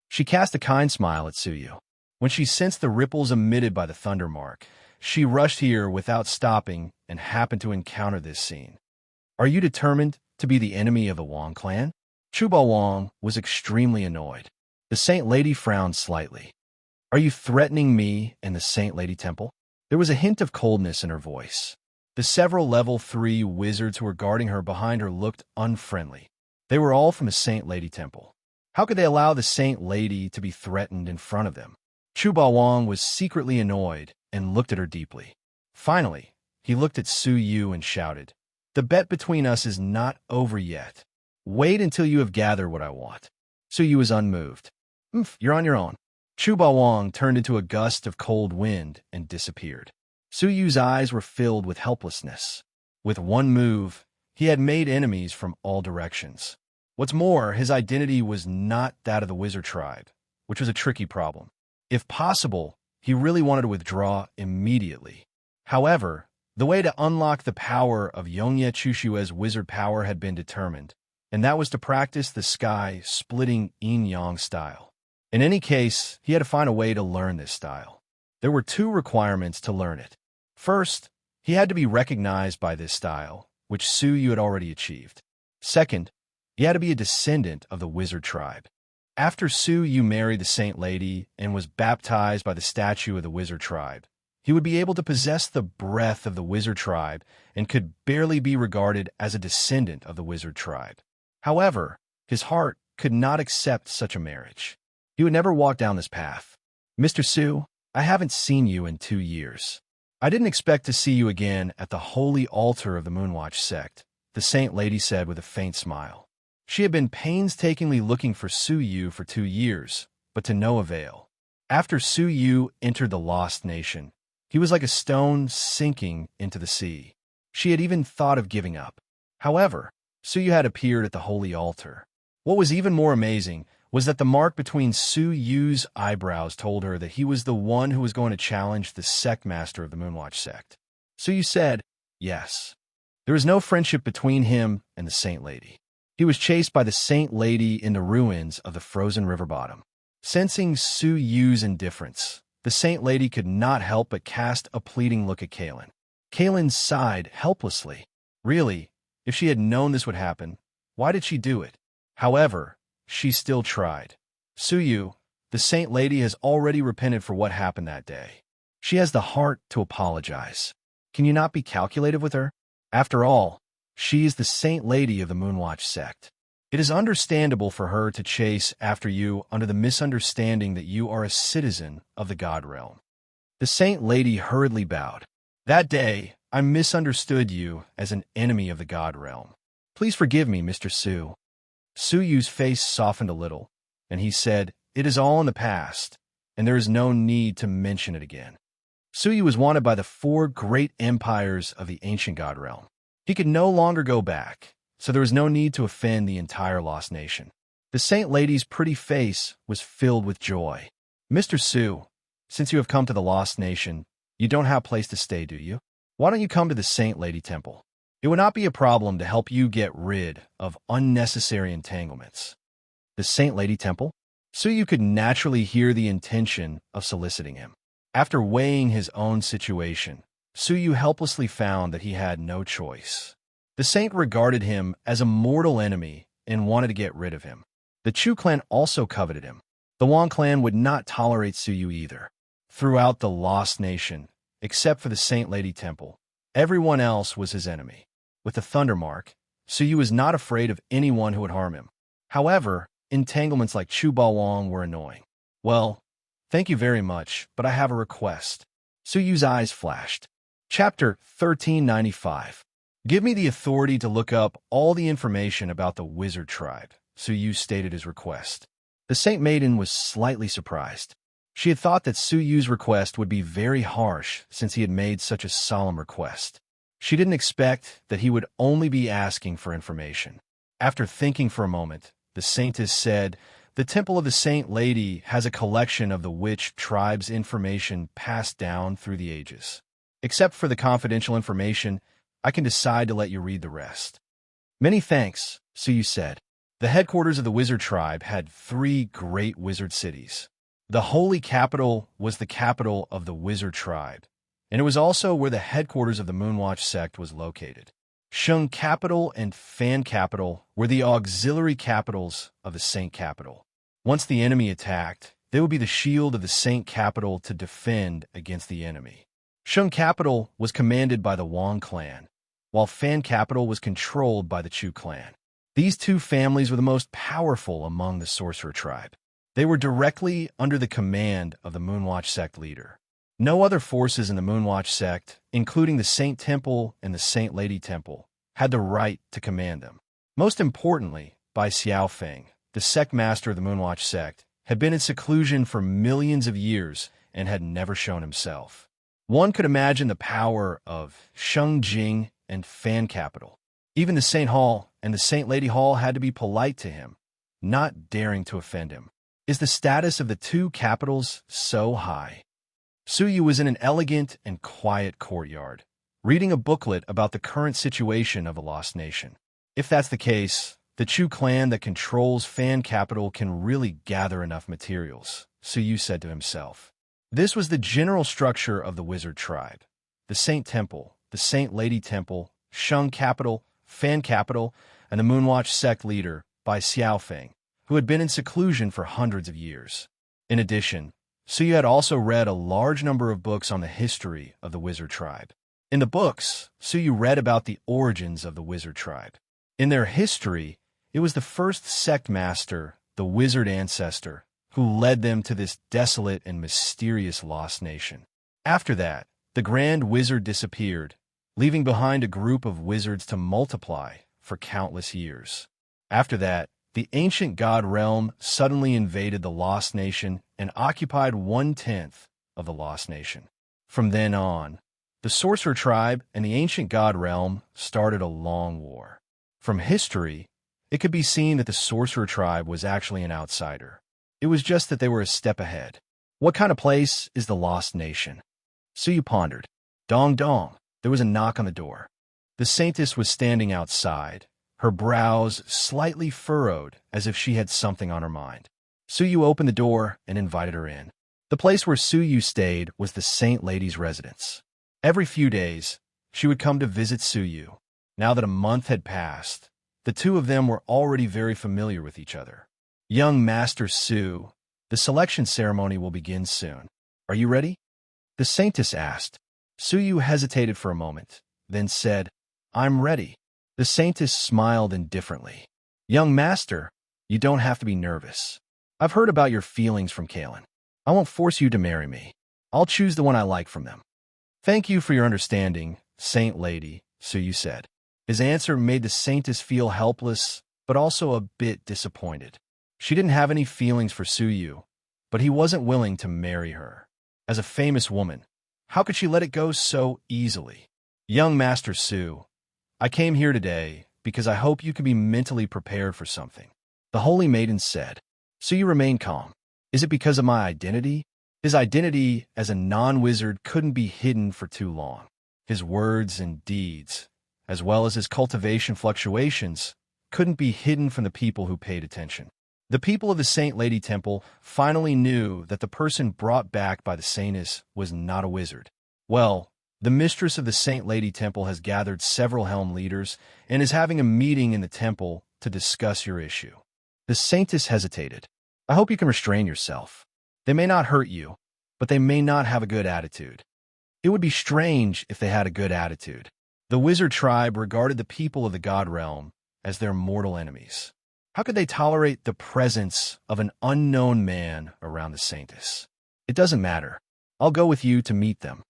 Speaker 1: She cast a kind smile at Suyu. When she sensed the ripples emitted by the thunder mark, she rushed here without stopping and happened to encounter this scene. Are you determined to be the enemy of the Wang clan? Chu Bawang was extremely annoyed. The Saint Lady frowned slightly. Are you threatening me and the Saint Lady Temple? There was a hint of coldness in her voice. The several level 3 wizards who were guarding her behind her looked unfriendly. They were all from the Saint Lady Temple. How could they allow the Saint Lady to be threatened in front of them? Chu Bawang was secretly annoyed and looked at her deeply. Finally, he looked at Suyu and shouted, The bet between us is not over yet. Wait until you have gathered what I want. Suyu was unmoved. You're on your own. Chu Bawang turned into a gust of cold wind and disappeared. Suyu's eyes were filled with helplessness. With one move, he had made enemies from all directions. What's more, his identity was not that of the wizard tribe, which was a tricky problem. If possible, he really wanted to withdraw immediately. However, the way to unlock the power of Yongye Chushue's wizard power had been determined, and that was to practice the sky-splitting yin-yang style. In any case, he had to find a way to learn this style. There were 2 requirements to learn it. First, he had to be recognized by this style, which Suyu had already achieved. Second, he had to be a descendant of the wizard tribe. After Suyu married the Saint Lady and was baptized by the statue of the wizard tribe, he would be able to possess the breath of the wizard tribe and could barely be regarded as a descendant of the wizard tribe. However, his heart could not accept such a marriage. He would never walk down this path. Mr. Su, I haven't seen you in 2 years. I didn't expect to see you again at the holy altar of the Moonwatch sect, the Saint Lady said with a faint smile. She had been painstakingly looking for Suyu for 2 years, but to no avail. After Suyu entered the Lost Nation, he was like a stone sinking into the sea. She had even thought of giving up. However, Suyu had appeared at the holy altar. What was even more amazing was that the mark between Suyu's eyebrows told her that he was the one who was going to challenge the sect master of the Moonwatch sect. Suyu said, yes. There was no friendship between him and the Saint Lady. He was chased by the Saint Lady in the ruins of the frozen river bottom. Sensing Su Yu's indifference, the Saint Lady could not help but cast a pleading look at Kalen. Kalen sighed helplessly. Really, if she had known this would happen, why did she do it? However, she still tried. Su Yu, the Saint Lady has already repented for what happened that day. She has the heart to apologize. Can you not be calculative with her? After all, she is the Saint Lady of the Moonwatch sect. It is understandable for her to chase after you under the misunderstanding that you are a citizen of the God realm. The Saint Lady hurriedly bowed. That day, I misunderstood you as an enemy of the God realm. Please forgive me, Mr. Su. Su Yu's face softened a little, and he said, "It is all in the past, and there is no need to mention it again." Su Yu was wanted by the 4 great empires of the ancient God realm. He could no longer go back, so there was no need to offend the entire Lost Nation. The Saint Lady's pretty face was filled with joy. "Mr. Su, since you have come to the Lost Nation, you don't have a place to stay, do you? Why don't you come to the Saint Lady Temple? It would not be a problem to help you get rid of unnecessary entanglements." The Saint Lady Temple? Su Yu could naturally hear the intention of soliciting him. After weighing his own situation, Su Yu helplessly found that he had no choice. The saint regarded him as a mortal enemy and wanted to get rid of him. The Chu clan also coveted him. The Wang clan would not tolerate Su Yu either. Throughout the Lost Nation, except for the Saint Lady Temple, everyone else was his enemy. With the Thunder Mark, Su Yu was not afraid of anyone who would harm him. However, entanglements like Chu Ba Wang were annoying. "Well, thank you very much, but I have a request." Su Yu's eyes flashed. Chapter 1395. Give me the authority to look up all the information about the wizard tribe, Su Yu stated his request. The Saint Maiden was slightly surprised. She had thought that Su Yu's request would be very harsh since he had made such a solemn request. She didn't expect that he would only be asking for information. After thinking for a moment, the saintess said, "The Temple of the Saint Lady has a collection of the witch tribe's information passed down through the ages. Except for the confidential information, I can decide to let you read the rest." "Many thanks," Su Yu said. The headquarters of the wizard tribe had 3 great wizard cities. The holy capital was the capital of the wizard tribe, and it was also where the headquarters of the Moonwatch sect was located. Shung capital and Fan capital were the auxiliary capitals of the Saint capital. Once the enemy attacked, they would be the shield of the Saint capital to defend against the enemy. Shung capital was commanded by the Wang clan, while Fan capital was controlled by the Chu clan. These 2 families were the most powerful among the sorcerer tribe. They were directly under the command of the Moonwatch sect leader. No other forces in the Moonwatch sect, including the Saint Temple and the Saint Lady Temple, had the right to command them. Most importantly, Bai Xiaofeng, the sect master of the Moonwatch sect, had been in seclusion for millions of years and had never shown himself. One could imagine the power of Shung Jing and Fan capital. Even the Saint Hall and the Saint Lady Hall had to be polite to him, not daring to offend him. Is the status of the 2 capitals so high? Su Yu was in an elegant and quiet courtyard, reading a booklet about the current situation of the Lost Nation. If that's the case, the Chu clan that controls Fan capital can really gather enough materials, Su Yu said to himself. This was the general structure of the wizard tribe. The Saint Temple, the Saint Lady Temple, Shung capital, Fan capital, and the Moonwatch sect leader, Bai Xiaofeng, who had been in seclusion for hundreds of years. In addition, Su Yu had also read a large number of books on the history of the wizard tribe. In the books, Su Yu read about the origins of the wizard tribe. In their history, it was the first sect master, the wizard ancestor, who led them to this desolate and mysterious lost nation. After that, the grand wizard disappeared, leaving behind a group of wizards to multiply for countless years. After that, the ancient god realm suddenly invaded the Lost Nation and occupied 1/10 of the Lost Nation. From then on, the sorcerer tribe and the ancient god realm started a long war. From history, it could be seen that the sorcerer tribe was actually an outsider. It was just that they were a step ahead. What kind of place is the Lost Nation? Su Yu pondered. Dong dong. There was a knock on the door. The saintess was standing outside, her brows slightly furrowed as if she had something on her mind. Suyu opened the door and invited her in. The place where Suyu stayed was the Saint Lady's residence. Every few days, she would come to visit Suyu. Now that a month had passed, the two of them were already very familiar with each other. Young Master Su, the selection ceremony will begin soon. Are you ready? The saintess asked. Suyu hesitated for a moment, then said, I'm ready. The saintess smiled indifferently. Young Master, you don't have to be nervous. I've heard about your feelings from Kalen. I won't force you to marry me. I'll choose the one I like from them. Thank you for your understanding, Saint Lady, Suyu said. His answer made the saintess feel helpless, but also a bit disappointed. She didn't have any feelings for Suyu, but he wasn't willing to marry her. As a famous woman, how could she let it go so easily? Young Master Su, I came here today because I hope you can be mentally prepared for something. The holy maiden said. Suyu remained calm. Is it because of my identity? His identity as a non-wizard couldn't be hidden for too long. His words and deeds, as well as his cultivation fluctuations, couldn't be hidden from the people who paid attention. The people of the Saint Lady Temple finally knew that the person brought back by the saintess was not a wizard. Well, the mistress of the Saint Lady Temple has gathered several helm leaders and is having a meeting in the temple to discuss your issue. The saintess hesitated. I hope you can restrain yourself. They may not hurt you, but they may not have a good attitude. It would be strange if they had a good attitude. The wizard tribe regarded the people of the god realm as their mortal enemies. How could they tolerate the presence of an unknown man around the saintess? It doesn't matter. I'll go with you to meet them.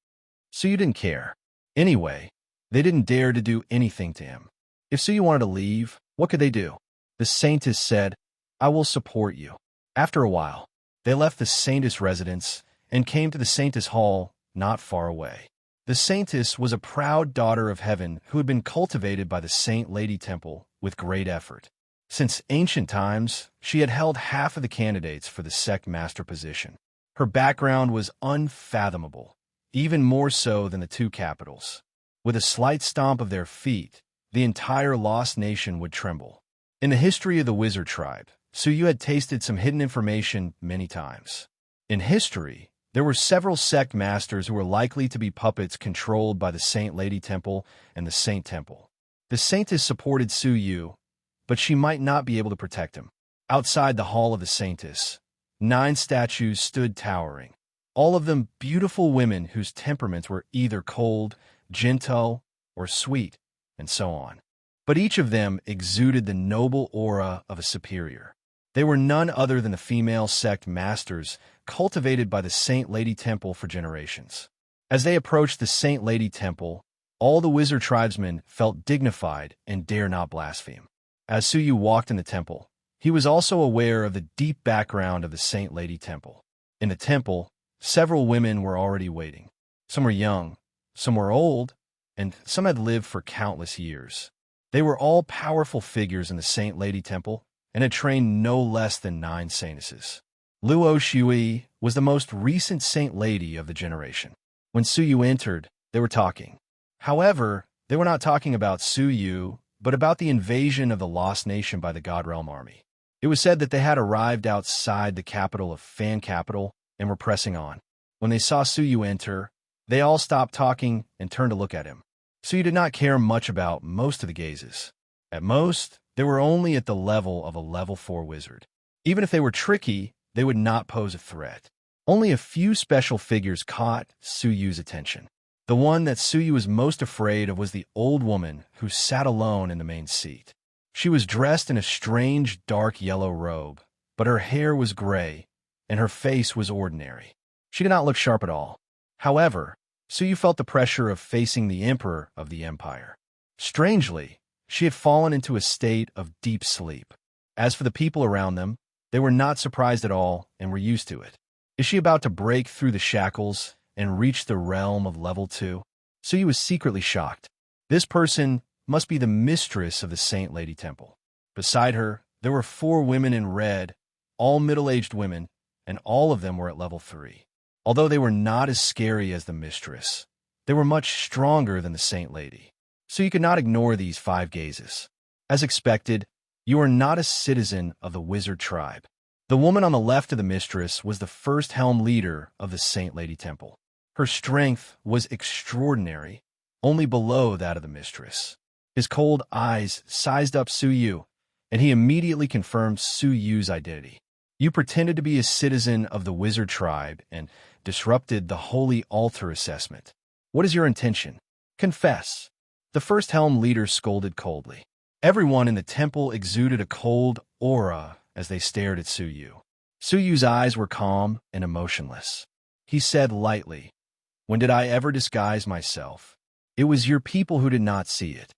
Speaker 1: Suyu didn't care. Anyway, they didn't dare to do anything to him. If Suyu wanted to leave, what could they do? The saintess said, I will support you. After a while, they left the saintess' residence and came to the saintess' hall not far away. The saintess was a proud daughter of heaven who had been cultivated by the Saint Lady Temple with great effort. Since ancient times, she had held half of the candidates for the sect master position. Her background was unfathomable, even more so than the two capitals. With a slight stomp of their feet, the entire lost nation would tremble. In the history of the wizard tribe, Suyu had tasted some hidden information many times. In history, there were several sect masters who were likely to be puppets controlled by the Saint Lady Temple and the Saint Temple. The saintess supported Suyu, but she might not be able to protect him. Outside the hall of the saintess, 9 statues stood towering, all of them beautiful women whose temperaments were either cold, gentle, or sweet, and so on. But each of them exuded the noble aura of a superior. They were none other than the female sect masters cultivated by the Saint Lady Temple for generations. As they approached the Saint Lady Temple, all the wizard tribesmen felt dignified and dare not blaspheme. As Suyu walked in the temple, he was also aware of the deep background of the Saint Lady Temple. In the temple, several women were already waiting. Some were young, some were old, and some had lived for countless years. They were all powerful figures in the Saint Lady Temple and had trained no less than 9 saintesses. Luo Shui was the most recent Saint Lady of the generation. When Suyu entered, they were talking. However, they were not talking about Suyu, but about the invasion of the Lost Nation by the God Realm army. It was said that they had arrived outside the capital of Fan Capital and were pressing on. When they saw Suyu enter, they all stopped talking and turned to look at him. Suyu did not care much about most of the gazes. At most, they were only at the level of a level 4 wizard. Even if they were tricky, they would not pose a threat. Only a few special figures caught Suyu's attention. The one that Suyu was most afraid of was the old woman who sat alone in the main seat. She was dressed in a strange dark yellow robe, but her hair was gray, and her face was ordinary. She did not look sharp at all. However, Suyu felt the pressure of facing the emperor of the empire. Strangely, she had fallen into a state of deep sleep. As for the people around them, they were not surprised at all and were used to it. Is she about to break through the shackles and reach the realm of level 2? Suyu was secretly shocked. This person must be the mistress of the Saint Lady Temple. Beside her, there were 4 women in red, all middle-aged women, and all of them were at level 3. Although they were not as scary as the mistress, they were much stronger than the Saint Lady. So you could not ignore these 5 gazes. As expected, you are not a citizen of the wizard tribe. The woman on the left of the mistress was the first helm leader of the Saint Lady Temple. Her strength was extraordinary, only below that of the mistress. His cold eyes sized up Su Yu, and he immediately confirmed Su Yu's identity. You pretended to be a citizen of the wizard tribe and disrupted the holy altar assessment. What is your intention? Confess. The first helm leader scolded coldly. Everyone in the temple exuded a cold aura as they stared at Su Yu. Su Yu's eyes were calm and emotionless. He said lightly, "When did I ever disguise myself? It was your people who did not see it."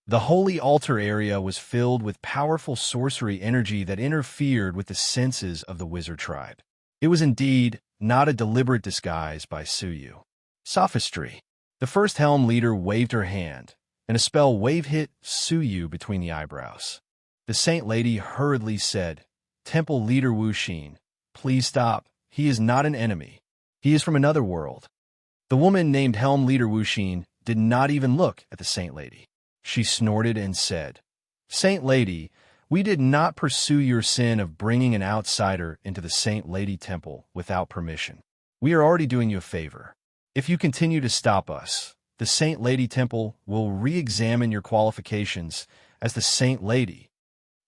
Speaker 1: The holy altar area was filled with powerful sorcery energy that interfered with the senses of the wizard tribe. It was indeed not a deliberate disguise by Su Yu. Sophistry. The first helm leader waved her hand, and a spell wave hit Su Yu between the eyebrows. The Saint Lady hurriedly said, "Temple leader Wu Xin, please stop. He is not an enemy. He is from another world." The woman named helm leader Wu Xin did not even look at the Saint Lady. She snorted and said, "Saint Lady, we did not pursue your sin of bringing an outsider into the Saint Lady Temple without permission. We are already doing you a favor. If you continue to stop us, the Saint Lady Temple will re-examine your qualifications as the Saint Lady."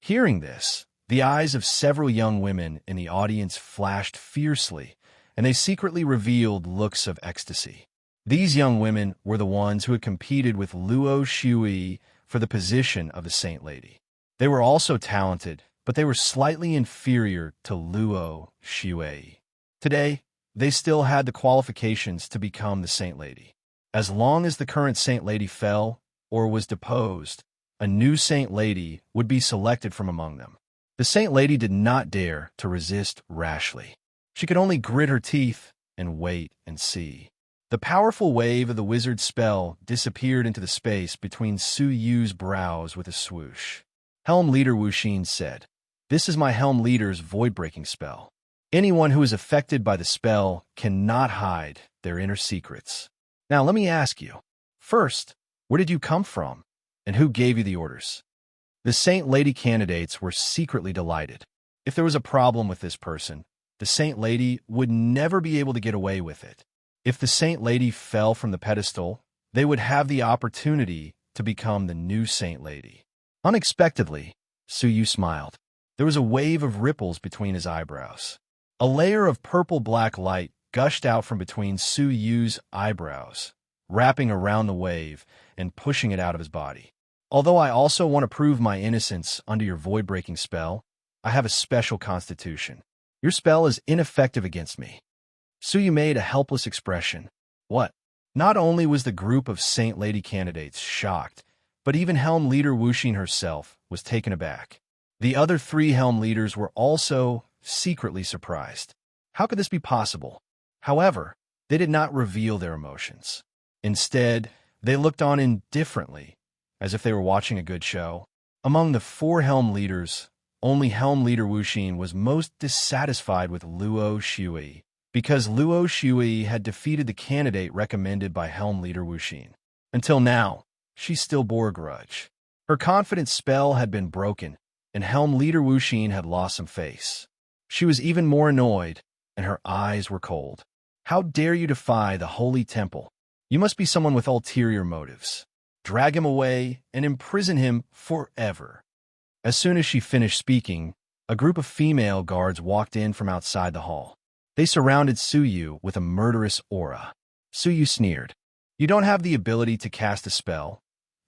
Speaker 1: Hearing this, the eyes of several young women in the audience flashed fiercely, and they secretly revealed looks of ecstasy. These young women were the ones who had competed with Luo Shui for the position of the Saint Lady. They were also talented, but they were slightly inferior to Luo Shui. Today, they still had the qualifications to become the Saint Lady. As long as the current Saint Lady fell or was deposed, a new Saint Lady would be selected from among them. The Saint Lady did not dare to resist rashly. She could only grit her teeth and wait and see. The powerful wave of the wizard's spell disappeared into the space between Su Yu's brows with a swoosh. Helm Leader Wu Xin said, "This is my Helm Leader's void-breaking spell. Anyone who is affected by the spell cannot hide their inner secrets. Now let me ask you, first, where did you come from, and who gave you the orders?" The Saint Lady candidates were secretly delighted. If there was a problem with this person, the Saint Lady would never be able to get away with it. If the Saint Lady fell from the pedestal, they would have the opportunity to become the new Saint Lady. Unexpectedly, Su Yu smiled. There was a wave of ripples between his eyebrows. A layer of purple-black light gushed out from between Su Yu's eyebrows, wrapping around the wave and pushing it out of his body. "Although I also want to prove my innocence under your void-breaking spell, I have a special constitution. Your spell is ineffective against me." Su Yu made a helpless expression. What? Not only was the group of Saint Lady candidates shocked, but even Helm Leader Wu Xin herself was taken aback. The other three Helm Leaders were also secretly surprised. How could this be possible? However, they did not reveal their emotions. Instead, they looked on indifferently, as if they were watching a good show. Among the four Helm Leaders, only Helm Leader Wu Xin was most dissatisfied with Luo Shui, because Luo Shui had defeated the candidate recommended by Helm Leader Wu Xin. Until now, she still bore a grudge. Her confidence spell had been broken, and Helm Leader Wu Xin had lost some face. She was even more annoyed, and her eyes were cold. "How dare you defy the holy temple? You must be someone with ulterior motives. Drag him away and imprison him forever." As soon as she finished speaking, a group of female guards walked in from outside the hall. They surrounded Su Yu with a murderous aura. Su Yu sneered. "You don't have the ability to cast a spell,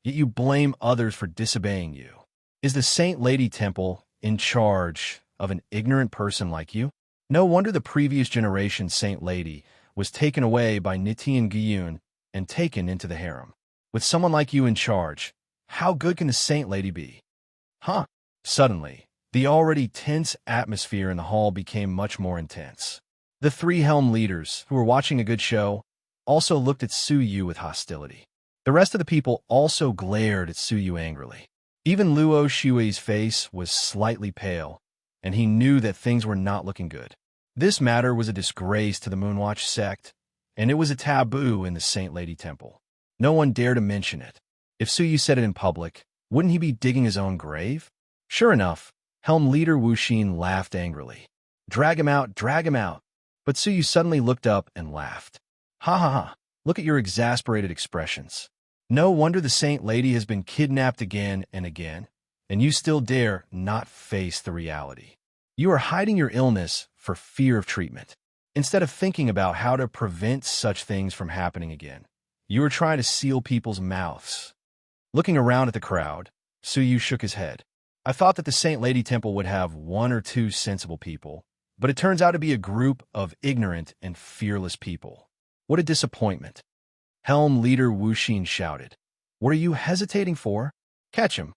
Speaker 1: yet you blame others for disobeying you. Is the Saint Lady Temple in charge of an ignorant person like you? No wonder the previous generation Saint Lady was taken away by Nitian Gyun and taken into the harem. With someone like you in charge, how good can the Saint Lady be?" Huh? Suddenly, the already tense atmosphere in the hall became much more intense. The three Helm Leaders, who were watching a good show, also looked at Su Yu with hostility. The rest of the people also glared at Su Yu angrily. Even Luo Shui's face was slightly pale, and he knew that things were not looking good. This matter was a disgrace to the Moonwatch sect, and it was a taboo in the Saint Lady Temple. No one dared to mention it. If Su Yu said it in public, Wouldn't he be digging his own grave? Sure enough, Helm Leader Wuxin laughed angrily. Drag him out, drag him out. But Suyu suddenly looked up and laughed. Ha ha ha, look at your exasperated expressions. No wonder the Saint Lady has been kidnapped again and again, and you still dare not face the reality. You are hiding your illness for fear of treatment. Instead of thinking about how to prevent such things from happening again, you are trying to seal people's mouths. Looking around at the crowd, Suyu shook his head. I thought that the Saint Lady Temple would have one or two sensible people, but it turns out to be a group of ignorant and fearless people. What a disappointment. Helm Leader Wuxin shouted. What are you hesitating for? Catch him.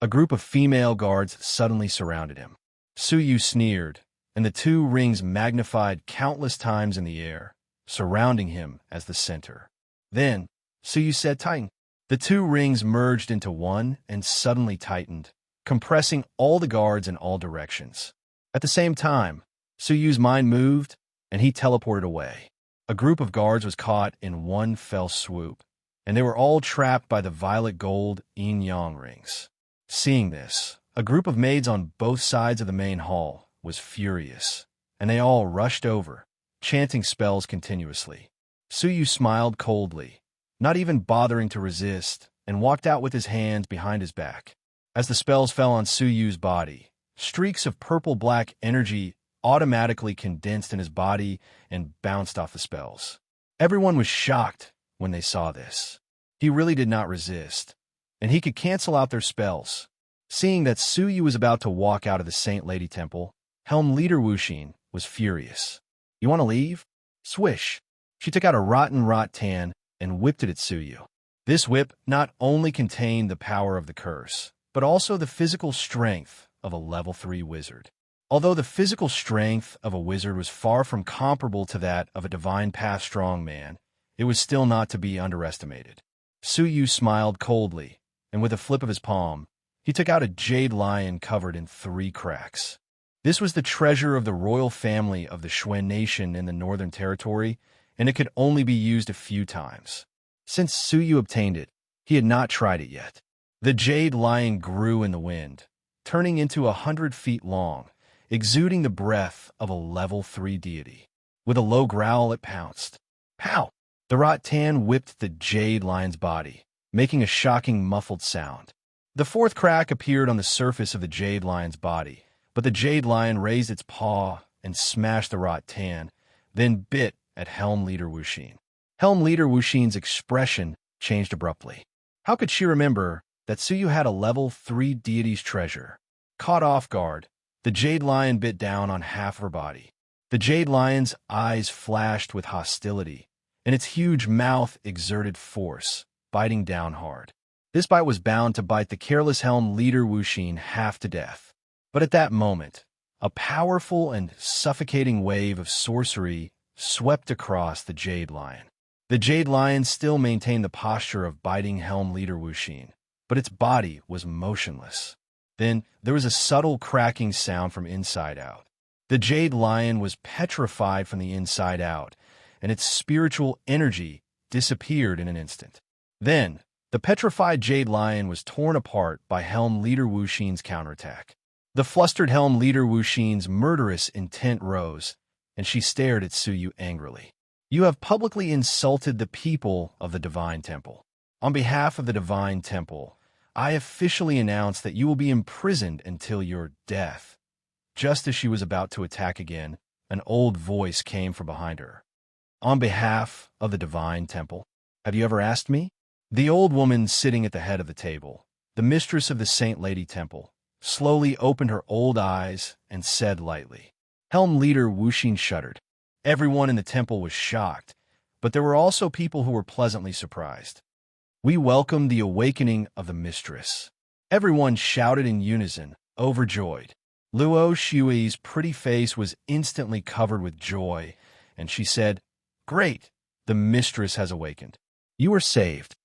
Speaker 1: A group of female guards suddenly surrounded him. Suyu sneered, and the two rings magnified countless times in the air, surrounding him as the center. Then, Suyu said tighten. The two rings merged into one and suddenly tightened, compressing all the guards in all directions. At the same time, Suyu's mind moved, and he teleported away. A group of guards was caught in one fell swoop, and they were all trapped by the violet gold yin-yang rings. Seeing this, a group of maids on both sides of the main hall was furious, and they all rushed over, chanting spells continuously. Suyu smiled coldly, not even bothering to resist, and walked out with his hands behind his back. As the spells fell on Suyu's body, streaks of purple-black energy automatically condensed in his body and bounced off the spells. Everyone was shocked when they saw this. He really did not resist, and he could cancel out their spells. Seeing that Suyu was about to walk out of the Saint Lady Temple, Helm Leader Wuxin was furious. You want to leave? Swish. She took out a rotten rattan and whipped it at Suyu. This whip not only contained the power of the curse, but also the physical strength of a level 3 wizard. Although the physical strength of a wizard was far from comparable to that of a divine path strong man, it was still not to be underestimated. Suyu smiled coldly, and with a flip of his palm, he took out a jade lion covered in 3 cracks. This was the treasure of the royal family of the Xuan Nation in the Northern Territory, and it could only be used a few times. Since Suyu obtained it, he had not tried it yet. The jade lion grew in the wind, turning into 100 feet long, exuding the breath of a level 3 deity. With a low growl, it pounced. Pow! The rattan whipped the jade lion's body, making a shocking muffled sound. The 4th crack appeared on the surface of the jade lion's body, but the jade lion raised its paw and smashed the rattan, then bit at Helm Leader Wuxin. Helm Leader Wuxin's expression changed abruptly. How could she remember that Suyu had a level 3 deity's treasure? Caught off guard, the jade lion bit down on half her body. The jade lion's eyes flashed with hostility, and its huge mouth exerted force, biting down hard. This bite was bound to bite the careless Helm Leader Wuxin half to death. But at that moment, a powerful and suffocating wave of sorcery swept across the jade lion. The jade lion still maintained the posture of biting Helm Leader Wuxin, but its body was motionless. Then there was a subtle cracking sound from inside out. The jade lion was petrified from the inside out, and its spiritual energy disappeared in an instant. Then, the petrified jade lion was torn apart by Helm Leader Wuxin's counterattack. The flustered Helm Leader Wuxin's murderous intent rose, and she stared at Suyu angrily. You have publicly insulted the people of the Divine Temple. On behalf of the Divine Temple, I officially announce that you will be imprisoned until your death. Just as she was about to attack again, an old voice came from behind her. On behalf of the Divine Temple, have you ever asked me? The old woman sitting at the head of the table, the mistress of the Saint Lady Temple, slowly opened her old eyes and said lightly. Helm Leader Wuxin shuddered. Everyone in the temple was shocked, but there were also people who were pleasantly surprised. We welcome the awakening of the mistress. Everyone shouted in unison, overjoyed. Luo Shui's pretty face was instantly covered with joy, and she said, Great, the mistress has awakened. You are saved.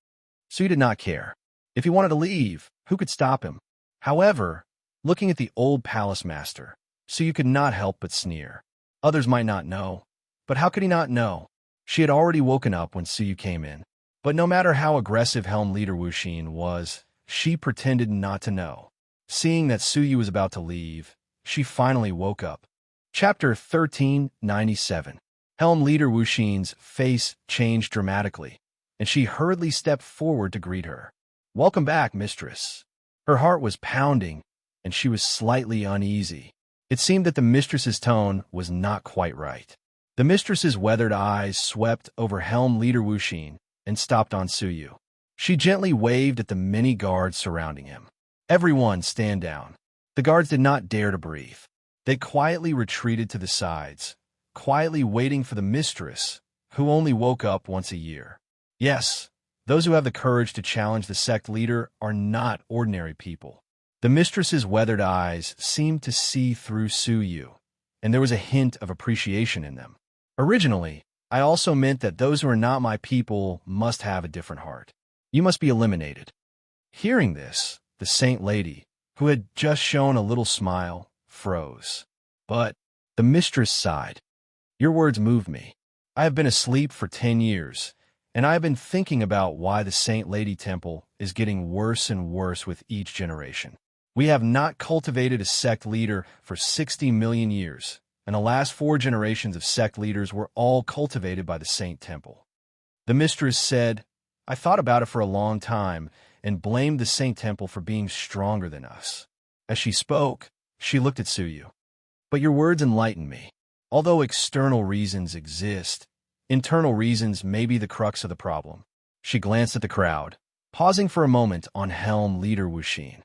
Speaker 1: So he did not care. If he wanted to leave, who could stop him? However, looking at the old palace master, Suyu could not help but sneer. Others might not know, but how could he not know? She had already woken up when Suyu came in. But no matter how aggressive Helm Leader Wuxin was, she pretended not to know. Seeing that Suyu was about to leave, she finally woke up. Chapter 1397. Helm Leader Wuxin's face changed dramatically, and she hurriedly stepped forward to greet her. "Welcome back, mistress." Her heart was pounding, and she was slightly uneasy. It seemed that the mistress's tone was not quite right. The mistress's weathered eyes swept over Helm Leader Wuxin and stopped on Suyu. She gently waved at the many guards surrounding him. "Everyone stand down." The guards did not dare to breathe. They quietly retreated to the sides, quietly waiting for the mistress, who only woke up once a year. Yes, those who have the courage to challenge the sect leader are not ordinary people. The mistress's weathered eyes seemed to see through Suyu, and there was a hint of appreciation in them. "Originally, I also meant that those who are not my people must have a different heart. You must be eliminated." Hearing this, the saint lady, who had just shown a little smile, froze. But the mistress sighed. "Your words moved me. I have been asleep for 10 years, and I have been thinking about why the Saint Lady Temple is getting worse and worse with each generation. We have not cultivated a sect leader for 60 million years, and the last 4 generations of sect leaders were all cultivated by the Saint Temple." The mistress said, "I thought about it for a long time and blamed the Saint Temple for being stronger than us." As she spoke, she looked at Suyu. "But your words enlighten me. Although external reasons exist, internal reasons may be the crux of the problem." She glanced at the crowd, pausing for a moment on Helm Leader Wuxin.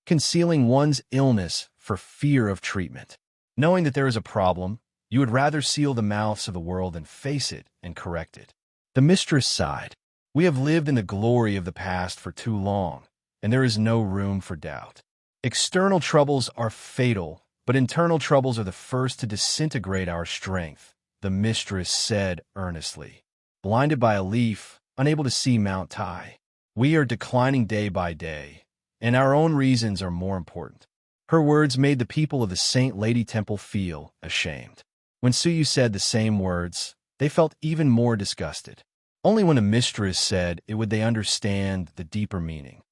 Speaker 1: "Concealing one's illness for fear of treatment. Knowing that there is a problem, you would rather seal the mouths of the world than face it and correct it." The mistress sighed. "We have lived in the glory of the past for too long, and there is no room for doubt. External troubles are fatal, but internal troubles are the first to disintegrate our strength," the mistress said earnestly. "Blinded by a leaf, unable to see Mount Tai. We are declining day by day, and our own reasons are more important." Her words made the people of the Saint Lady Temple feel ashamed. When Suyu said the same words, they felt even more disgusted. Only when a mistress said it would they understand the deeper meaning.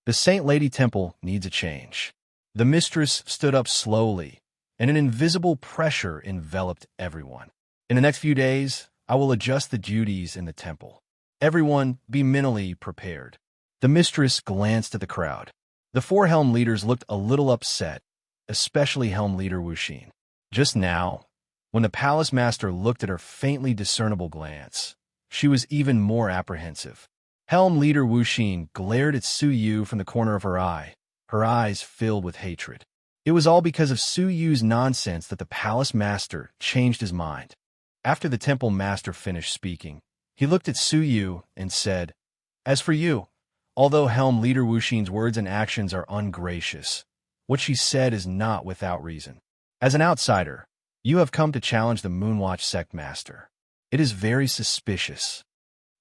Speaker 1: The Saint Lady Temple needs a change. The mistress stood up slowly, and an invisible pressure enveloped everyone. "In the next few days, I will adjust the duties in the temple. Everyone be mentally prepared." The mistress glanced at the crowd. The 4 Helm leaders looked a little upset, especially Helm Leader Wuxin. Just now, when the palace master looked at her faintly discernible glance, she was even more apprehensive. Helm Leader Wuxin glared at Suyu from the corner of her eye, her eyes filled with hatred. It was all because of Suyu's nonsense that the palace master changed his mind. After the temple master finished speaking, he looked at Suyu and said, "As for you, although Helm Leader Wuxin's words and actions are ungracious, what she said is not without reason. As an outsider, you have come to challenge the Moonwatch sect master. It is very suspicious.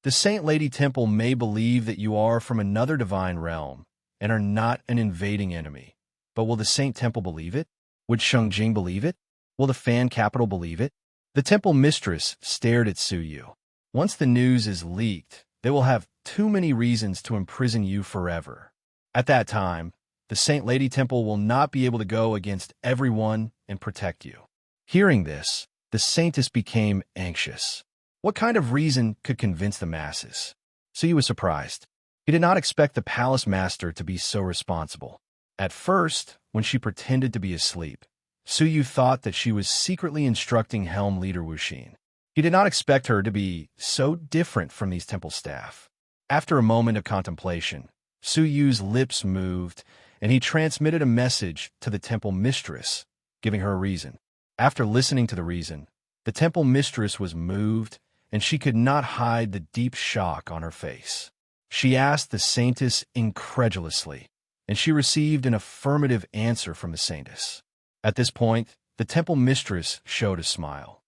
Speaker 1: The Saint Lady Temple may believe that you are from another divine realm and are not an invading enemy. But will the Saint Temple believe it? Would Shengjing believe it? Will the Fan Capital believe it?" The temple mistress stared at Suyu. "Once the news is leaked, they will have too many reasons to imprison you forever. At that time, the Saint Lady Temple will not be able to go against everyone and protect you." Hearing this, the saintess became anxious. What kind of reason could convince the masses? Suyu was surprised. He did not expect the palace master to be so responsible. At first, when she pretended to be asleep, Suyu thought that she was secretly instructing Helm Leader Wuxin. He did not expect her to be so different from these temple staff. After a moment of contemplation, Suyu's lips moved, and he transmitted a message to the temple mistress, giving her a reason. After listening to the reason, the temple mistress was moved, and she could not hide the deep shock on her face. She asked the saintess incredulously, and she received an affirmative answer from the saintess. At this point, the temple mistress showed a smile.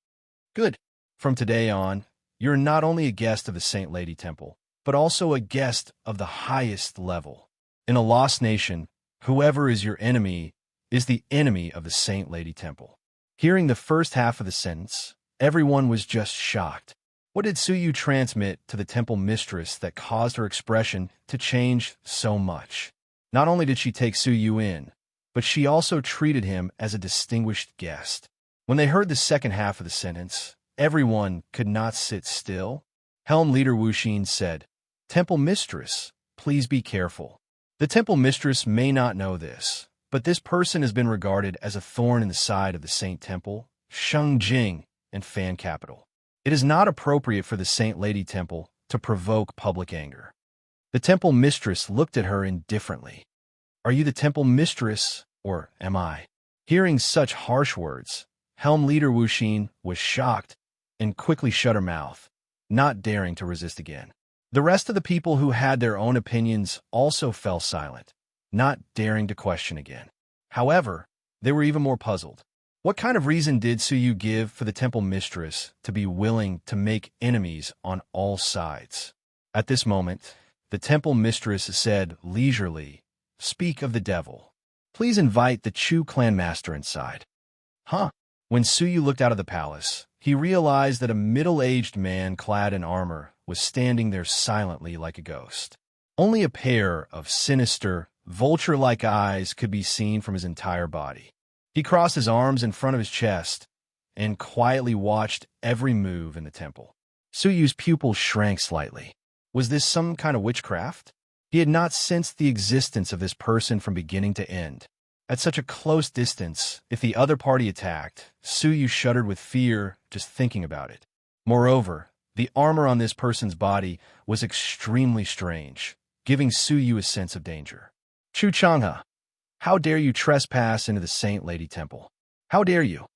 Speaker 1: "Good. From today on, you're not only a guest of the Saint Lady Temple, but also a guest of the highest level. In a lost nation, whoever is your enemy is the enemy of the Saint Lady Temple." Hearing the first half of the sentence, everyone was just shocked. What did Suyu transmit to the temple mistress that caused her expression to change so much? Not only did she take Su Yu in, but she also treated him as a distinguished guest. When they heard the second half of the sentence, everyone could not sit still. Helm leader Wuxin said, "Temple mistress, please be careful." The temple mistress may not know this, but this person has been regarded as a thorn in the side of the Saint Temple, Shengjing, and Fan Capital. It is not appropriate for the Saint Lady Temple to provoke public anger. The temple mistress looked at her indifferently. "Are you the temple mistress, or am I?" Hearing such harsh words, Helm leader Wuxin was shocked and quickly shut her mouth, not daring to resist again. The rest of the people who had their own opinions also fell silent, not daring to question again. However, they were even more puzzled. What kind of reason did Su Yu give for the temple mistress to be willing to make enemies on all sides? At this moment, the temple mistress said leisurely, "Speak of the devil. Please invite the Chu clan master inside." Huh? When Su Yu looked out of the palace, he realized that a middle-aged man clad in armor was standing there silently like a ghost. Only a pair of sinister, vulture-like eyes could be seen from his entire body. He crossed his arms in front of his chest and quietly watched every move in the temple. Su Yu's pupils shrank slightly. Was this some kind of witchcraft? He had not sensed the existence of this person from beginning to end. At such a close distance, if the other party attacked, Su Yu shuddered with fear just thinking about it. Moreover, the armor on this person's body was extremely strange, giving Su Yu a sense of danger. "Chu Changhe, how dare you trespass into the Saint Lady Temple? How dare you?"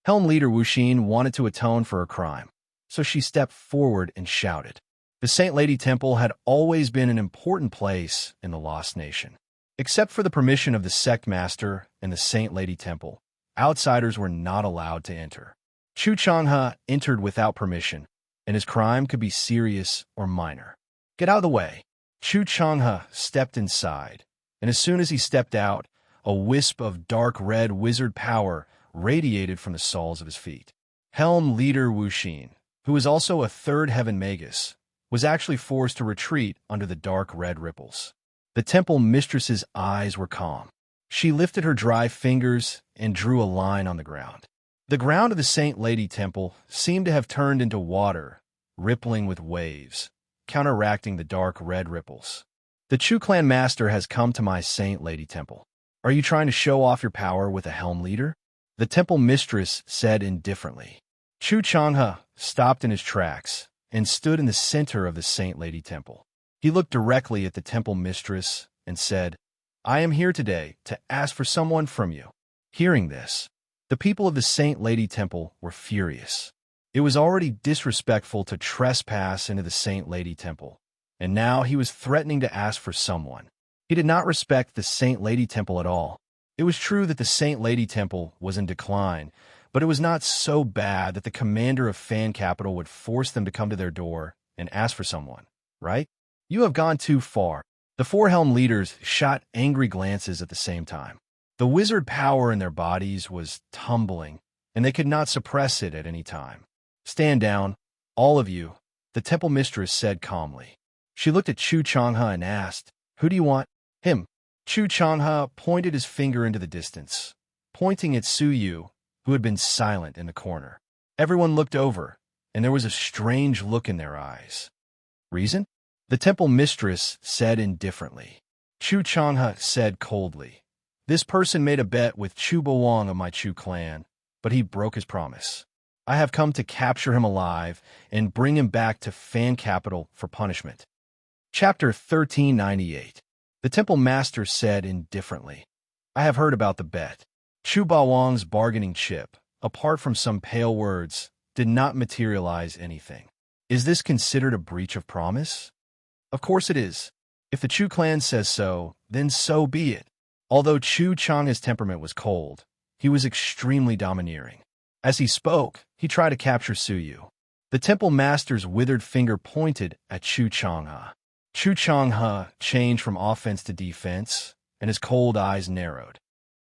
Speaker 1: Helm leader Wuxin wanted to atone for her crime, so she stepped forward and shouted. The Saint Lady Temple had always been an important place in the Lost Nation. Except for the permission of the sect master and the Saint Lady Temple, outsiders were not allowed to enter. Chu Changhe entered without permission, and his crime could be serious or minor. "Get out of the way." Chu Changhe stepped inside, and as soon as he stepped out, a wisp of dark red wizard power radiated from the soles of his feet. Helm leader Wuxin, who was also a third heaven magus, was actually forced to retreat under the dark red ripples. The temple mistress's eyes were calm. She lifted her dry fingers and drew a line on the ground. The ground of the Saint Lady Temple seemed to have turned into water, rippling with waves, counteracting the dark red ripples. "The Chu clan master has come to my Saint Lady Temple. Are you trying to show off your power with a helm leader?" The temple mistress said indifferently. Chu Changhe stopped in his tracks and stood in the center of the Saint Lady Temple. He looked directly at the temple mistress and said, "I am here today to ask for someone from you." Hearing this, the people of the Saint Lady Temple were furious. It was already disrespectful to trespass into the Saint Lady Temple, and now he was threatening to ask for someone. He did not respect the Saint Lady Temple at all. It was true that the Saint Lady Temple was in decline, but it was not so bad that the commander of Fan Capital would force them to come to their door and ask for someone, right? "You have gone too far." The four helm leaders shot angry glances at the same time. The wizard power in their bodies was tumbling, and they could not suppress it at any time. "Stand down, all of you," the temple mistress said calmly. She looked at Chu Changhe and asked, "Who do you want?" "Him." Chu Changhe pointed his finger into the distance, pointing at Su Yu, who had been silent in the corner. Everyone looked over, and there was a strange look in their eyes. "Reason?" the temple mistress said indifferently. Chu Changhe said coldly, "This person made a bet with Chu Bawang of my Chu clan, but he broke his promise. I have come to capture him alive and bring him back to Fan Capital for punishment." Chapter 1398. The temple master said indifferently, "I have heard about the bet." Chu Bawang's bargaining chip, apart from some pale words, did not materialize anything. Is this considered a breach of promise? Of course it is. If the Chu clan says so, then so be it. Although Chu Chang's temperament was cold, he was extremely domineering. As he spoke, he tried to capture Su Yu. The temple master's withered finger pointed at Chu Changhe. Chu Changhe changed from offense to defense, and his cold eyes narrowed.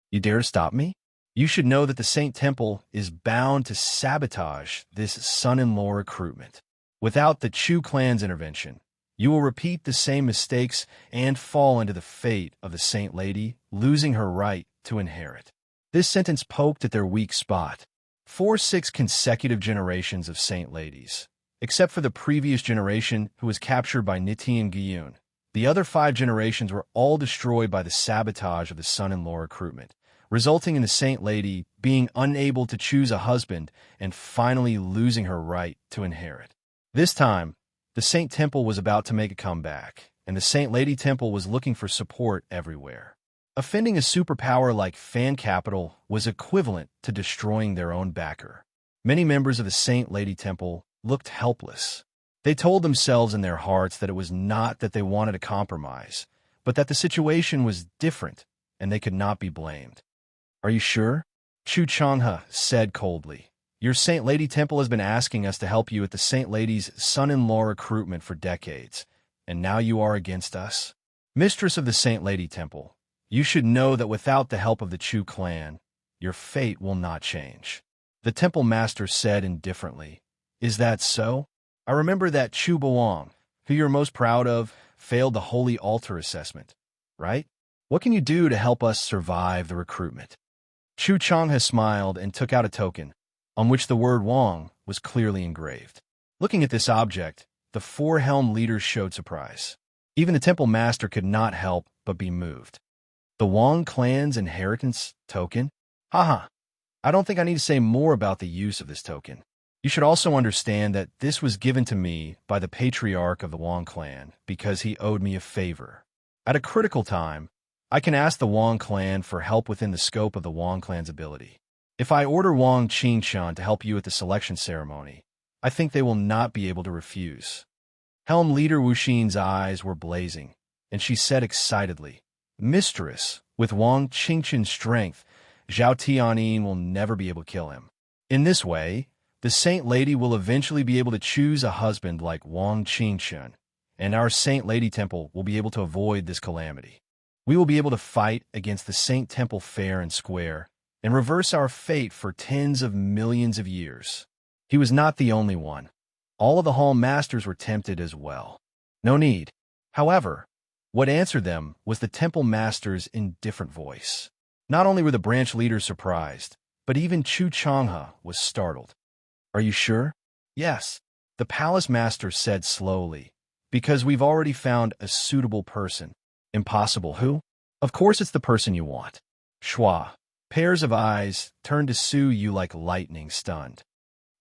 Speaker 1: "You dare to stop me? You should know that the Saint Temple is bound to sabotage this son-in-law recruitment. Without the Chu clan's intervention, You will repeat the same mistakes and fall into the fate of the Saint Lady, losing her right to inherit. This sentence poked at their weak spot. 6 consecutive generations of Saint Ladies, except for the previous generation who was captured by Niti and Gyun. The other 5 generations were all destroyed by the sabotage of the son-in-law recruitment, resulting in the Saint Lady being unable to choose a husband and finally losing her right to inherit. This time, the Saint Temple was about to make a comeback, and the Saint Lady Temple was looking for support everywhere. Offending a superpower like Fan Capital was equivalent to destroying their own backer. Many members of the Saint Lady Temple looked helpless. They told themselves in their hearts that it was not that they wanted a compromise, but that the situation was different and they could not be blamed. "Are you sure?" Chu Changhe said coldly. "Your Saint Lady Temple has been asking us to help you at the Saint Lady's son-in-law recruitment for decades, and now you are against us? Mistress of the Saint Lady Temple, you should know that without the help of the Chu clan, your fate will not change." The temple master said indifferently, "Is that so? I remember that Chu Boang, who you're most proud of, failed the holy altar assessment, right? What can you do to help us survive the recruitment?" Chu Changhe smiled and took out a token, on which the word Wang was clearly engraved. Looking at this object, the 4 helm leaders showed surprise. Even the temple master could not help but be moved. "The Wang clan's inheritance token? Haha, I don't think I need to say more about the use of this token. You should also understand that this was given to me by the patriarch of the Wang clan because he owed me a favor. At a critical time, I can ask the Wang clan for help within the scope of the Wang clan's ability. If I order Wang Qingshan to help you at the selection ceremony, I think they will not be able to refuse." Helm leader Wuxin's eyes were blazing, and she said excitedly, "Mistress, with Wang Qingshan's strength, Zhao Tianyin will never be able to kill him. In this way, the Saint Lady will eventually be able to choose a husband like Wang Qingshan, and our Saint Lady Temple will be able to avoid this calamity. We will be able to fight against the Saint Temple fair and square and reverse our fate for tens of millions of years." He was not the only one. All of the hall masters were tempted as well. No need. However, what answered them was the temple master's indifferent voice. Not only were the branch leaders surprised, but even Chu Changhe was startled. "Are you sure?" "Yes," the palace master said slowly, "because we've already found a suitable person." "Impossible who?" "Of course it's the person you want." Schwa. Pairs of eyes turned to Su Yu like lightning, stunned.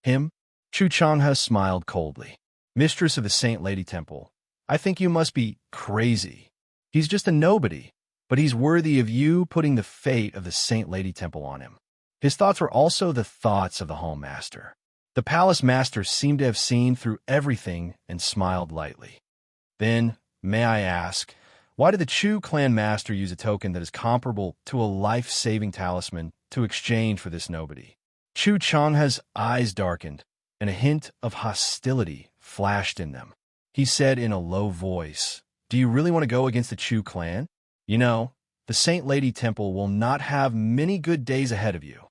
Speaker 1: "Him?" Chu Changhe smiled coldly. "Mistress of the Saint Lady Temple, I think you must be crazy. He's just a nobody, but he's worthy of you putting the fate of the Saint Lady Temple on him." His thoughts were also the thoughts of the hall master. The palace master seemed to have seen through everything and smiled lightly. "Then, may I ask, why did the Chu clan master use a token that is comparable to a life-saving talisman to exchange for this nobody?" Chu Changhe's eyes darkened, and a hint of hostility flashed in them. He said in a low voice, "Do you really want to go against the Chu clan? You know, the Saint Lady Temple will not have many good days ahead of you.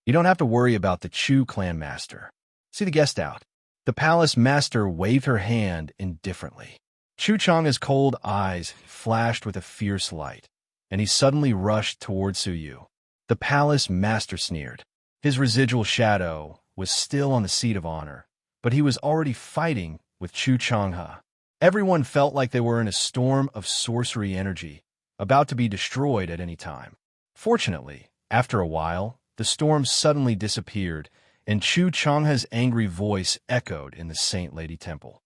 Speaker 1: You don't have to worry about the Chu clan master. See the guest out." The palace master waved her hand indifferently. Chu Chang's cold eyes flashed with a fierce light, and he suddenly rushed toward Su Yu. The palace master sneered. His residual shadow was still on the seat of honor, but he was already fighting with Chu Changhe. Everyone felt like they were in a storm of sorcery energy, about to be destroyed at any time. Fortunately, after a while, the storm suddenly disappeared, and Chu Changhe's angry voice echoed in the Saint Lady Temple.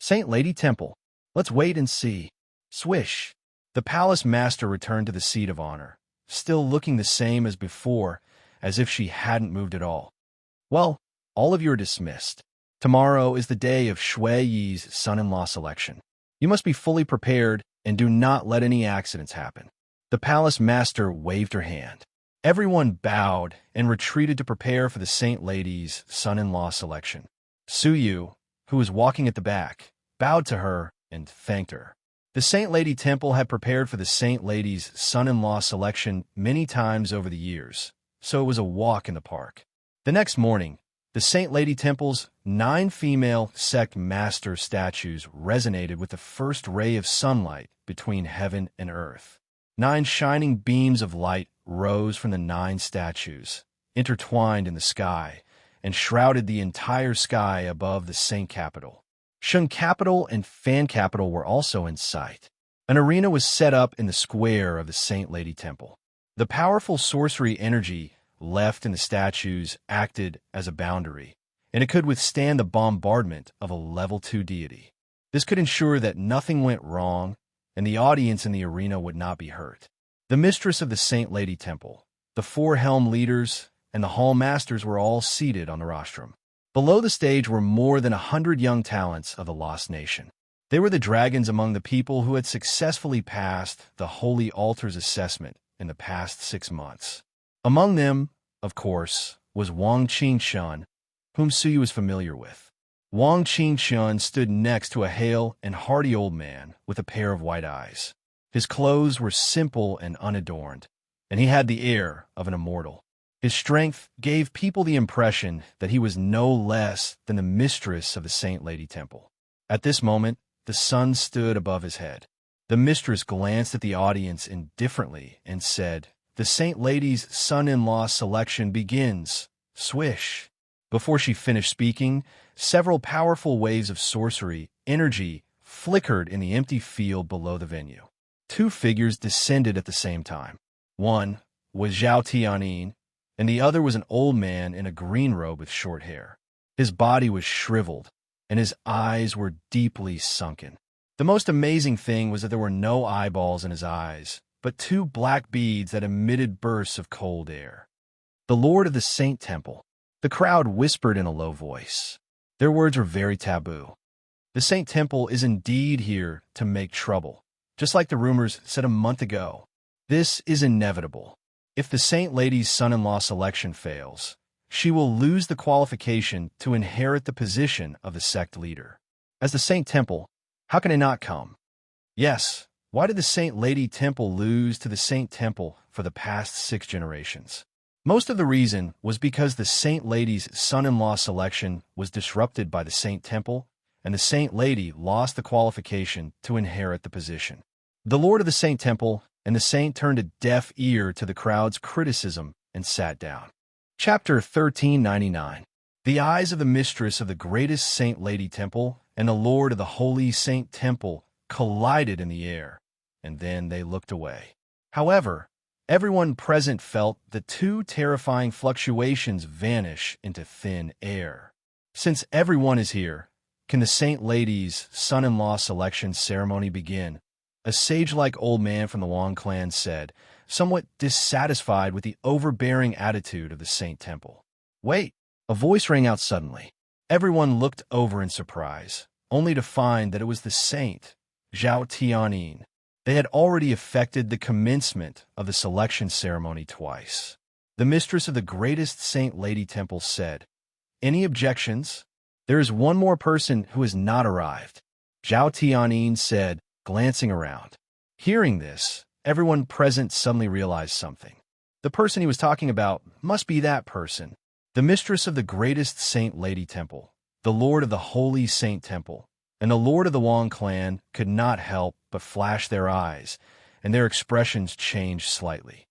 Speaker 1: "Saint Lady Temple, let's wait and see." Swish! The palace master returned to the seat of honor, still looking the same as before, as if she hadn't moved at all. "Well, all of you are dismissed. Tomorrow is the day of Shui Yi's son-in-law selection. You must be fully prepared and do not let any accidents happen." The palace master waved her hand. Everyone bowed and retreated to prepare for the Saint Lady's son-in-law selection. Su Yu, who was walking at the back, bowed to her and thanked her. The Saint Lady Temple had prepared for the Saint Lady's son-in-law selection many times over the years, so it was a walk in the park. The next morning, The Saint Lady Temple's 9 female sect master statues resonated with the first ray of sunlight between heaven and earth. 9 shining beams of light rose from the 9 statues, intertwined in the sky, and shrouded the entire sky above the Saint Capital. Shun Capital and Fan Capital were also in sight. An arena was set up in the square of the Saint Lady Temple. The powerful sorcery energy left in the statues acted as a boundary, and it could withstand the bombardment of a level 2 deity. This could ensure that nothing went wrong, and the audience in the arena would not be hurt. The mistress of the Saint Lady Temple, the 4 helm leaders, and the hall masters were all seated on the rostrum. Below the stage were more than 100 young talents of the Lost Nation. They were the dragons among the people who had successfully passed the Holy Altar's assessment in the past 6 months. Among them, of course, was Wang Qingshun, whom Suyu was familiar with. Wang Qingshun stood next to a hale and hearty old man with a pair of white eyes. His clothes were simple and unadorned, and he had the air of an immortal. His strength gave people the impression that he was no less than the mistress of the Saint Lady Temple. At this moment, the sun stood above his head. The mistress glanced at the audience indifferently and said, "The Saint Lady's son-in-law selection begins. Swish." Before she finished speaking, several powerful waves of sorcery energy flickered in the empty field below the venue. 2 figures descended at the same time. One was Zhao Tianyin, and the other was an old man in a green robe with short hair. His body was shriveled, and his eyes were deeply sunken. The most amazing thing was that there were no eyeballs in his eyes, but 2 black beads that emitted bursts of cold air. "The Lord of the Saint Temple," the crowd whispered in a low voice. Their words were very taboo. "The Saint Temple is indeed here to make trouble, just like the rumors said a month ago. This is inevitable. If the Saint Lady's son-in-law selection fails, she will lose the qualification to inherit the position of the sect leader. As the Saint Temple, how can I not come? Yes, why did the Saint Lady Temple lose to the Saint Temple for the past 6 generations? Most of the reason was because the Saint Lady's son-in-law selection was disrupted by the Saint Temple, and the Saint Lady lost the qualification to inherit the position. The Lord of the Saint Temple and the Saint turned a deaf ear to the crowd's criticism and sat down. Chapter 1399. The eyes of the mistress of the greatest Saint Lady Temple and the Lord of the Holy Saint Temple collided in the air, and then they looked away. However, everyone present felt the 2 terrifying fluctuations vanish into thin air. Since everyone is here, can the Saint Lady's son-in-law selection ceremony begin? A sage-like old man from the Wang clan said, somewhat dissatisfied with the overbearing attitude of the Saint Temple. "Wait!" A voice rang out suddenly. Everyone looked over in surprise, only to find that it was the Saint, Zhao Tianyin. They had already effected the commencement of the selection ceremony twice. The mistress of the greatest Saint Lady Temple said, "Any objections? There is one more person who has not arrived," Zhao Tianyin said, glancing around. Hearing this, everyone present suddenly realized something. The person he was talking about must be that person, the mistress of the greatest Saint Lady Temple, the Lord of the Holy Saint Temple, and the Lord of the Wang clan could not help but flash their eyes, and their expressions changed slightly.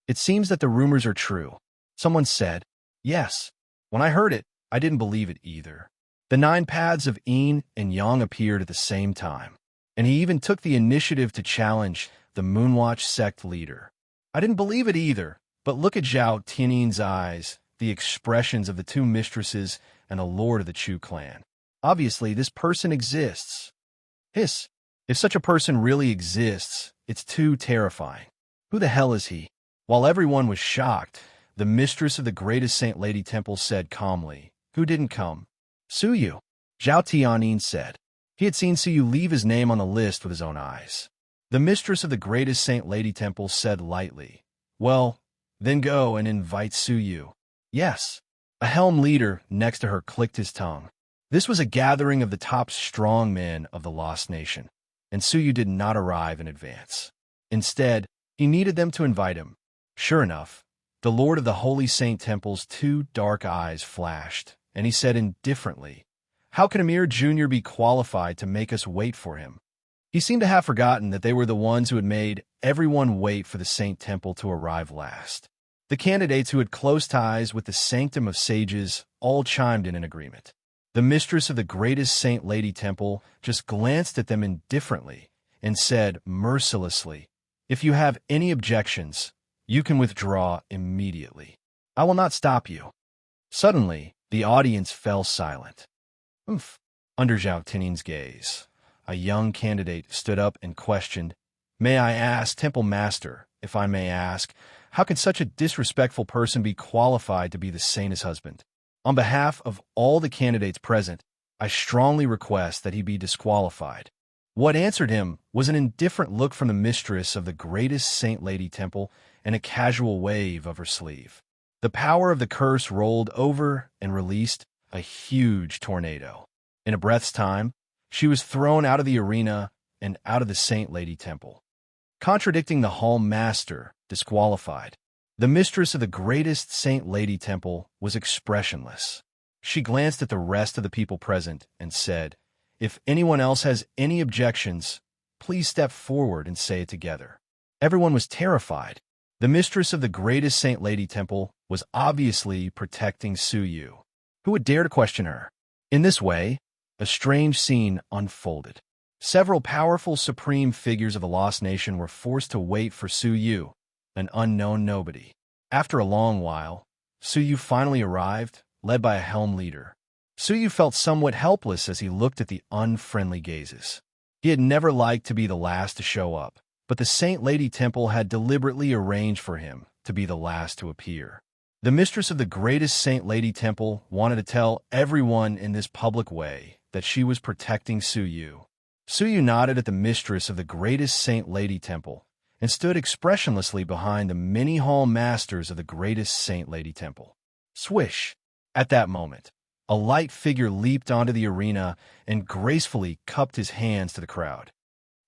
Speaker 1: "It seems that the rumors are true," someone said. "Yes. When I heard it, I didn't believe it either." The 9 paths of yin and yang appeared at the same time, and he even took the initiative to challenge the Moonwatch sect leader. "I didn't believe it either, but look at Zhao Tianyin's eyes, the expressions of the 2 mistresses and the Lord of the Chu clan. Obviously, this person exists." Hiss. If such a person really exists, it's too terrifying. Who the hell is he? While everyone was shocked, the mistress of the greatest Saint Lady Temple said calmly, "Who didn't come?" "Suyu," Zhao Tianyin said. He had seen Suyu leave his name on the list with his own eyes. The mistress of the greatest Saint Lady Temple said lightly, "Well, then go and invite Suyu." "Yes." A helm leader next to her clicked his tongue. This was a gathering of the top strong men of the Lost Nation, and Suyu did not arrive in advance. Instead, he needed them to invite him. Sure enough, the Lord of the Holy Saint Temple's 2 dark eyes flashed, and he said indifferently, "How can Amir Jr. be qualified to make us wait for him?" He seemed to have forgotten that they were the ones who had made everyone wait for the Saint Temple to arrive last. The candidates who had close ties with the Sanctum of Sages all chimed in agreement. The mistress of the greatest Saint Lady Temple just glanced at them indifferently and said mercilessly, "If you have any objections, you can withdraw immediately. I will not stop you." Suddenly, the audience fell silent. Oof. Under Zhao Tian's gaze, a young candidate stood up and questioned, "May I ask, Temple Master, if I may ask, how can such a disrespectful person be qualified to be the saint's husband? On behalf of all the candidates present, I strongly request that he be disqualified." What answered him was an indifferent look from the mistress of the greatest Saint Lady Temple and a casual wave of her sleeve. The power of the curse rolled over and released a huge tornado. In a breath's time, she was thrown out of the arena and out of the Saint Lady Temple. Contradicting the Hall Master, disqualified, the mistress of the greatest Saint Lady Temple was expressionless. She glanced at the rest of the people present and said, "If anyone else has any objections, please step forward and say it together." Everyone was terrified. The mistress of the greatest Saint Lady Temple was obviously protecting Su Yu. Who would dare to question her? In this way, a strange scene unfolded. Several powerful supreme figures of the Lost Nation were forced to wait for Su Yu, an unknown nobody. After a long while, Su Yu finally arrived, led by a helm leader. Su Yu felt somewhat helpless as he looked at the unfriendly gazes. He had never liked to be the last to show up, but the Saint Lady Temple had deliberately arranged for him to be the last to appear. The mistress of the greatest Saint Lady Temple wanted to tell everyone in this public way that she was protecting Su Yu. Su Yu nodded at the mistress of the greatest Saint Lady Temple and stood expressionlessly behind the many hall masters of the greatest Saint Lady Temple. Swish! At that moment, a light figure leaped onto the arena and gracefully cupped his hands to the crowd.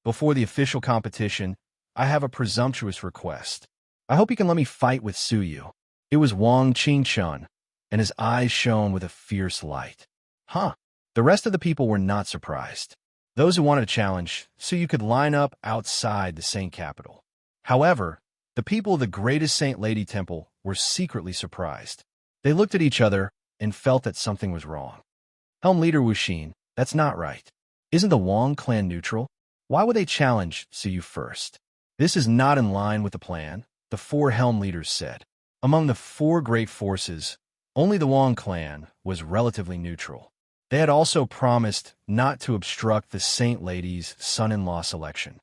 Speaker 1: "Before the official competition, I have a presumptuous request. I hope you can let me fight with Su Yu." It was Wang Qingchun, and his eyes shone with a fierce light. Huh! The rest of the people were not surprised. Those who wanted a challenge, Su Yu could line up outside the Saint Capital. However, the people of the greatest Saint Lady Temple were secretly surprised. They looked at each other and felt that something was wrong. Helm Leader Wuxin, that's not right. Isn't the Wang clan neutral? Why would they challenge Su Yu first? This is not in line with the plan, the four Helm Leaders said. Among the four great forces, only the Wang clan was relatively neutral. They had also promised not to obstruct the Saint Lady's son-in-law selection.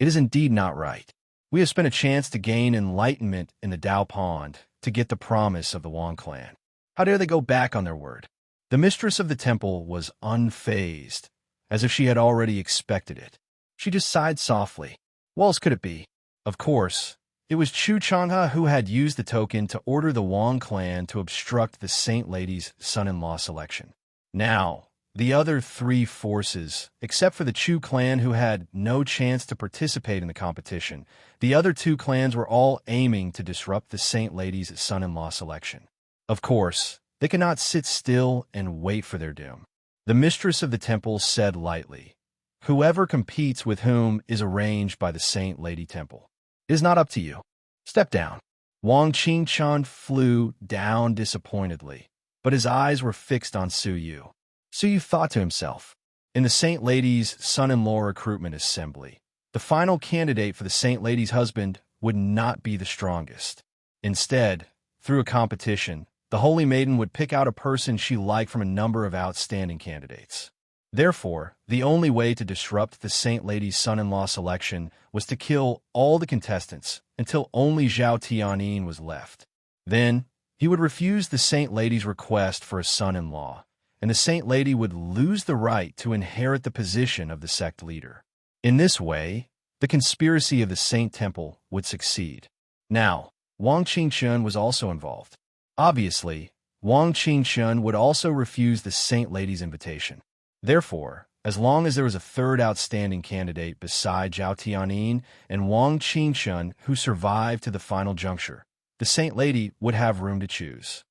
Speaker 1: It is indeed not right. We have spent a chance to gain enlightenment in the Dao Pond to get the promise of the Wang clan. How dare they go back on their word? The mistress of the temple was unfazed, as if she had already expected it. She just sighed softly. What else could it be? Of course, it was Chu Changha who had used the token to order the Wang clan to obstruct the Saint Lady's son-in-law selection. Now, the other three forces, except for the Chu clan who had no chance to participate in the competition, the other two clans were all aiming to disrupt the Saint Lady's son-in-law selection. Of course, they could not sit still and wait for their doom. The mistress of the temple said lightly, "Whoever competes with whom is arranged by the Saint Lady Temple. It is not up to you. Step down." Wang Qingchun flew down disappointedly, but his eyes were fixed on Su Yu. Su Yu thought to himself, in the Saint Lady's son-in-law recruitment assembly, the final candidate for the Saint Lady's husband would not be the strongest. Instead, through a competition, the Holy Maiden would pick out a person she liked from a number of outstanding candidates. Therefore, the only way to disrupt the Saint Lady's son-in-law selection was to kill all the contestants until only Zhao Tianyin was left. Then, he would refuse the Saint Lady's request for a son-in-law, and the Saint Lady would lose the right to inherit the position of the sect leader. In this way, the conspiracy of the Saint Temple would succeed. Now, Wang Qingchun was also involved. Obviously, Wang Qingchun would also refuse the Saint Lady's invitation. Therefore, as long as there was a third outstanding candidate beside Zhao Tianyin and Wang Qingchun who survived to the final juncture, the Saint Lady would have room to choose.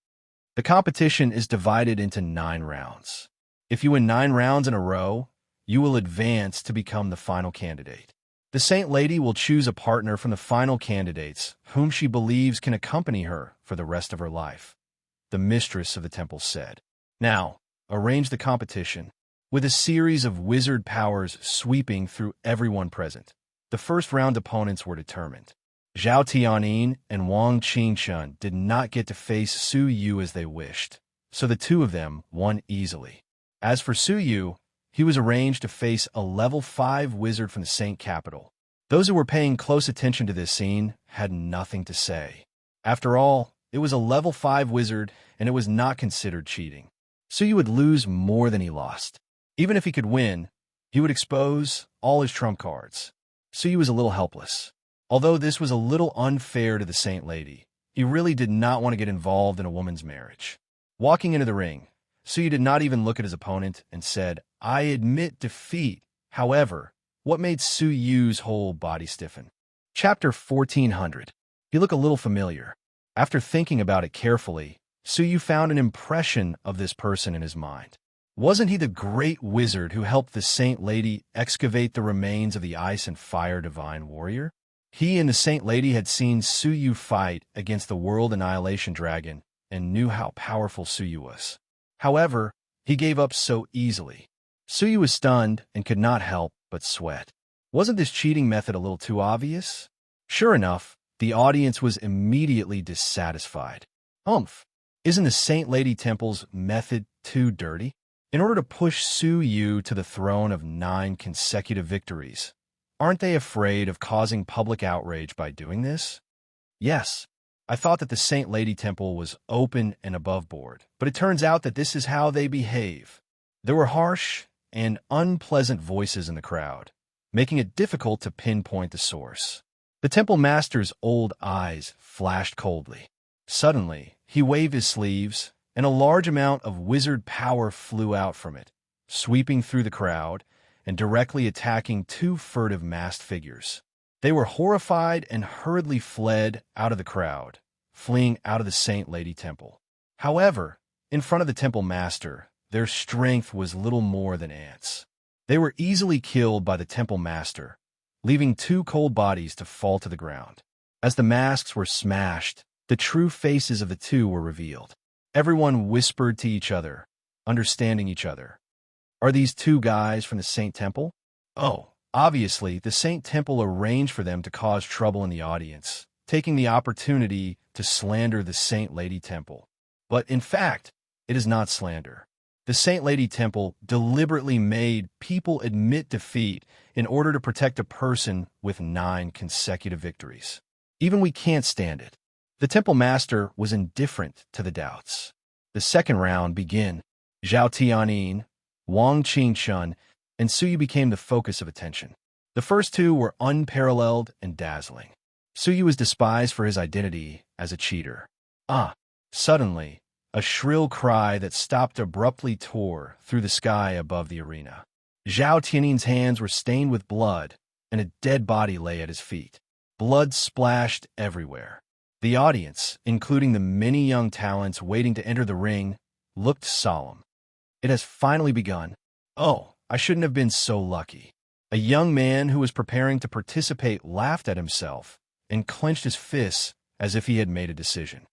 Speaker 1: The competition is divided into 9 rounds. If you win 9 rounds in a row, you will advance to become the final candidate. The Saint Lady will choose a partner from the final candidates whom she believes can accompany her for the rest of her life, the mistress of the temple said. Now, arrange the competition, with a series of wizard powers sweeping through everyone present. The first round opponents were determined. Zhao Tianyin and Wang Qingshun did not get to face Su Yu as they wished, so the two of them won easily. As for Su Yu, he was arranged to face a level 5 wizard from the Saint Capital. Those who were paying close attention to this scene had nothing to say. After all, it was a level 5 wizard, and it was not considered cheating. Su Yu would lose more than he lost. Even if he could win, he would expose all his trump cards. Su Yu was a little helpless. Although this was a little unfair to the Saint Lady, he really did not want to get involved in a woman's marriage. Walking into the ring, Su Yu did not even look at his opponent and said, "I admit defeat." However, what made Su Yu's whole body stiffen? Chapter 1400. He looked a little familiar. After thinking about it carefully, Su Yu found an impression of this person in his mind. Wasn't he the great wizard who helped the Saint Lady excavate the remains of the Ice and Fire Divine Warrior? He and the Saint Lady had seen Su Yu fight against the World Annihilation Dragon and knew how powerful Su Yu was. However, he gave up so easily. Su Yu was stunned and could not help but sweat. Wasn't this cheating method a little too obvious? Sure enough, the audience was immediately dissatisfied. Isn't the Saint Lady Temple's method too dirty? In order to push Su Yu to the throne of 9 consecutive victories, aren't they afraid of causing public outrage by doing this? Yes, I thought that the Saint Lady Temple was open and above board, but it turns out that this is how they behave. There were harsh and unpleasant voices in the crowd, making it difficult to pinpoint the source. The temple master's old eyes flashed coldly. Suddenly, he waved his sleeves, and a large amount of wizard power flew out from it, sweeping through the crowd and directly attacking 2 furtive masked figures. They were horrified and hurriedly fled out of the crowd, fleeing out of the Saint Lady Temple. However, in front of the temple master, their strength was little more than ants. They were easily killed by the temple master, leaving 2 cold bodies to fall to the ground. As the masks were smashed, the true faces of the 2 were revealed. Everyone whispered to each other, understanding each other. Are these 2 guys from the Saint Temple? Oh, obviously, the Saint Temple arranged for them to cause trouble in the audience, taking the opportunity to slander the Saint Lady Temple. But in fact, it is not slander. The Saint Lady Temple deliberately made people admit defeat in order to protect a person with 9 consecutive victories. Even we can't stand it. The temple master was indifferent to the doubts. The second round began. Zhao Tianyin, Wang Qingshun, and Su Yu became the focus of attention. The first 2 were unparalleled and dazzling. Su Yu was despised for his identity as a cheater. Suddenly, a shrill cry that stopped abruptly tore through the sky above the arena. Zhao Tianyin's hands were stained with blood, and a dead body lay at his feet. Blood splashed everywhere. The audience, including the many young talents waiting to enter the ring, looked solemn. It has finally begun. Oh, I shouldn't have been so lucky. A young man who was preparing to participate laughed at himself and clenched his fists as if he had made a decision.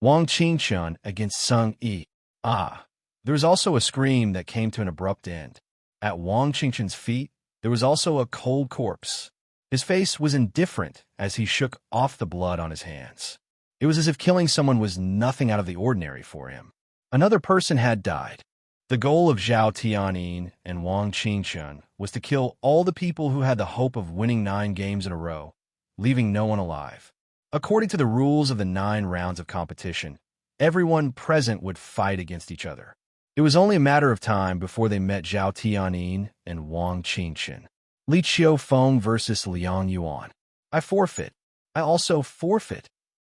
Speaker 1: Wang Qingshun against Sung Yi. There was also a scream that came to an abrupt end. At Wang Qingshun's feet, there was also a cold corpse. His face was indifferent as he shook off the blood on his hands. It was as if killing someone was nothing out of the ordinary for him. Another person had died. The goal of Zhao Tianyin and Wang Qingshun was to kill all the people who had the hope of winning 9 games in a row, leaving no one alive. According to the rules of the 9 rounds of competition, everyone present would fight against each other. It was only a matter of time before they met Zhao Tianyin and Wang Qingshun. Li Qiufeng versus Liang Yuan. I forfeit. I also forfeit.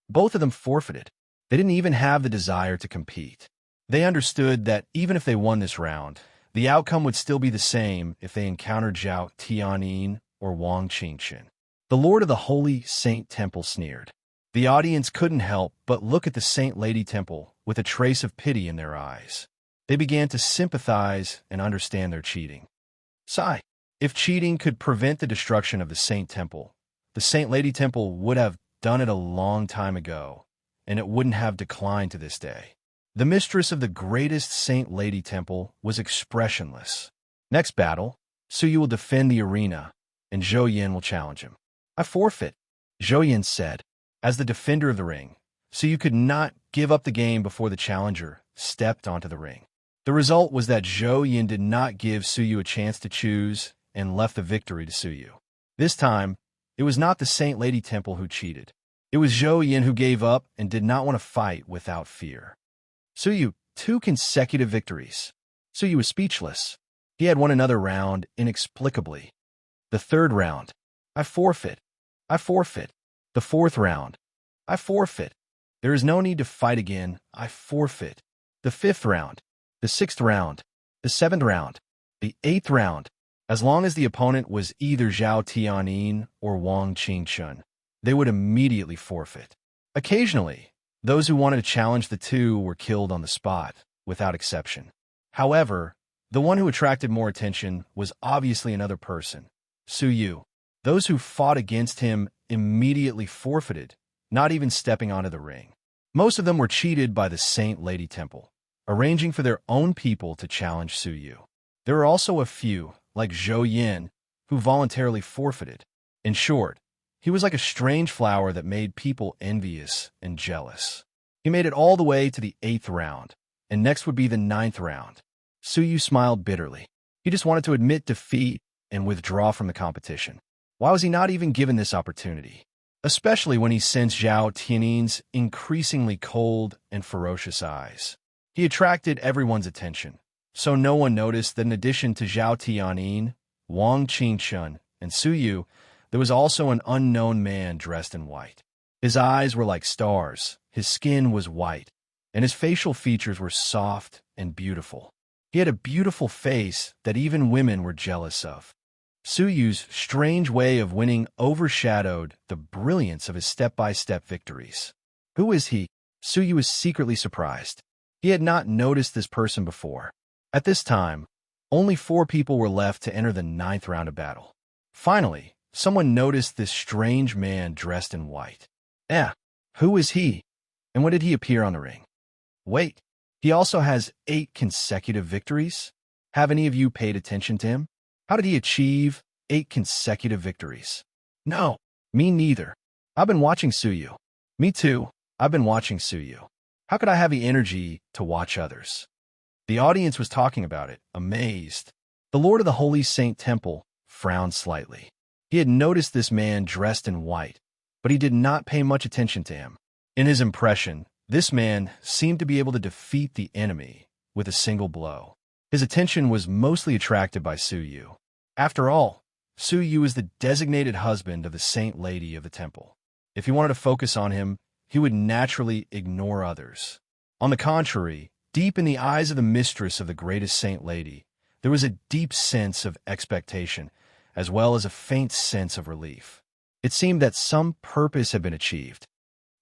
Speaker 1: Both of them forfeited. They didn't even have the desire to compete. They understood that even if they won this round, the outcome would still be the same if they encountered Zhao Tianyin or Wang Qingshun. The Lord of the Holy Saint Temple sneered. The audience couldn't help but look at the Saint Lady Temple with a trace of pity in their eyes. They began to sympathize and understand their cheating. Sigh. If cheating could prevent the destruction of the Saint Temple, the Saint Lady Temple would have done it a long time ago, and it wouldn't have declined to this day. The mistress of the greatest Saint Lady Temple was expressionless. Next battle, Suyu will defend the arena, and Zhou Yin will challenge him. I forfeit, Zhou Yin said. As the defender of the ring, Suyu could not give up the game before the challenger stepped onto the ring. The result was that Zhou Yin did not give Suyu a chance to choose and left the victory to Suyu. This time, it was not the Saint Lady Temple who cheated. It was Zhou Yin who gave up and did not want to fight without fear. Suyu, 2 consecutive victories. Suyu was speechless. He had won another round inexplicably. The 3rd round, I forfeit. I forfeit. The 4th round, I forfeit. There is no need to fight again. I forfeit. The 5th round, the 6th round, the 7th round, the 8th round. As long as the opponent was either Zhao Tianyin or Wang Qingchun, they would immediately forfeit. Occasionally, those who wanted to challenge the two were killed on the spot, without exception. However, the one who attracted more attention was obviously another person, Suyu. Those who fought against him immediately forfeited, not even stepping onto the ring. Most of them were cheated by the Saint Lady Temple, arranging for their own people to challenge Suyu. There were also a few, like Zhou Yin, who voluntarily forfeited. In short, he was like a strange flower that made people envious and jealous. He made it all the way to the 8th round, and next would be the 9th round. Suyu smiled bitterly. He just wanted to admit defeat and withdraw from the competition. Why was he not even given this opportunity? Especially when he sensed Zhao Tianyin's increasingly cold and ferocious eyes. He attracted everyone's attention, so no one noticed that in addition to Zhao Tianyin, Wang Qingchun, and Suyu, there was also an unknown man dressed in white. His eyes were like stars, his skin was white, and his facial features were soft and beautiful. He had a beautiful face that even women were jealous of. Suyu's strange way of winning overshadowed the brilliance of his step-by-step victories. Who is he? Suyu was secretly surprised. He had not noticed this person before. At this time, only 4 people were left to enter the 9th round of battle. Finally, someone noticed this strange man dressed in white. Who is he? And when did he appear on the ring? Wait, he also has 8 consecutive victories? Have any of you paid attention to him? How did he achieve 8 consecutive victories? No, me neither. I've been watching Suyu. Me too, I've been watching Suyu. How could I have the energy to watch others? The audience was talking about it, amazed. The Lord of the Holy Saint Temple frowned slightly. He had noticed this man dressed in white, but he did not pay much attention to him. In his impression, this man seemed to be able to defeat the enemy with a single blow. His attention was mostly attracted by Suyu. After all, Suyu is the designated husband of the Saint Lady of the Temple. If he wanted to focus on him, he would naturally ignore others. On the contrary, deep in the eyes of the mistress of the greatest Saint Lady, there was a deep sense of expectation, as well as a faint sense of relief. It seemed that some purpose had been achieved.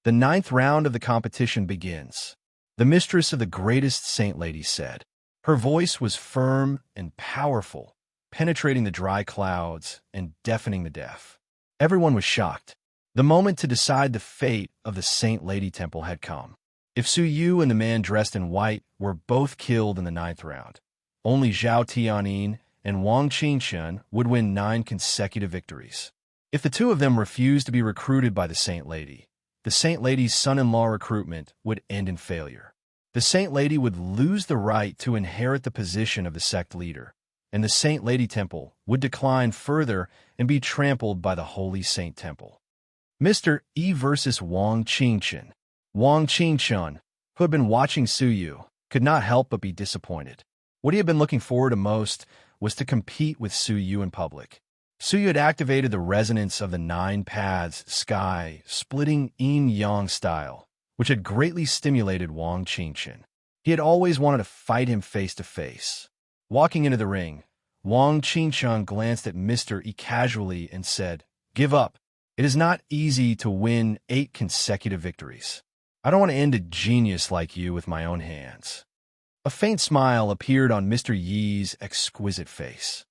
Speaker 1: The 9th round of the competition begins. The mistress of the greatest Saint Lady said. Her voice was firm and powerful, penetrating the dry clouds and deafening the deaf. Everyone was shocked. The moment to decide the fate of the Saint Lady Temple had come. If Suyu and the man dressed in white were both killed in the 9th round, only Zhao Tianyin and Wang Qingchun would win 9 consecutive victories. If the two of them refused to be recruited by the Saint Lady, the Saint Lady's son-in-law recruitment would end in failure. The Saint Lady would lose the right to inherit the position of the sect leader, and the Saint Lady Temple would decline further and be trampled by the Holy Saint Temple. Mr. E versus Wang Qingchun. Wang Qingchun, who had been watching Suyu, could not help but be disappointed. What he had been looking forward to most was to compete with Suyu in public. Suyu had activated the resonance of the 9 paths sky, splitting yin-yang style, which had greatly stimulated Wang Qingchun. He had always wanted to fight him face to face. Walking into the ring, Wang Qingchun glanced at Mr. E casually and said, "Give up. It is not easy to win 8 consecutive victories. I don't want to end a genius like you with my own hands. A faint smile appeared on Mr. Yi's exquisite face.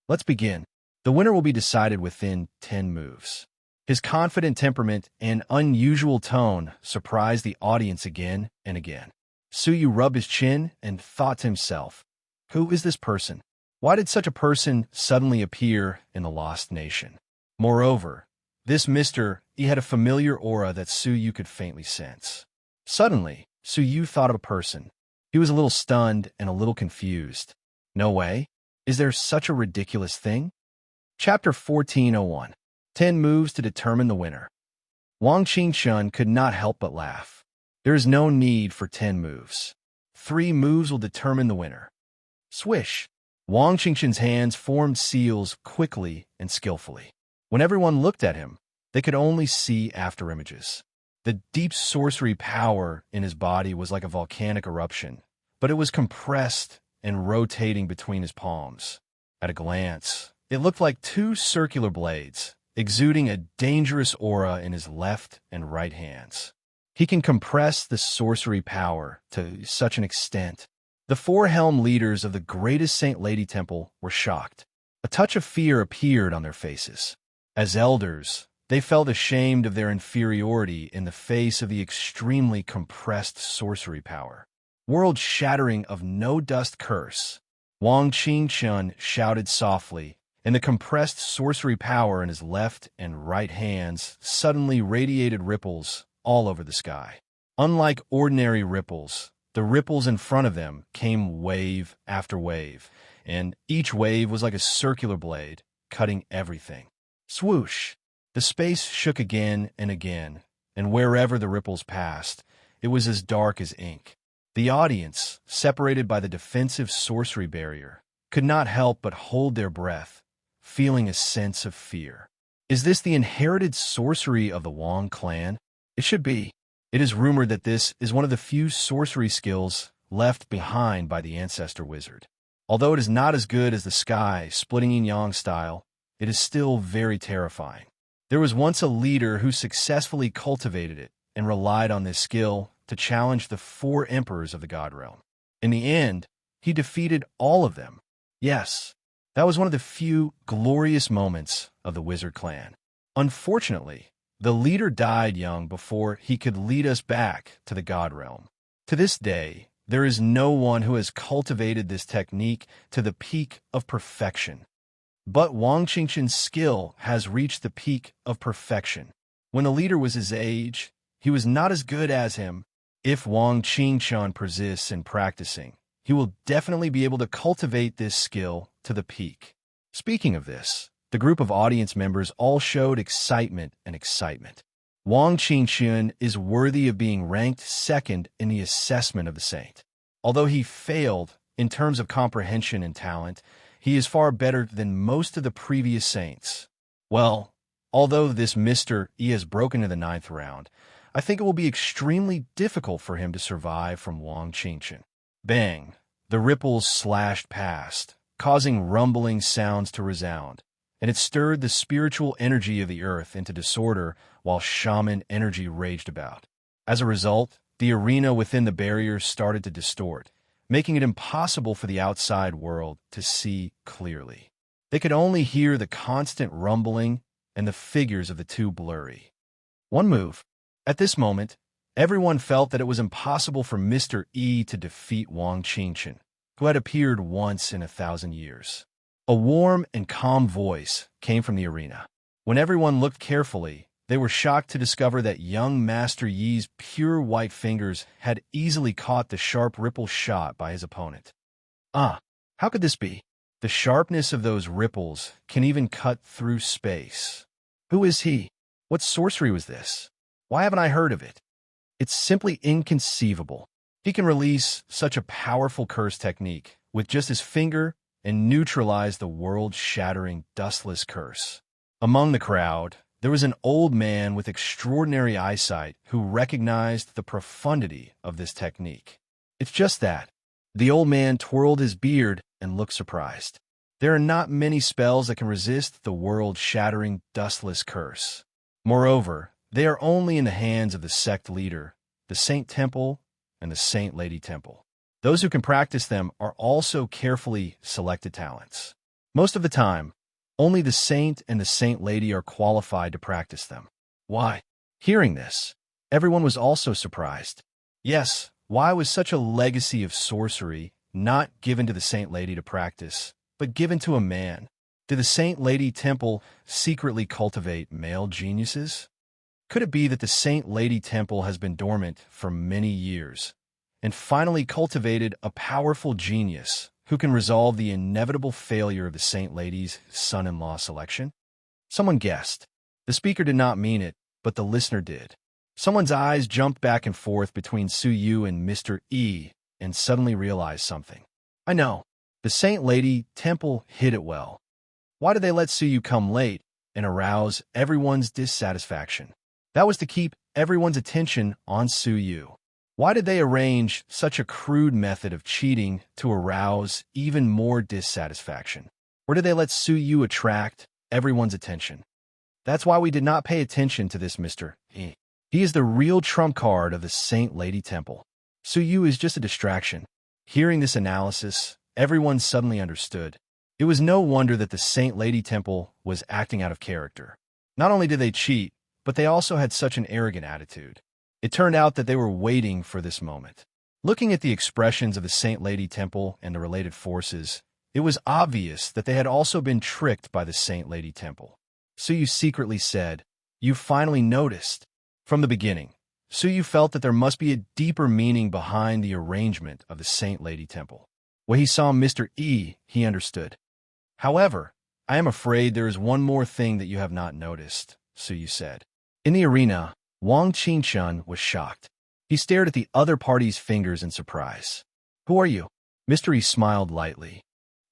Speaker 1: Let's begin. The winner will be decided within 10 moves. His confident temperament and unusual tone surprised the audience again and again. Suyu rubbed his chin and thought to himself, who is this person? Why did such a person suddenly appear in the Lost Nation? Moreover, this Mr. E had a familiar aura that Suyu could faintly sense. Suddenly, Suyu thought of a person. He was a little stunned and a little confused. No way? Is there such a ridiculous thing? Chapter 1401. 10 Moves to Determine the Winner. Wang Qingshun could not help but laugh. There is no need for 10 moves. 3 moves will determine the winner. Swish! Wang Qingshun's hands formed seals quickly and skillfully. When everyone looked at him, they could only see afterimages. The deep sorcery power in his body was like a volcanic eruption, but it was compressed and rotating between his palms. At a glance, it looked like 2 circular blades, exuding a dangerous aura in his left and right hands. He can compress the sorcery power to such an extent. The 4 helm leaders of the greatest Saint Lady Temple were shocked. A touch of fear appeared on their faces. As elders, they felt ashamed of their inferiority in the face of the extremely compressed sorcery power. World-shattering of no-dust curse. Wang Qingshun shouted softly, and the compressed sorcery power in his left and right hands suddenly radiated ripples all over the sky. Unlike ordinary ripples, the ripples in front of them came wave after wave, and each wave was like a circular blade, cutting everything. Swoosh! The space shook again and again, and wherever the ripples passed, it was as dark as ink. The audience, separated by the defensive sorcery barrier, could not help but hold their breath, feeling a sense of fear. Is this the inherited sorcery of the Wang clan? It should be. It is rumored that this is one of the few sorcery skills left behind by the ancestor wizard. Although it is not as good as the sky splitting yin-yang style, it is still very terrifying. There was once a leader who successfully cultivated it and relied on this skill to challenge the 4 emperors of the God Realm. In the end, he defeated all of them. Yes, that was one of the few glorious moments of the wizard clan. Unfortunately, the leader died young before he could lead us back to the God Realm. To this day, there is no one who has cultivated this technique to the peak of perfection. But Wang Qingshun's skill has reached the peak of perfection. When the leader was his age, he was not as good as him. If Wang Qingshun persists in practicing, he will definitely be able to cultivate this skill to the peak. Speaking of this, the group of audience members all showed excitement. Wang Qingshun is worthy of being ranked second in the assessment of the saint. Although he failed in terms of comprehension and talent, he is far better than most of the previous saints. Well, although this Mr. E has broken in the 9th round, I think it will be extremely difficult for him to survive from Wang Qingshun. Bang! The ripples slashed past, causing rumbling sounds to resound, and it stirred the spiritual energy of the earth into disorder while shaman energy raged about. As a result, the arena within the barriers started to distort, making it impossible for the outside world to see clearly. They could only hear the constant rumbling and the figures of the 2 blurry. One move. At this moment, everyone felt that it was impossible for Mr. E to defeat Wang Qingshun, who had appeared once in 1,000 years. A warm and calm voice came from the arena. When everyone looked carefully, they were shocked to discover that young Master Yi's pure white fingers had easily caught the sharp ripple shot by his opponent. How could this be? The sharpness of those ripples can even cut through space. Who is he? What sorcery was this? Why haven't I heard of it? It's simply inconceivable. He can release such a powerful curse technique with just his finger and neutralize the world-shattering dustless curse. Among the crowd, there was an old man with extraordinary eyesight who recognized the profundity of this technique. It's just that. The old man twirled his beard and looked surprised. There are not many spells that can resist the world-shattering dustless curse. Moreover, they are only in the hands of the sect leader, the Saint Temple, and the Saint Lady Temple. Those who can practice them are also carefully selected talents. Most of the time, only the Saint and the Saint Lady are qualified to practice them. Why? Hearing this, everyone was also surprised. Yes, why was such a legacy of sorcery not given to the Saint Lady to practice, but given to a man? Did the Saint Lady Temple secretly cultivate male geniuses? Could it be that the Saint Lady Temple has been dormant for many years and finally cultivated a powerful genius who can resolve the inevitable failure of the Saint Lady's son-in-law selection? Someone guessed. The speaker did not mean it, but the listener did. Someone's eyes jumped back and forth between Su Yu and Mr. E and suddenly realized something. I know. The Saint Lady Temple hid it well. Why did they let Su Yu come late and arouse everyone's dissatisfaction? That was to keep everyone's attention on Su Yu. Why did they arrange such a crude method of cheating to arouse even more dissatisfaction? Or did they let Su Yu attract everyone's attention? That's why we did not pay attention to this Mr. E. He is the real trump card of the Saint Lady Temple. Su Yu is just a distraction. Hearing this analysis, everyone suddenly understood. It was no wonder that the Saint Lady Temple was acting out of character. Not only did they cheat, but they also had such an arrogant attitude. It turned out that they were waiting for this moment. Looking at the expressions of the Saint Lady Temple and the related forces, it was obvious that they had also been tricked by the Saint Lady Temple. Su Yu secretly said, "You finally noticed." From the beginning, Su Yu felt that there must be a deeper meaning behind the arrangement of the Saint Lady Temple. When he saw Mr. E, he understood. However, I am afraid there is one more thing that you have not noticed, Su Yu said. In the arena, Wang Qingchun was shocked. He stared at the other party's fingers in surprise. Who are you? Mr. E smiled lightly.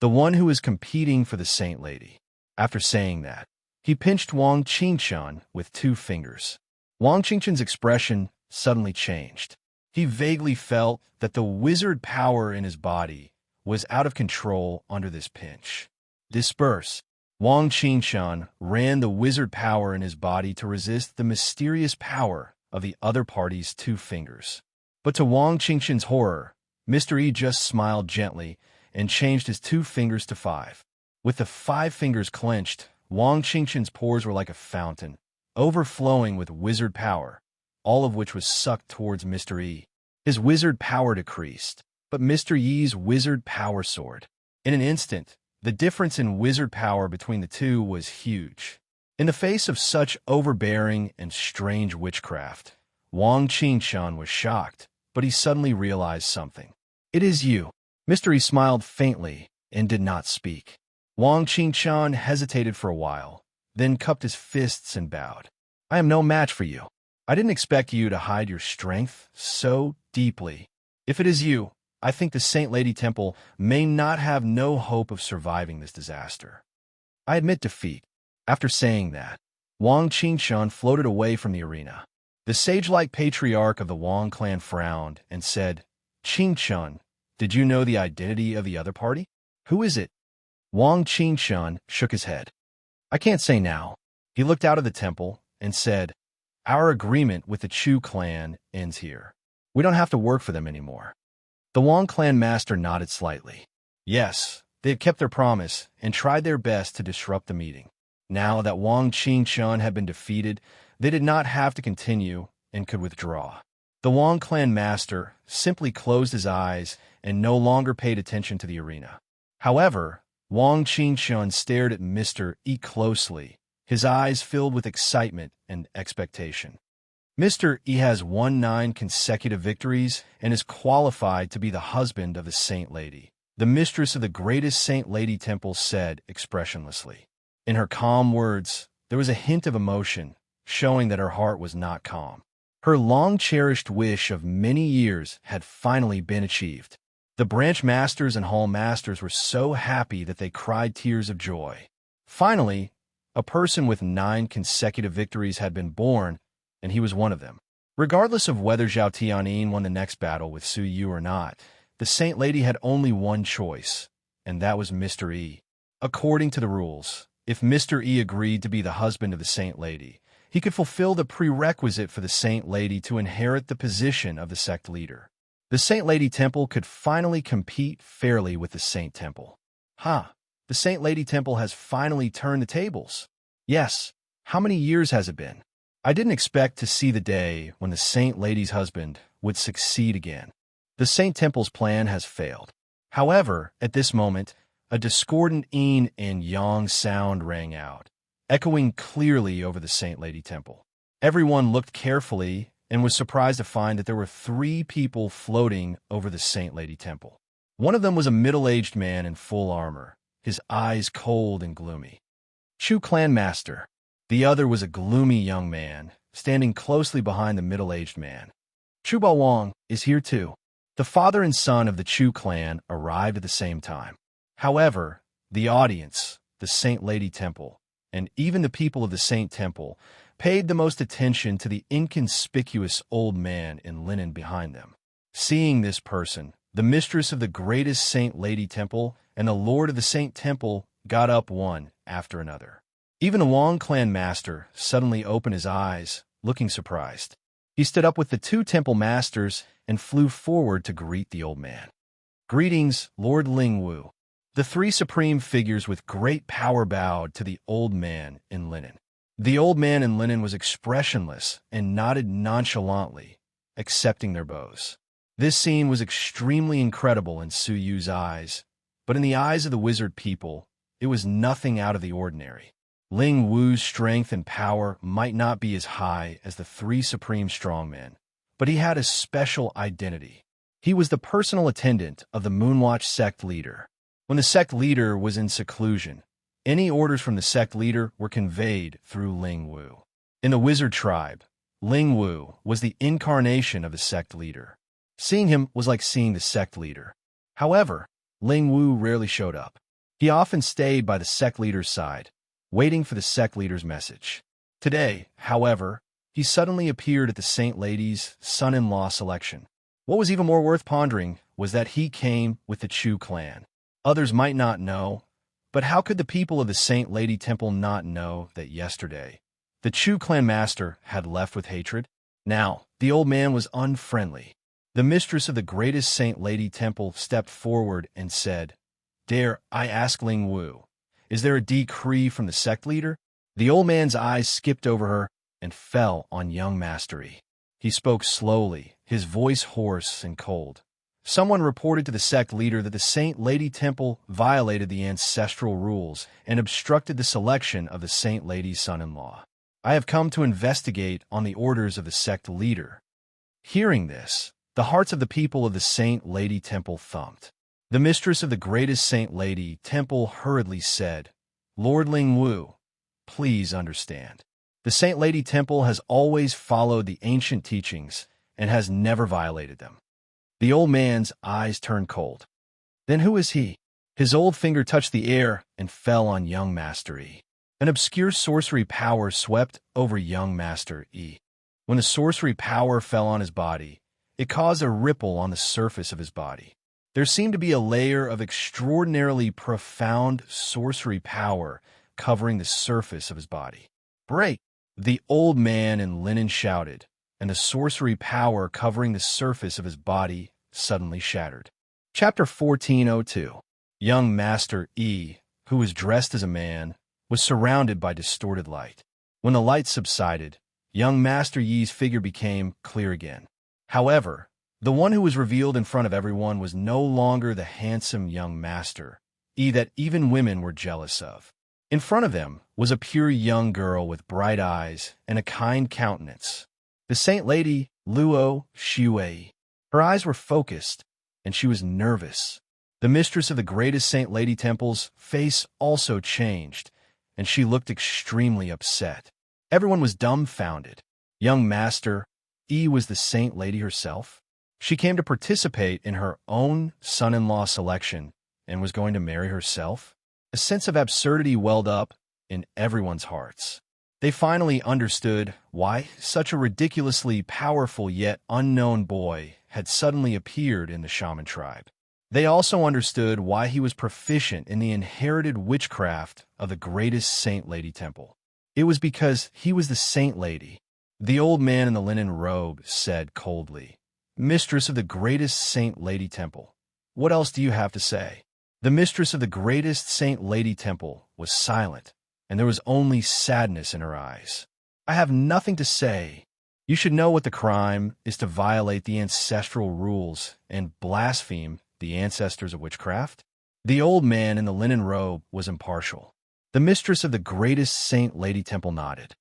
Speaker 1: The one who is competing for the Saint Lady. After saying that, he pinched Wang Qingchun with 2 fingers. Wang Qingchun's expression suddenly changed. He vaguely felt that the wizard power in his body was out of control under this pinch. Disperse. Wang Qingchun ran the wizard power in his body to resist the mysterious power of the other party's 2 fingers. But to Wang Qingchun's horror, Mr. E just smiled gently and changed his 2 fingers to 5. With the 5 fingers clenched, Wang Qingchun's pores were like a fountain, overflowing with wizard power, all of which was sucked towards Mr. E. His wizard power decreased, but Mr. Yi's wizard power soared. In an instant, the difference in wizard power between the two was huge. In the face of such overbearing and strange witchcraft, Wang Qingchun was shocked, but he suddenly realized something. It is you. Mr. E smiled faintly and did not speak. Wang Qingchun hesitated for a while, then cupped his fists and bowed. I am no match for you. I didn't expect you to hide your strength so deeply. If it is you, I think the Saint Lady Temple may not have no hope of surviving this disaster. I admit defeat. After saying that, Wang Qingchun floated away from the arena. The sage-like patriarch of the Wang clan frowned and said, Qingchun, did you know the identity of the other party? Who is it? Wang Qingchun shook his head. I can't say now. He looked out of the temple and said, Our agreement with the Chu clan ends here. We don't have to work for them anymore. The Wang clan master nodded slightly. Yes, they had kept their promise and tried their best to disrupt the meeting. Now that Wang Qingchun had been defeated, they did not have to continue and could withdraw. The Wang clan master simply closed his eyes and no longer paid attention to the arena. However, Wang Qingchun stared at Mr. E closely, his eyes filled with excitement and expectation. Mr. E has won 9 consecutive victories and is qualified to be the husband of the Saint Lady. The mistress of the greatest Saint Lady Temple said expressionlessly. In her calm words, there was a hint of emotion, showing that her heart was not calm. Her long-cherished wish of many years had finally been achieved. The branch masters and hall masters were so happy that they cried tears of joy. Finally, a person with 9 consecutive victories had been born, and he was one of them. Regardless of whether Zhao Tianyin won the next battle with Su Yu or not, the Saint Lady had only one choice, and that was Mr. E. According to the rules, if Mr. E agreed to be the husband of the Saint Lady, he could fulfill the prerequisite for the Saint Lady to inherit the position of the sect leader. The Saint Lady Temple could finally compete fairly with the Saint Temple. The Saint Lady Temple has finally turned the tables. Yes, how many years has it been? I didn't expect to see the day when the Saint Lady's husband would succeed again. The Saint Temple's plan has failed. However, at this moment, a discordant yin and yang sound rang out, echoing clearly over the Saint Lady Temple. Everyone looked carefully and was surprised to find that there were 3 people floating over the Saint Lady Temple. One of them was a middle-aged man in full armor, his eyes cold and gloomy. Chu Clan Master. The other was a gloomy young man, standing closely behind the middle-aged man. Chu Wang is here too. The father and son of the Chu clan arrived at the same time. However, the audience, the Saint Lady Temple, and even the people of the Saint Temple paid the most attention to the inconspicuous old man in linen behind them. Seeing this person, the mistress of the greatest Saint Lady Temple and the lord of the Saint Temple got up one after another. Even the Wang clan master suddenly opened his eyes, looking surprised. He stood up with the 2 temple masters and flew forward to greet the old man. Greetings, Lord Ling Wu. The 3 supreme figures with great power bowed to the old man in linen. The old man in linen was expressionless and nodded nonchalantly, accepting their bows. This scene was extremely incredible in Su Yu's eyes, but in the eyes of the wizard people, it was nothing out of the ordinary. Ling Wu's strength and power might not be as high as the 3 supreme strongmen, but he had a special identity. He was the personal attendant of the Moonwatch sect leader. When the sect leader was in seclusion, any orders from the sect leader were conveyed through Ling Wu. In the wizard tribe, Ling Wu was the incarnation of the sect leader. Seeing him was like seeing the sect leader. However, Ling Wu rarely showed up. He often stayed by the sect leader's side, waiting for the sect leader's message. Today, however, he suddenly appeared at the Saint Lady's son-in-law selection. What was even more worth pondering was that he came with the Chu clan. Others might not know, but how could the people of the Saint Lady Temple not know that yesterday the Chu clan master had left with hatred? Now, the old man was unfriendly. The mistress of the greatest Saint Lady Temple stepped forward and said, "Dare I ask Ling Wu, is there a decree from the sect leader?" The old man's eyes skipped over her and fell on young Master Yi. He spoke slowly, his voice hoarse and cold. Someone reported to the sect leader that the Saint Lady Temple violated the ancestral rules and obstructed the selection of the Saint Lady's son-in-law. I have come to investigate on the orders of the sect leader. Hearing this, the hearts of the people of the Saint Lady Temple thumped. The mistress of the greatest Saint Lady Temple hurriedly said, "Lord Ling Wu, please understand. The Saint Lady Temple has always followed the ancient teachings and has never violated them." The old man's eyes turned cold. Then who is he? His old finger touched the air and fell on young Master Yi. An obscure sorcery power swept over young Master Yi. When the sorcery power fell on his body, it caused a ripple on the surface of his body. There seemed to be a layer of extraordinarily profound sorcery power covering the surface of his body. "Break!" The old man in linen shouted, and the sorcery power covering the surface of his body suddenly shattered. Chapter 1402. Young Master Yi, who was dressed as a man, was surrounded by distorted light. When the light subsided, young Master Yi's figure became clear again. However, the one who was revealed in front of everyone was no longer the handsome young Master Yi that even women were jealous of. In front of them was a pure young girl with bright eyes and a kind countenance. The Saint Lady Luo Shiwei. Her eyes were focused, and she was nervous. The mistress of the greatest Saint Lady Temple's face also changed, and she looked extremely upset. Everyone was dumbfounded. Young Master Yi was the Saint Lady herself. She came to participate in her own son-in-law selection and was going to marry herself. A sense of absurdity welled up in everyone's hearts. They finally understood why such a ridiculously powerful yet unknown boy had suddenly appeared in the shaman tribe. They also understood why he was proficient in the inherited witchcraft of the greatest Saint Lady Temple. It was because he was the saint lady. The old man in the linen robe said coldly, "Mistress of the greatest saint lady temple, what else do you have to say?" The mistress of the greatest saint lady temple was silent, and there was only sadness in her eyes. "I have nothing to say. You should know what the crime is to violate the ancestral rules and blaspheme the ancestors of witchcraft." The old man in the linen robe was impartial. The mistress of the greatest saint lady temple nodded.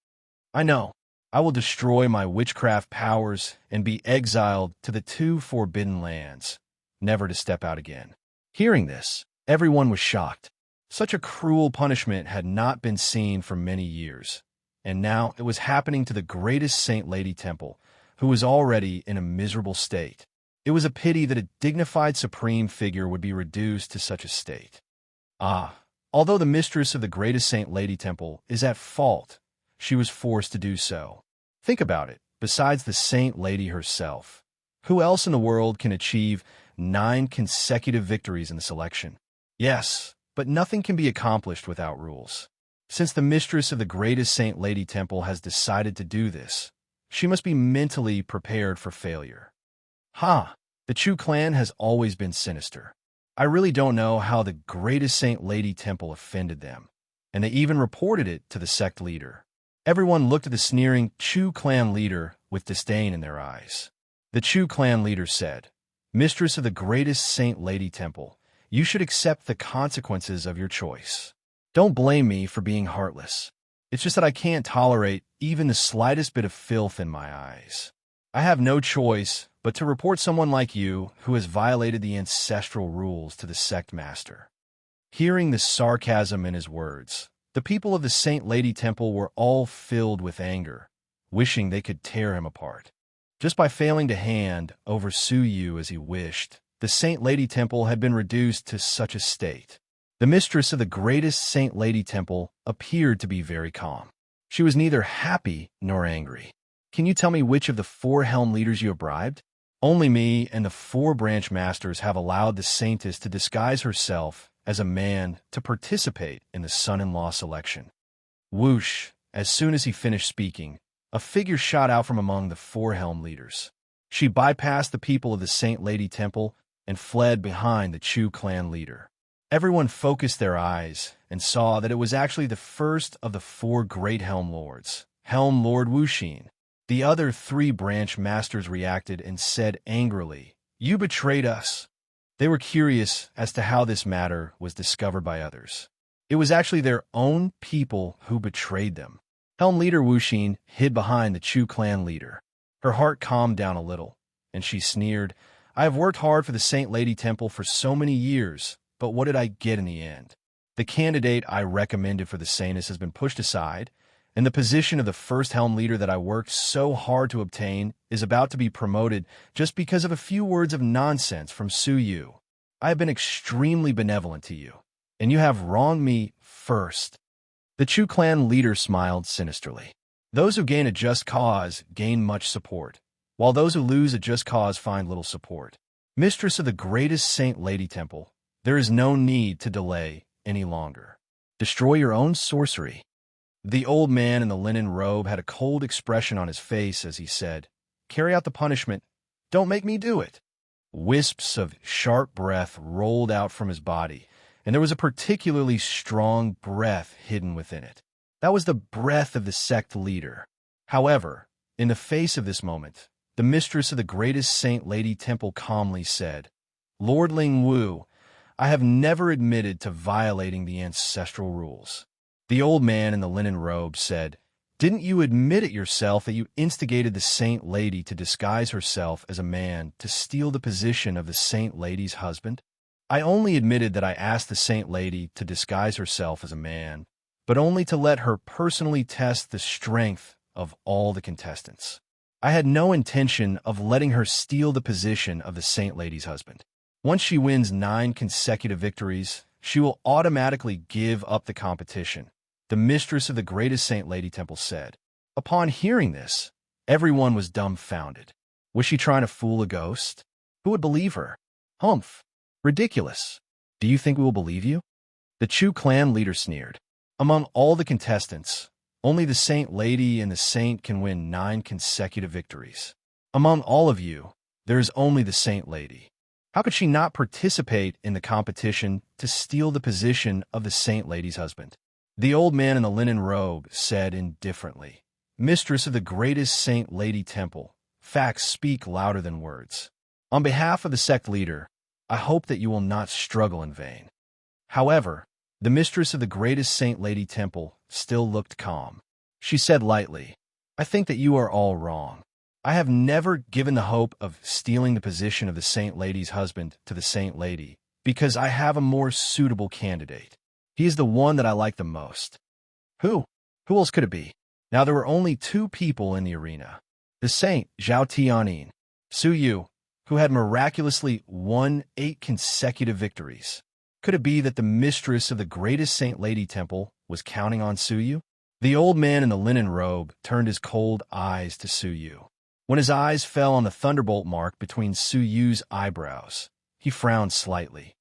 Speaker 1: "I know. I will destroy my witchcraft powers and be exiled to the two forbidden lands, never to step out again." Hearing this, everyone was shocked. Such a cruel punishment had not been seen for many years, and now it was happening to the greatest saint lady temple, who was already in a miserable state. It was a pity that a dignified supreme figure would be reduced to such a state. Although the mistress of the greatest saint lady temple is at fault, she was forced to do so. Think about it. Besides the saint lady herself, who else in the world can achieve 9 consecutive victories in the selection? Yes, but nothing can be accomplished without rules. Since the mistress of the greatest saint lady temple has decided to do this, she must be mentally prepared for failure. The Chu clan has always been sinister. I really don't know how the greatest saint lady temple offended them, and they even reported it to the sect leader. Everyone looked at the sneering Chu clan leader with disdain in their eyes. The Chu clan leader said, "Mistress of the greatest saint lady temple, you should accept the consequences of your choice. Don't blame me for being heartless. It's just that I can't tolerate even the slightest bit of filth in my eyes. I have no choice but to report someone like you who has violated the ancestral rules to the sect master." Hearing the sarcasm in his words, the people of the Saint Lady Temple were all filled with anger, wishing they could tear him apart. Just by failing to hand over Su Yu as he wished, the Saint Lady Temple had been reduced to such a state. The mistress of the greatest Saint Lady Temple appeared to be very calm. She was neither happy nor angry. "Can you tell me which of the 4 helm leaders you have bribed?" "Only me and the 4 branch masters have allowed the saintess to disguise herself as a man to participate in the son-in-law selection." Whoosh! As soon as he finished speaking, a figure shot out from among the 4 helm leaders. She bypassed the people of the Saint Lady Temple and fled behind the Chu clan leader. Everyone focused their eyes and saw that it was actually the first of the 4 great Helm Lords, Helm Lord Wuxin. The other 3 branch masters reacted and said angrily, "You betrayed us." They were curious as to how this matter was discovered by others. It was actually their own people who betrayed them. Helm leader Wuxin hid behind the Chu clan leader. Her heart calmed down a little, and she sneered, "I have worked hard for the Saint Lady Temple for so many years, but what did I get in the end? The candidate I recommended for the saintess has been pushed aside, and the position of the first helm leader that I worked so hard to obtain is about to be promoted just because of a few words of nonsense from Su Yu. I have been extremely benevolent to you, and you have wronged me first." The Chu clan leader smiled sinisterly. Those who gain a just cause gain much support, while those who lose a just cause find little support. Mistress of the greatest Saint Lady Temple, there is no need to delay any longer. Destroy your own sorcery. The old man in the linen robe had a cold expression on his face as he said, "Carry out the punishment. Don't make me do it." Wisps of sharp breath rolled out from his body, and there was a particularly strong breath hidden within it. That was the breath of the sect leader. However, in the face of this moment, the mistress of the greatest Saint Lady Temple calmly said, "Lord Ling Wu, I have never admitted to violating the ancestral rules." The old man in the linen robe said, "Didn't you admit it yourself that you instigated the Saint Lady to disguise herself as a man to steal the position of the Saint Lady's husband?" "I only admitted that I asked the Saint Lady to disguise herself as a man, but only to let her personally test the strength of all the contestants. I had no intention of letting her steal the position of the Saint Lady's husband. Once she wins 9 consecutive victories, she will automatically give up the competition," the mistress of the greatest Saint Lady Temple said. Upon hearing this, everyone was dumbfounded. Was she trying to fool a ghost? Who would believe her? Humph! Ridiculous! Do you think we will believe you? The Chu clan leader sneered. Among all the contestants, Only the Saint Lady and the Saint can win 9 consecutive victories. Among all of you, there is only the Saint Lady. How could she not participate in the competition to steal the position of the Saint Lady's husband? The old man in the linen robe said indifferently, "Mistress of the greatest Saint Lady temple, facts speak louder than words. On behalf of the sect leader, I hope that you will not struggle in vain." However, the mistress of the greatest Saint Lady temple still looked calm. She said lightly, "I think that you are all wrong. I have never given the hope of stealing the position of the Saint Lady's husband to the Saint Lady because I have a more suitable candidate. He is the one that I like the most." Who? Who else could it be? Now there were only 2 people in the arena. The Saint Zhao Tianyin, Su Yu, who had miraculously won 8 consecutive victories. Could it be that the mistress of the greatest Saint Lady temple was counting on Su Yu? The old man in the linen robe turned his cold eyes to Su Yu. When his eyes fell on the thunderbolt mark between Su Yu's eyebrows, he frowned slightly.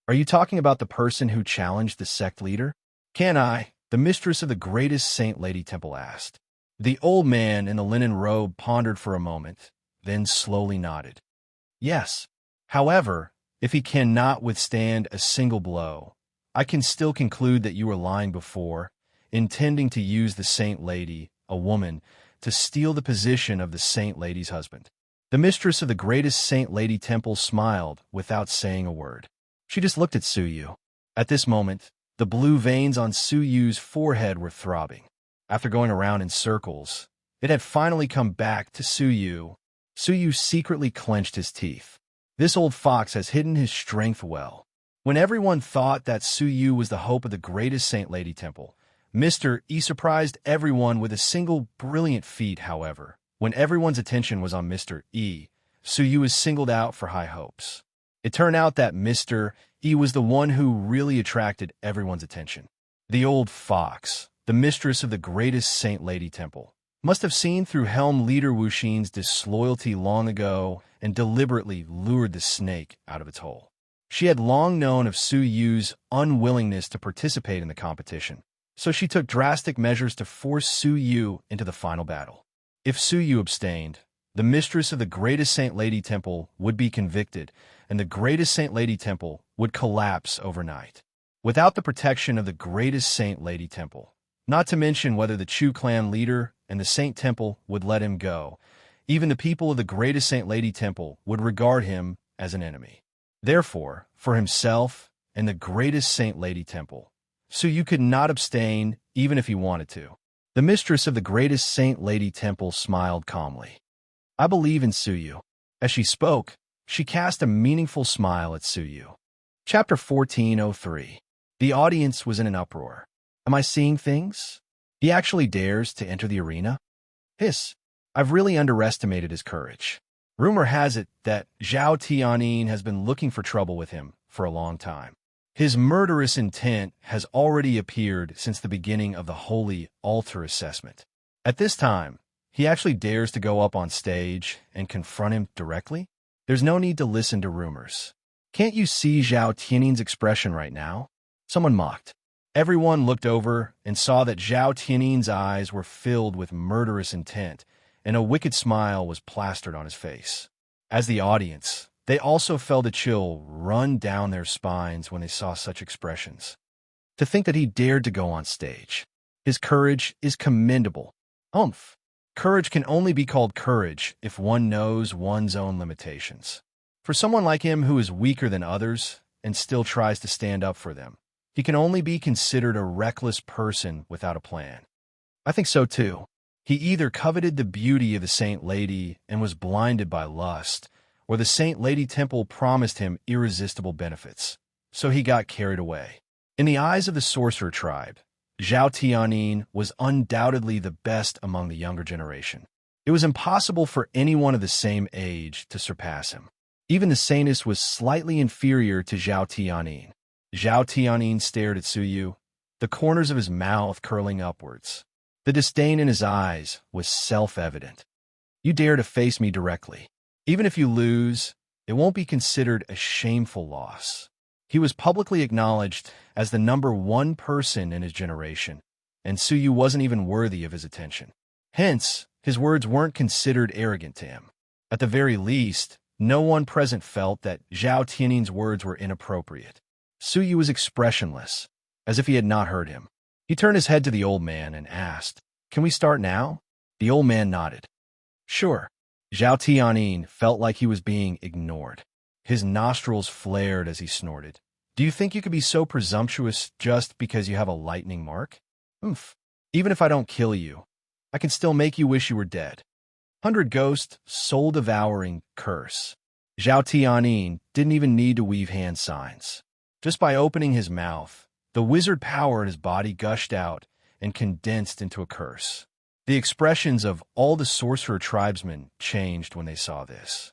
Speaker 1: "Are you talking about the person who challenged the sect leader?" "Can I?" the mistress of the greatest Saint Lady temple asked. The old man in the linen robe pondered for a moment, then slowly nodded. "Yes. However, if he cannot withstand a single blow, I can still conclude that you were lying before, intending to use the Saint Lady, a woman, to steal the position of the Saint Lady's husband." The mistress of the greatest Saint Lady temple smiled without saying a word. She just looked at Su Yu. At this moment, the blue veins on Su Yu's forehead were throbbing. After going around in circles, it had finally come back to Su Yu. Su Yu secretly clenched his teeth. This old fox has hidden his strength well. When everyone thought that Su Yu was the hope of the greatest Saint Lady temple, Mr. E surprised everyone with a single brilliant feat. However, when everyone's attention was on Mr. E, Su Yu was singled out for high hopes. It turned out that Mr. E was the one who really attracted everyone's attention. The old fox, the mistress of the greatest Saint Lady temple, must have seen through Helm Leader Wuxin's disloyalty long ago and deliberately lured the snake out of its hole. She had long known of Su Yu's unwillingness to participate in the competition, so she took drastic measures to force Su Yu into the final battle. If Su Yu abstained, the mistress of the greatest Saint Lady temple would be convicted, and the greatest Saint Lady temple would collapse overnight. Without the protection of the greatest Saint Lady temple, not to mention whether the Chu clan leader and the Saint temple would let him go, even the people of the greatest Saint Lady temple would regard him as an enemy. Therefore, for himself and the greatest Saint Lady temple, Su Yu could not abstain even if he wanted to. The mistress of the greatest Saint Lady temple smiled calmly. "I believe in Su Yu." As she spoke, she cast a meaningful smile at Su Yu. Chapter 1403. The audience was in an uproar. Am I seeing things? He actually dares to enter the arena? Hiss. I've really underestimated his courage. Rumor has it that Zhao Tianyin has been looking for trouble with him for a long time. His murderous intent has already appeared since the beginning of the Holy Altar assessment. At this time, he actually dares to go up on stage and confront him directly? There's no need to listen to rumors. Can't you see Zhao Tianyin's expression right now? Someone mocked. Everyone looked over and saw that Zhao Tianyin's eyes were filled with murderous intent, and a wicked smile was plastered on his face. As the audience, they also felt a chill run down their spines when they saw such expressions. To think that he dared to go on stage. His courage is commendable. Humph. Courage can only be called courage if one knows one's own limitations. For someone like him who is weaker than others and still tries to stand up for them, he can only be considered a reckless person without a plan. I think so too. He either coveted the beauty of the Saint Lady and was blinded by lust, or the Saint Lady temple promised him irresistible benefits, so he got carried away. In the eyes of the sorcerer tribe, Zhao Tianyin was undoubtedly the best among the younger generation. It was impossible for anyone of the same age to surpass him. Even the saintess was slightly inferior to Zhao Tianyin. Zhao Tianyin stared at Su Yu, the corners of his mouth curling upwards. The disdain in his eyes was self-evident. You dare to face me directly. Even if you lose, it won't be considered a shameful loss. He was publicly acknowledged as the #1 person in his generation, and Suyu wasn't even worthy of his attention. Hence, his words weren't considered arrogant to him. At the very least, no one present felt that Zhao Tianing's words were inappropriate. Suyu was expressionless, as if he had not heard him. He turned his head to the old man and asked, "Can we start now?" The old man nodded. "Sure." Zhao Tianing felt like he was being ignored. His nostrils flared as he snorted. "Do you think you could be so presumptuous just because you have a lightning mark? Oomph. Even if I don't kill you, I can still make you wish you were dead." 100 Ghost, soul-devouring curse. Zhao Tianing didn't even need to weave hand signs. Just by opening his mouth, the wizard power in his body gushed out and condensed into a curse. The expressions of all the sorcerer tribesmen changed when they saw this.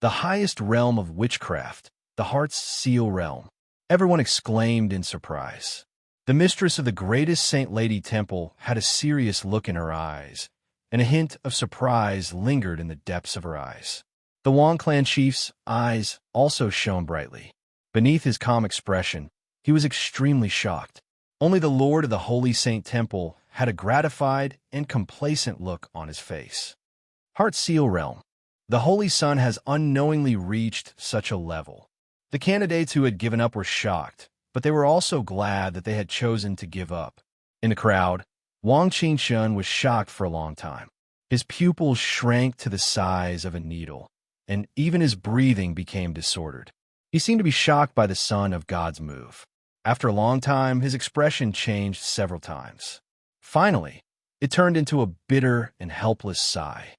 Speaker 1: The highest realm of witchcraft, the Heart's Seal realm. Everyone exclaimed in surprise. The mistress of the greatest Saint Lady Temple had a serious look in her eyes, and a hint of surprise lingered in the depths of her eyes. The Wang clan chief's eyes also shone brightly. Beneath his calm expression, he was extremely shocked. Only the Lord of the Holy Saint Temple had a gratified and complacent look on his face. Heart Seal realm. The Holy Sun has unknowingly reached such a level. The candidates who had given up were shocked, but they were also glad that they had chosen to give up. In the crowd, Wang Qingshun was shocked for a long time. His pupils shrank to the size of a needle, and even his breathing became disordered. He seemed to be shocked by the Son of God's move. After a long time, his expression changed several times. Finally, it turned into a bitter and helpless sigh.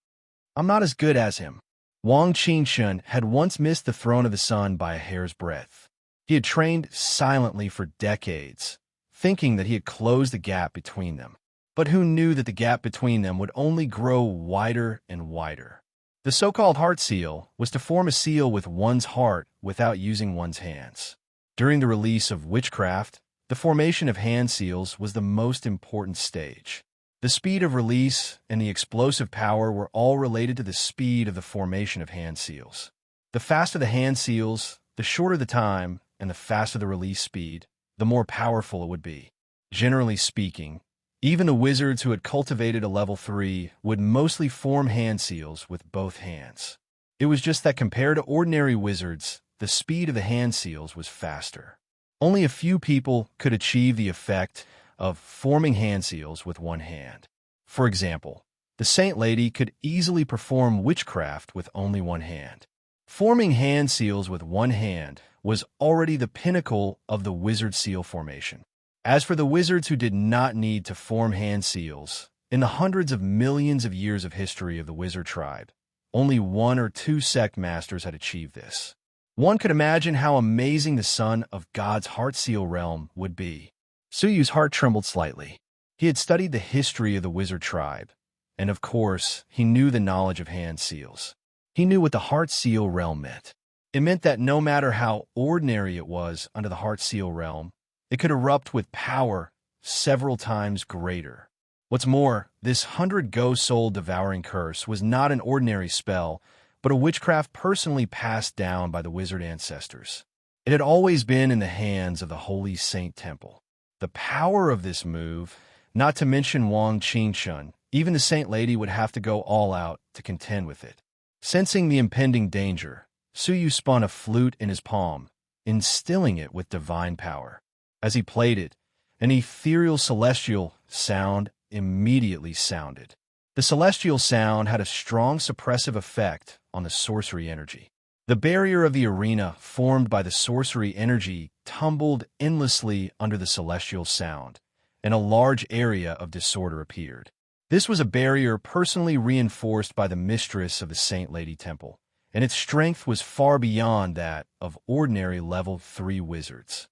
Speaker 1: "I'm not as good as him." Wang Qingshun had once missed the throne of the sun by a hair's breadth. He had trained silently for decades, thinking that he had closed the gap between them. But who knew that the gap between them would only grow wider and wider? The so-called heart seal was to form a seal with one's heart without using one's hands. During the release of witchcraft, the formation of hand seals was the most important stage. The speed of release and the explosive power were all related to the speed of the formation of hand seals. The faster the hand seals, the shorter the time, and the faster the release speed, the more powerful it would be. Generally speaking, even the wizards who had cultivated a level 3 would mostly form hand seals with both hands. It was just that compared to ordinary wizards, the speed of the hand seals was faster. Only a few people could achieve the effect of forming hand seals with one hand. For example, the Saint Lady could easily perform witchcraft with only one hand. Forming hand seals with one hand was already the pinnacle of the wizard seal formation. As for the wizards who did not need to form hand seals, in the hundreds of millions of years of history of the wizard tribe, only 1 or 2 sect masters had achieved this. One could imagine how amazing the son of God's heart seal realm would be. Suyu's heart trembled slightly. He had studied the history of the wizard tribe, and of course, he knew the knowledge of hand seals. He knew what the heart seal realm meant. It meant that no matter how ordinary it was under the heart seal realm, it could erupt with power several times greater. What's more, this 100 ghost soul devouring curse was not an ordinary spell, but a witchcraft personally passed down by the wizard ancestors. It had always been in the hands of the Holy Saint Temple. The power of this move, not to mention Wang Qingshun, even the Saint Lady would have to go all out to contend with it. Sensing the impending danger, Suyu spun a flute in his palm, instilling it with divine power. As he played it, an ethereal celestial sound immediately sounded. The celestial sound had a strong suppressive effect on the sorcery energy. The barrier of the arena formed by the sorcery energy tumbled endlessly under the celestial sound, and a large area of disorder appeared. This was a barrier personally reinforced by the mistress of the Saint Lady Temple, and its strength was far beyond that of ordinary level 3 wizards.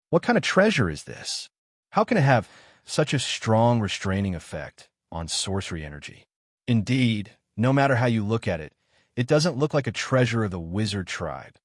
Speaker 1: What kind of treasure is this? How can it have such a strong restraining effect on sorcery energy? Indeed, no matter how you look at it, it doesn't look like a treasure of the wizard tribe.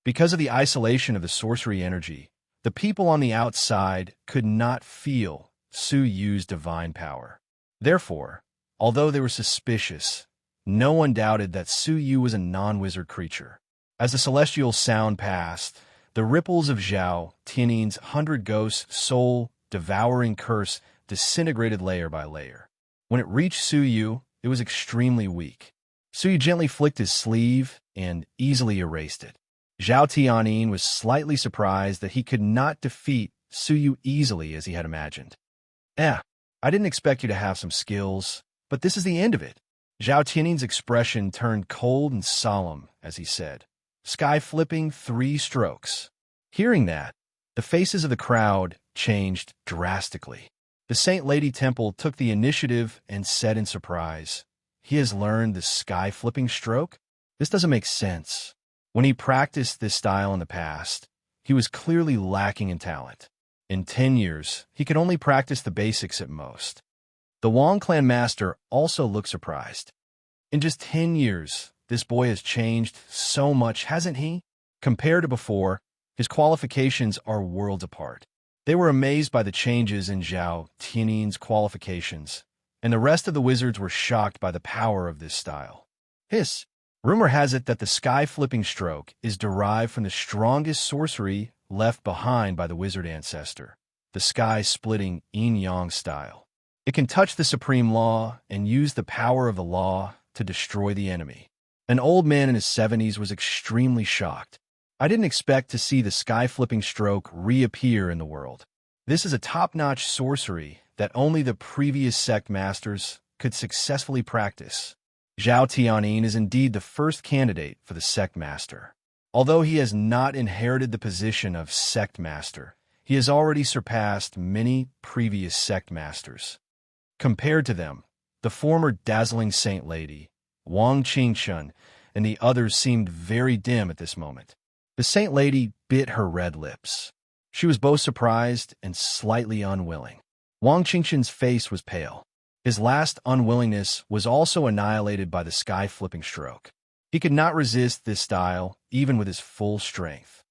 Speaker 1: Because of the isolation of the sorcery energy, the people on the outside could not feel Suyu's divine power. Therefore, although they were suspicious, no one doubted that Suyu was a non-wizard creature. As the celestial sound passed, the ripples of Zhao Tianing's 100 ghost soul devouring curse disintegrated layer by layer. When it reached Suyu, it was extremely weak. Suyu gently flicked his sleeve and easily erased it. Zhao Tianyin was slightly surprised that he could not defeat Suyu easily as he had imagined. I didn't expect you to have some skills, but this is the end of it. Zhao Tianyin's expression turned cold and solemn as he said, "Sky flipping 3 strokes." Hearing that, the faces of the crowd changed drastically. The Saint Lady Temple took the initiative and said in surprise, "He has learned the sky-flipping stroke? This doesn't make sense." When he practiced this style in the past, he was clearly lacking in talent. In 10 years, he could only practice the basics at most. The Wang clan master also looked surprised. In just 10 years, this boy has changed so much, hasn't he? Compared to before, his qualifications are worlds apart. They were amazed by the changes in Zhao Tianyin's qualifications, and the rest of the wizards were shocked by the power of this style. Rumor has it that the sky-flipping stroke is derived from the strongest sorcery left behind by the wizard ancestor, the sky-splitting yin-yang style. It can touch the supreme law and use the power of the law to destroy the enemy. An old man in his 70s was extremely shocked. "I didn't expect to see the sky-flipping stroke reappear in the world. This is a top-notch sorcery that only the previous sect masters could successfully practice." Zhao Tianyin is indeed the first candidate for the sect master. Although he has not inherited the position of sect master, he has already surpassed many previous sect masters. Compared to them, the former dazzling Saint Lady, Wang Qingshun, and the others seemed very dim at this moment. The Saint Lady bit her red lips. She was both surprised and slightly unwilling. Wang Qingshun's face was pale. His last unwillingness was also annihilated by the sky-flipping stroke. He could not resist this style, even with his full strength.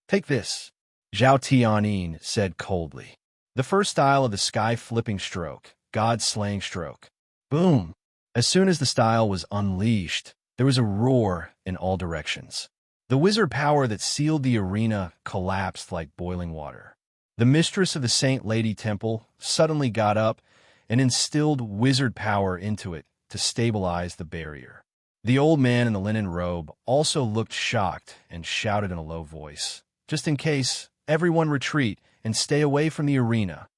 Speaker 1: "Take this," Zhao Tianyin said coldly. The first style of the sky-flipping stroke, God-slaying stroke. Boom! As soon as the style was unleashed, there was a roar in all directions. The wizard power that sealed the arena collapsed like boiling water. The mistress of the Saint Lady Temple suddenly got up and instilled wizard power into it to stabilize the barrier. The old man in the linen robe also looked shocked and shouted in a low voice, "Just in case, everyone retreat and stay away from the arena."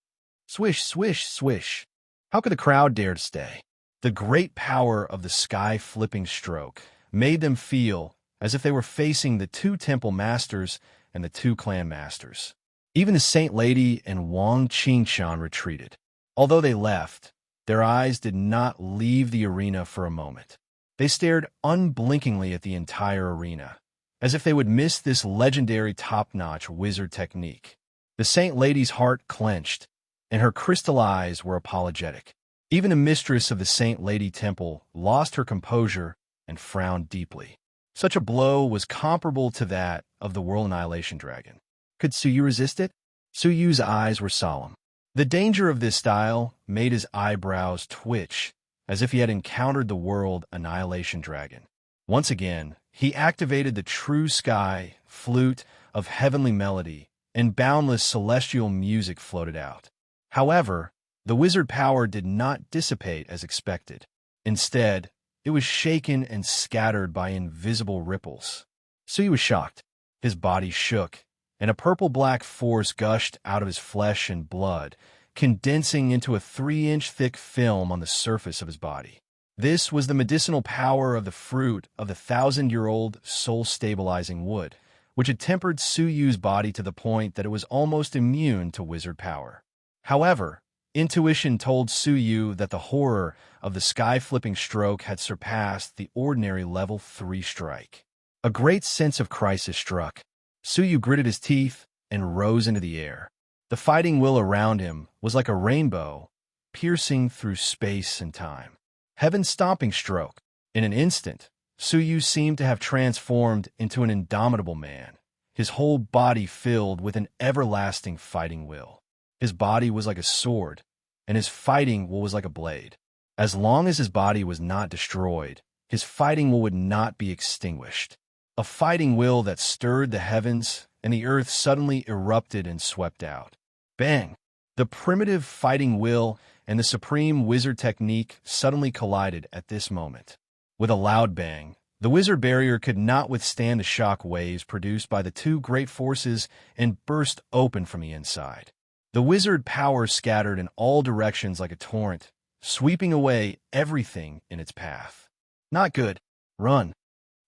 Speaker 1: Swish, swish, swish. How could the crowd dare to stay? The great power of the sky-flipping stroke made them feel as if they were facing the 2 temple masters and the 2 clan masters. Even the Saint Lady and Wang Qingshan retreated. Although they left, their eyes did not leave the arena for a moment. They stared unblinkingly at the entire arena, as if they would miss this legendary top-notch wizard technique. The Saint Lady's heart clenched, and her crystal eyes were apologetic. Even the mistress of the Saint Lady Temple lost her composure and frowned deeply. Such a blow was comparable to that of the World Annihilation Dragon. Could Suyu resist it? Suyu's eyes were solemn. The danger of this style made his eyebrows twitch, as if he had encountered the World Annihilation Dragon. Once again, he activated the true sky flute of heavenly melody, and boundless celestial music floated out. However, the wizard power did not dissipate as expected. Instead, it was shaken and scattered by invisible ripples. Suyu was shocked. His body shook, and a purple-black force gushed out of his flesh and blood, condensing into a 3-inch thick film on the surface of his body. This was the medicinal power of the fruit of the 1,000-year-old soul-stabilizing wood, which had tempered Suyu's body to the point that it was almost immune to wizard power. However, intuition told Suyu that the horror of the sky-flipping stroke had surpassed the ordinary level 3 strike. A great sense of crisis struck. Suyu gritted his teeth and rose into the air. The fighting will around him was like a rainbow, piercing through space and time. Heaven's stomping stroke. In an instant, Suyu seemed to have transformed into an indomitable man, his whole body filled with an everlasting fighting will. His body was like a sword, and his fighting will was like a blade. As long as his body was not destroyed, his fighting will would not be extinguished. A fighting will that stirred the heavens, and the earth suddenly erupted and swept out. Bang! The primitive fighting will and the supreme wizard technique suddenly collided at this moment. With a loud bang, the wizard barrier could not withstand the shock waves produced by the two great forces and burst open from the inside. The wizard power scattered in all directions like a torrent, sweeping away everything in its path. Not good. Run.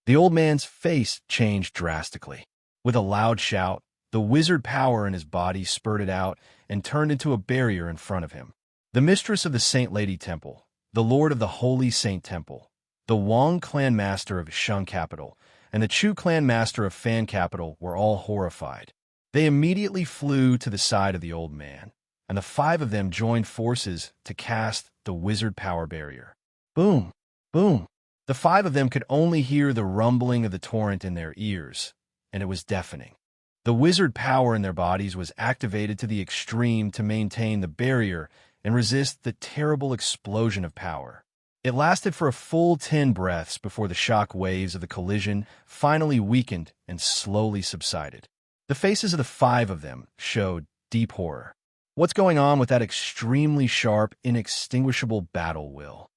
Speaker 1: The old man's face changed drastically. With a loud shout, the wizard power in his body spurted out and turned into a barrier in front of him. The mistress of the Saint Lady Temple, the lord of the Holy Saint Temple, the Wang clan master of Shun capital, and the Chu clan master of Fan capital were all horrified. They immediately flew to the side of the old man, and the five of them joined forces to cast the wizard power barrier. Boom! Boom! The five of them could only hear the rumbling of the torrent in their ears, and it was deafening. The wizard power in their bodies was activated to the extreme to maintain the barrier and resist the terrible explosion of power. It lasted for a full 10 breaths before the shock waves of the collision finally weakened and slowly subsided. The faces of the five of them showed deep horror. What's going on with that extremely sharp, inextinguishable battle will?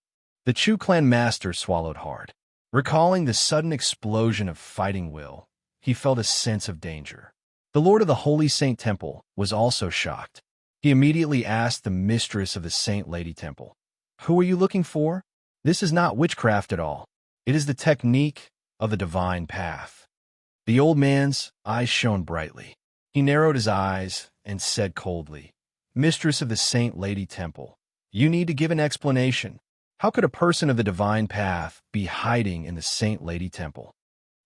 Speaker 1: The Chu clan master swallowed hard. Recalling the sudden explosion of fighting will, he felt a sense of danger. The lord of the Holy Saint Temple was also shocked. He immediately asked the mistress of the Saint Lady Temple, "Who are you looking for? This is not witchcraft at all. It is the technique of the divine path." The old man's eyes shone brightly. He narrowed his eyes and said coldly, "Mistress of the Saint Lady Temple, you need to give an explanation. How could a person of the divine path be hiding in the Saint Lady Temple?"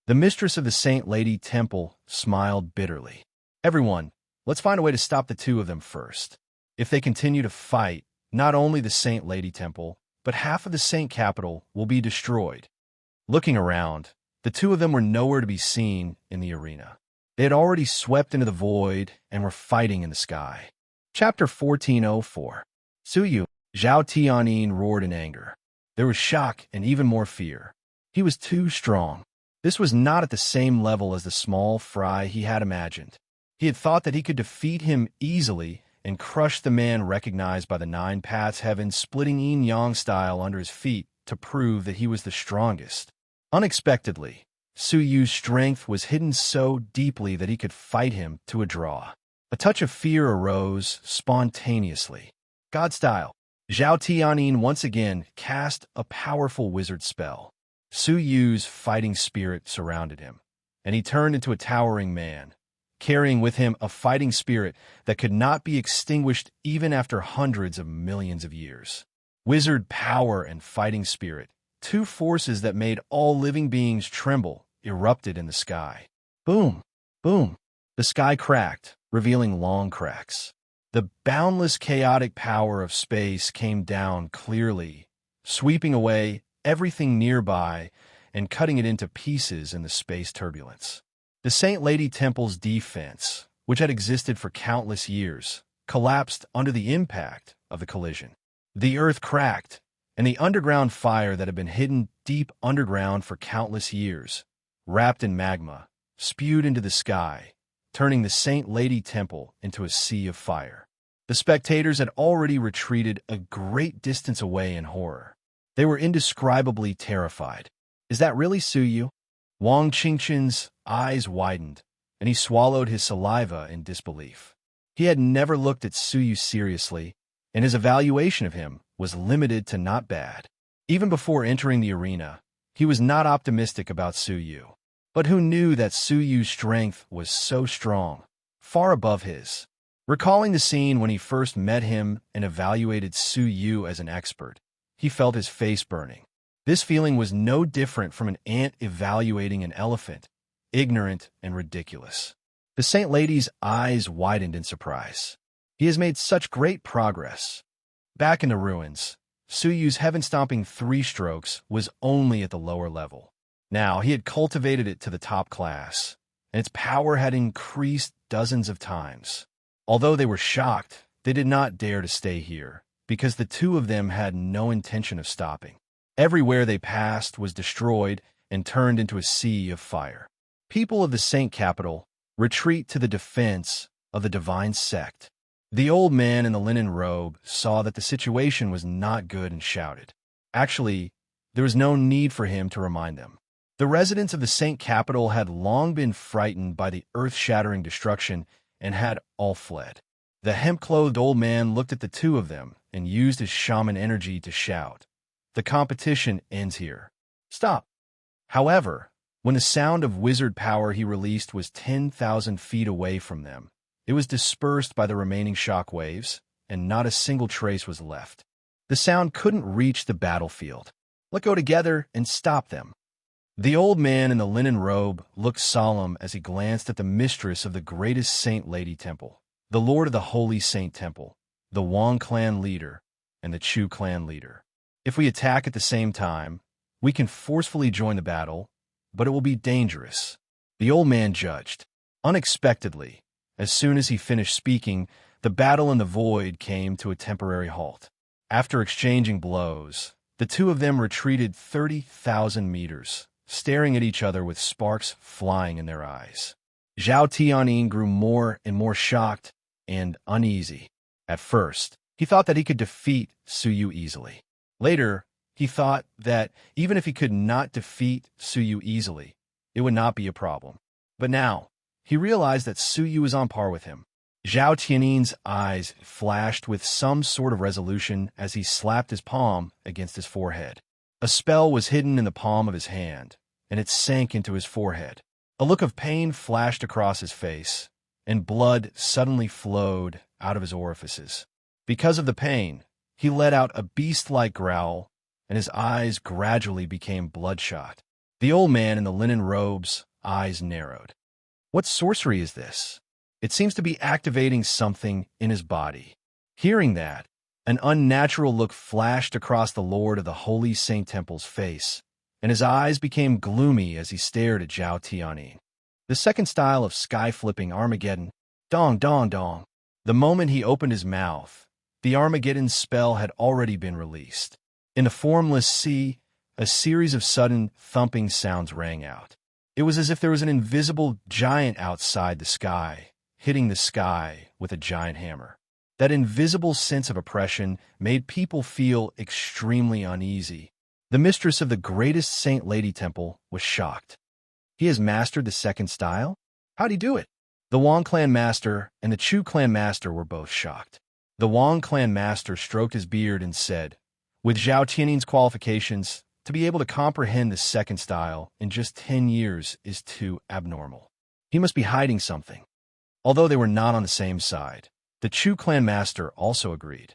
Speaker 1: The mistress of the Saint Lady Temple smiled bitterly. "Everyone, let's find a way to stop the two of them first. If they continue to fight, not only the Saint Lady Temple, but half of the Saint Capital will be destroyed." Looking around, the two of them were nowhere to be seen in the arena. They had already swept into the void and were fighting in the sky. Chapter 1404. Suyu, Zhao Tianyin roared in anger. There was shock and even more fear. He was too strong. This was not at the same level as the small fry he had imagined. He had thought that he could defeat him easily and crush the man recognized by the nine paths heaven splitting yin-yang style under his feet to prove that he was the strongest. Unexpectedly, Su Yu's strength was hidden so deeply that he could fight him to a draw. A touch of fear arose spontaneously. God style, Zhao Tianyin once again cast a powerful wizard spell. Su Yu's fighting spirit surrounded him, and he turned into a towering man, carrying with him a fighting spirit that could not be extinguished even after hundreds of millions of years. Wizard power and fighting spirit, two forces that made all living beings tremble, erupted in the sky. Boom! Boom! The sky cracked, revealing long cracks. The boundless chaotic power of space came down clearly, sweeping away everything nearby and cutting it into pieces in the space turbulence. The Saint Lady Temple's defense, which had existed for countless years, collapsed under the impact of the collision. The earth cracked, and the underground fire that had been hidden deep underground for countless years, wrapped in magma, spewed into the sky, turning the Saint Lady Temple into a sea of fire. The spectators had already retreated a great distance away in horror. They were indescribably terrified. Is that really Su Yu? Wang Qingchen's eyes widened, and he swallowed his saliva in disbelief. He had never looked at Su Yu seriously, and his evaluation of him was limited to not bad. Even before entering the arena, he was not optimistic about Su Yu. But who knew that Su Yu's strength was so strong, far above his? Recalling the scene when he first met him and evaluated Su Yu as an expert, he felt his face burning. This feeling was no different from an ant evaluating an elephant, ignorant and ridiculous. The Saint Lady's eyes widened in surprise. He has made such great progress. Back in the ruins, Su Yu's heaven-stomping three strokes was only at the lower level. Now he had cultivated it to the top class, and its power had increased dozens of times. Although they were shocked, they did not dare to stay here, because the two of them had no intention of stopping. Everywhere they passed was destroyed and turned into a sea of fire. People of the Saint Capital, retreat to the defense of the divine sect. The old man in the linen robe saw that the situation was not good and shouted. Actually, there was no need for him to remind them. The residents of the Saint Capital had long been frightened by the earth-shattering destruction and had all fled. The hemp-clothed old man looked at the two of them and used his shaman energy to shout, "The competition ends here. Stop!" However, when the sound of wizard power he released was 10,000 feet away from them, it was dispersed by the remaining shock waves, and not a single trace was left. The sound couldn't reach the battlefield. "Let's go together and stop them." The old man in the linen robe looked solemn as he glanced at the mistress of the greatest Saint Lady Temple, the lord of the Holy Saint Temple, the Wong clan leader, and the Chu clan leader. "If we attack at the same time, we can forcefully join the battle, but it will be dangerous," the old man judged. Unexpectedly, as soon as he finished speaking, the battle in the void came to a temporary halt. After exchanging blows, the two of them retreated 30,000 meters, staring at each other with sparks flying in their eyes. Zhao Tianyin grew more and more shocked and uneasy. At first, he thought that he could defeat Su Yu easily. Later, he thought that even if he could not defeat Su Yu easily, it would not be a problem. But now, he realized that Su Yu was on par with him. Zhao Tianyin's eyes flashed with some sort of resolution as he slapped his palm against his forehead. A spell was hidden in the palm of his hand, and it sank into his forehead. A look of pain flashed across his face, and blood suddenly flowed out of his orifices. Because of the pain, he let out a beast-like growl, and his eyes gradually became bloodshot. The old man in the linen robe's eyes narrowed. "What sorcery is this? It seems to be activating something in his body." Hearing that, an unnatural look flashed across the Lord of the Holy Saint Temple's face, and his eyes became gloomy as he stared at Zhao Tianyin. The second style of sky-flipping Armageddon, dong dong dong. The moment he opened his mouth, the Armageddon spell had already been released. In the formless sea, a series of sudden thumping sounds rang out. It was as if there was an invisible giant outside the sky, hitting the sky with a giant hammer. That invisible sense of oppression made people feel extremely uneasy. The mistress of the greatest Saint Lady Temple was shocked. "He has mastered the second style? How'd he do it?" The Wong clan master and the Chu clan master were both shocked. The Wong clan master stroked his beard and said, "With Zhao Tianyin's qualifications, to be able to comprehend the second style in just 10 years is too abnormal. He must be hiding something." Although they were not on the same side, the Chu clan master also agreed.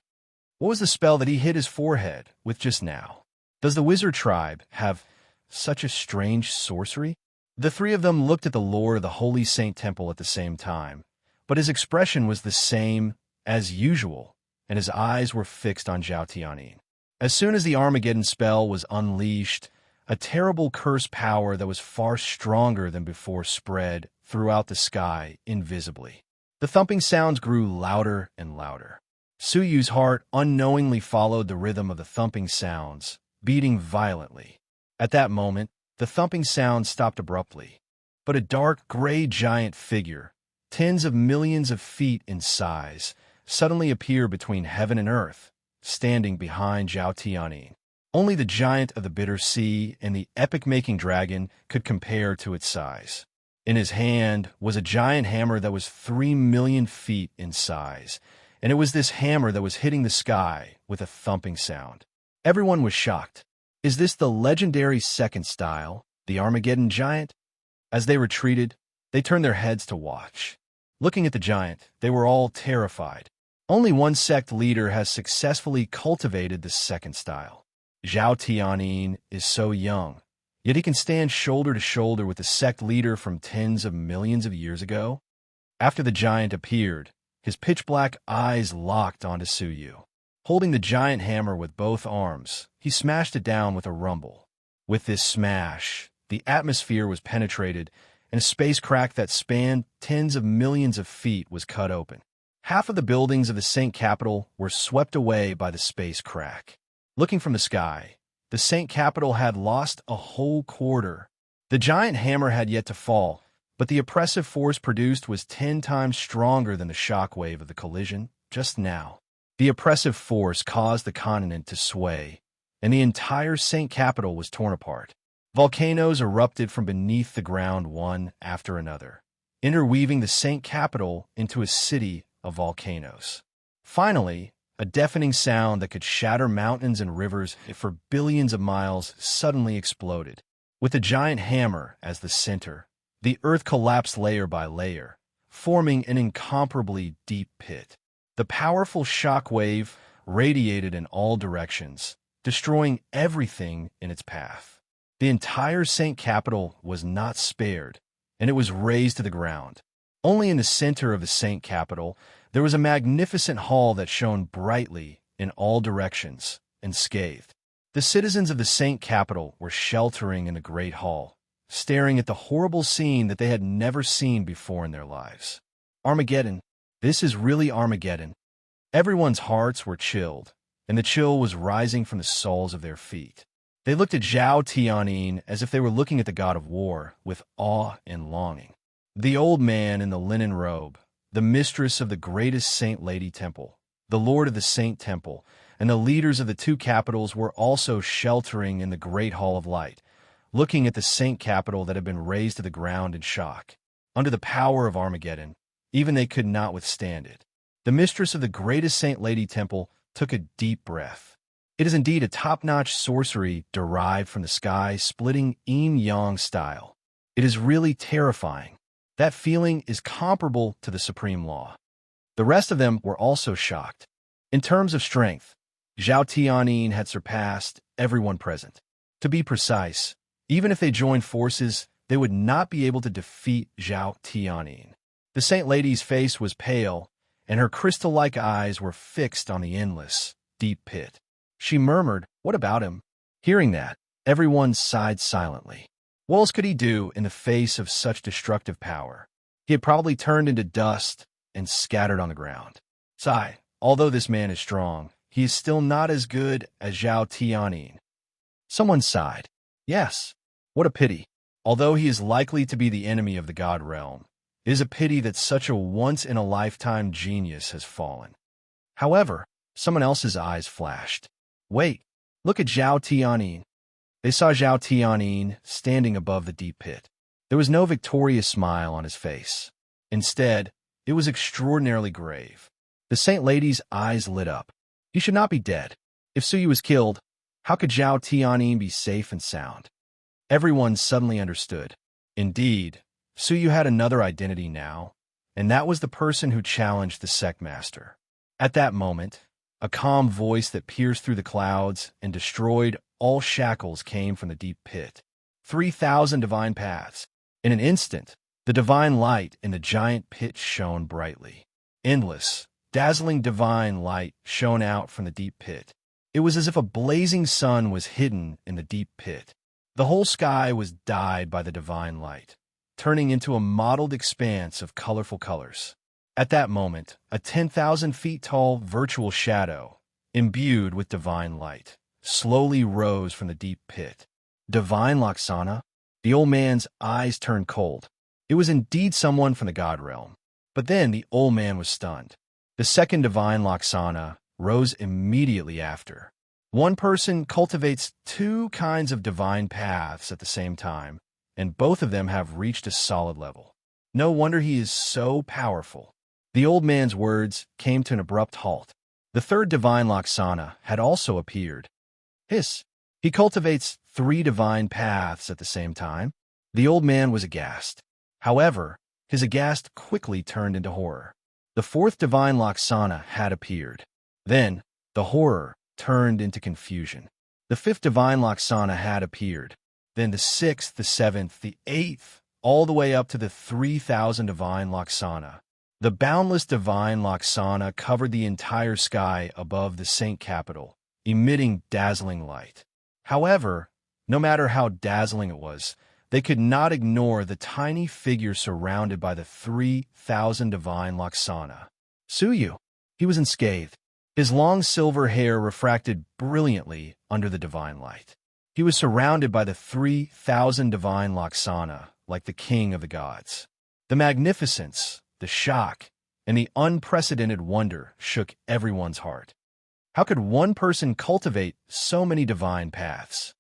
Speaker 1: What was the spell that he hit his forehead with just now? Does the wizard tribe have such a strange sorcery? The three of them looked at the Lord of the Holy Saint Temple at the same time, but his expression was the same as usual, and his eyes were fixed on Zhao Tianyin. As soon as the Armageddon spell was unleashed, a terrible curse power that was far stronger than before spread throughout the sky invisibly. The thumping sounds grew louder and louder. Su Yu's heart unknowingly followed the rhythm of the thumping sounds, beating violently. At that moment, the thumping sound stopped abruptly, but a dark gray giant figure, tens of millions of feet in size, suddenly appeared between heaven and earth, standing behind Zhao Tianyin. Only the giant of the bitter sea and the epic-making dragon could compare to its size. In his hand was a giant hammer that was 3 million feet in size, and it was this hammer that was hitting the sky with a thumping sound. Everyone was shocked. Is this the legendary second style, the Armageddon giant? As they retreated, they turned their heads to watch. Looking at the giant, they were all terrified. Only one sect leader has successfully cultivated the second style. Zhao Tianyin is so young, yet he can stand shoulder to shoulder with the sect leader from tens of millions of years ago. After the giant appeared, his pitch-black eyes locked onto Su Yu. Holding the giant hammer with both arms, he smashed it down with a rumble. With this smash, the atmosphere was penetrated, and a space crack that spanned tens of millions of feet was cut open. Half of the buildings of the Saint Capital were swept away by the space crack. Looking from the sky, the Saint Capital had lost a whole quarter. The giant hammer had yet to fall, but the oppressive force produced was 10 times stronger than the shock wave of the collision, just now. The oppressive force caused the continent to sway, and the entire Saint capital was torn apart. Volcanoes erupted from beneath the ground one after another, interweaving the Saint capital into a city of volcanoes. Finally, a deafening sound that could shatter mountains and rivers for billions of miles suddenly exploded. With a giant hammer as the center, the earth collapsed layer by layer, forming an incomparably deep pit. The powerful shock wave radiated in all directions, destroying everything in its path. The entire Saint capital was not spared, and it was razed to the ground. Only in the center of the Saint capital, there was a magnificent hall that shone brightly in all directions, unscathed. The citizens of the Saint capital were sheltering in the great hall, staring at the horrible scene that they had never seen before in their lives. Armageddon. This is really Armageddon. Everyone's hearts were chilled, and the chill was rising from the soles of their feet. They looked at Zhao Tianyin as if they were looking at the god of war with awe and longing. The old man in the linen robe, the mistress of the greatest Saint Lady Temple, the lord of the Saint Temple, and the leaders of the two capitals were also sheltering in the great hall of light, looking at the Saint capital that had been razed to the ground in shock. Under the power of Armageddon, even they could not withstand it. The mistress of the greatest Saint Lady Temple took a deep breath. It is indeed a top-notch sorcery derived from the sky-splitting yin-yang style. It is really terrifying. That feeling is comparable to the supreme law. The rest of them were also shocked. In terms of strength, Zhao Tianyin had surpassed everyone present. To be precise, even if they joined forces, they would not be able to defeat Zhao Tianyin. The Saint Lady's face was pale, and her crystal-like eyes were fixed on the endless, deep pit. She murmured, "What about him?" Hearing that, everyone sighed silently. What else could he do in the face of such destructive power? He had probably turned into dust and scattered on the ground. Sigh, although this man is strong, he is still not as good as Zhao Tianyin. Someone sighed. Yes, what a pity. Although he is likely to be the enemy of the god realm, it is a pity that such a once-in-a-lifetime genius has fallen. However, someone else's eyes flashed. Wait, look at Zhao Tianyin. They saw Zhao Tianyin standing above the deep pit. There was no victorious smile on his face. Instead, it was extraordinarily grave. The Saint Lady's eyes lit up. He should not be dead. If Suyu was killed, how could Zhao Tianyin be safe and sound? Everyone suddenly understood. Indeed, Suyu had another identity now, and that was the person who challenged the sect master. At that moment, a calm voice that pierced through the clouds and destroyed all shackles came from the deep pit. 3,000 divine paths. In an instant, the divine light in the giant pit shone brightly. Endless, dazzling divine light shone out from the deep pit. It was as if a blazing sun was hidden in the deep pit. The whole sky was dyed by the divine light, turning into a mottled expanse of colorful colors. At that moment, a 10,000 feet tall virtual shadow, imbued with divine light, slowly rose from the deep pit. Divine Laksana? The old man's eyes turned cold. It was indeed someone from the god realm. But then the old man was stunned. The second divine Laksana rose immediately after. One person cultivates two kinds of divine paths at the same time, and both of them have reached a solid level. No wonder he is so powerful. The old man's words came to an abrupt halt. The third divine Laksana had also appeared. He cultivates 3 divine paths at the same time. The old man was aghast. However, his aghast quickly turned into horror. The fourth divine Laksana had appeared. Then, the horror turned into confusion. The fifth divine Laksana had appeared. Then the sixth, the seventh, the eighth, all the way up to the 3,000 divine Laksana. The boundless divine Laksana covered the entire sky above the Saint capital, emitting dazzling light. However, no matter how dazzling it was, they could not ignore the tiny figure surrounded by the 3,000 divine Laksana. Suyu. He was unscathed. His long silver hair refracted brilliantly under the divine light. He was surrounded by the 3,000 divine Laksana, like the king of the gods. The magnificence, the shock, and the unprecedented wonder shook everyone's heart. How could one person cultivate so many divine paths?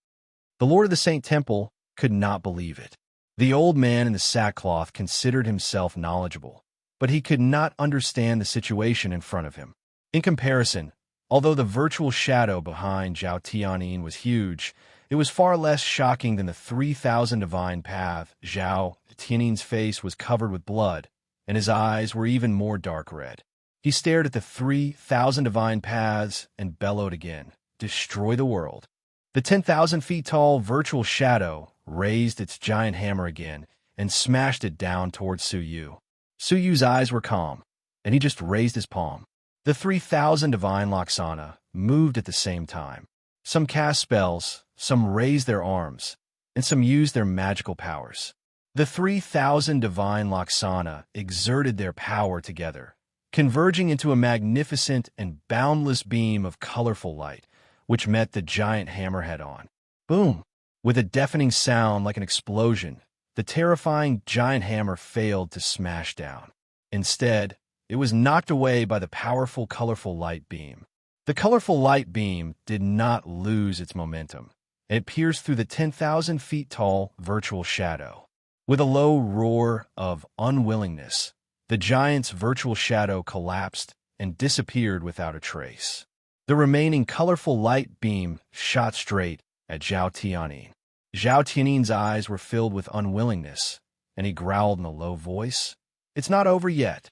Speaker 1: The Lord of the Saint Temple could not believe it. The old man in the sackcloth considered himself knowledgeable, but he could not understand the situation in front of him. In comparison, although the virtual shadow behind Zhao Tianyin was huge, it was far less shocking than the 3,000 divine path. Zhao Tianyin's face was covered with blood, and his eyes were even more dark red. He stared at the 3,000 divine paths and bellowed again, "Destroy the world." The 10,000 feet tall virtual shadow raised its giant hammer again and smashed it down towards Su Yu. Su Yu's eyes were calm, and he just raised his palm. The 3,000 divine Laksana moved at the same time. Some cast spells, some raised their arms, and some used their magical powers. The 3,000 divine Laksana exerted their power together, converging into a magnificent and boundless beam of colorful light, which met the giant hammer head-on. Boom! With a deafening sound like an explosion, the terrifying giant hammer failed to smash down. Instead, it was knocked away by the powerful, colorful light beam. The colorful light beam did not lose its momentum, and it pierced through the 10,000 feet tall virtual shadow. With a low roar of unwillingness, the giant's virtual shadow collapsed and disappeared without a trace. The remaining colorful light beam shot straight at Zhao Tianyin. Zhao Tianyin's eyes were filled with unwillingness, and he growled in a low voice, "It's not over yet."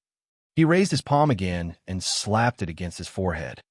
Speaker 1: He raised his palm again and slapped it against his forehead.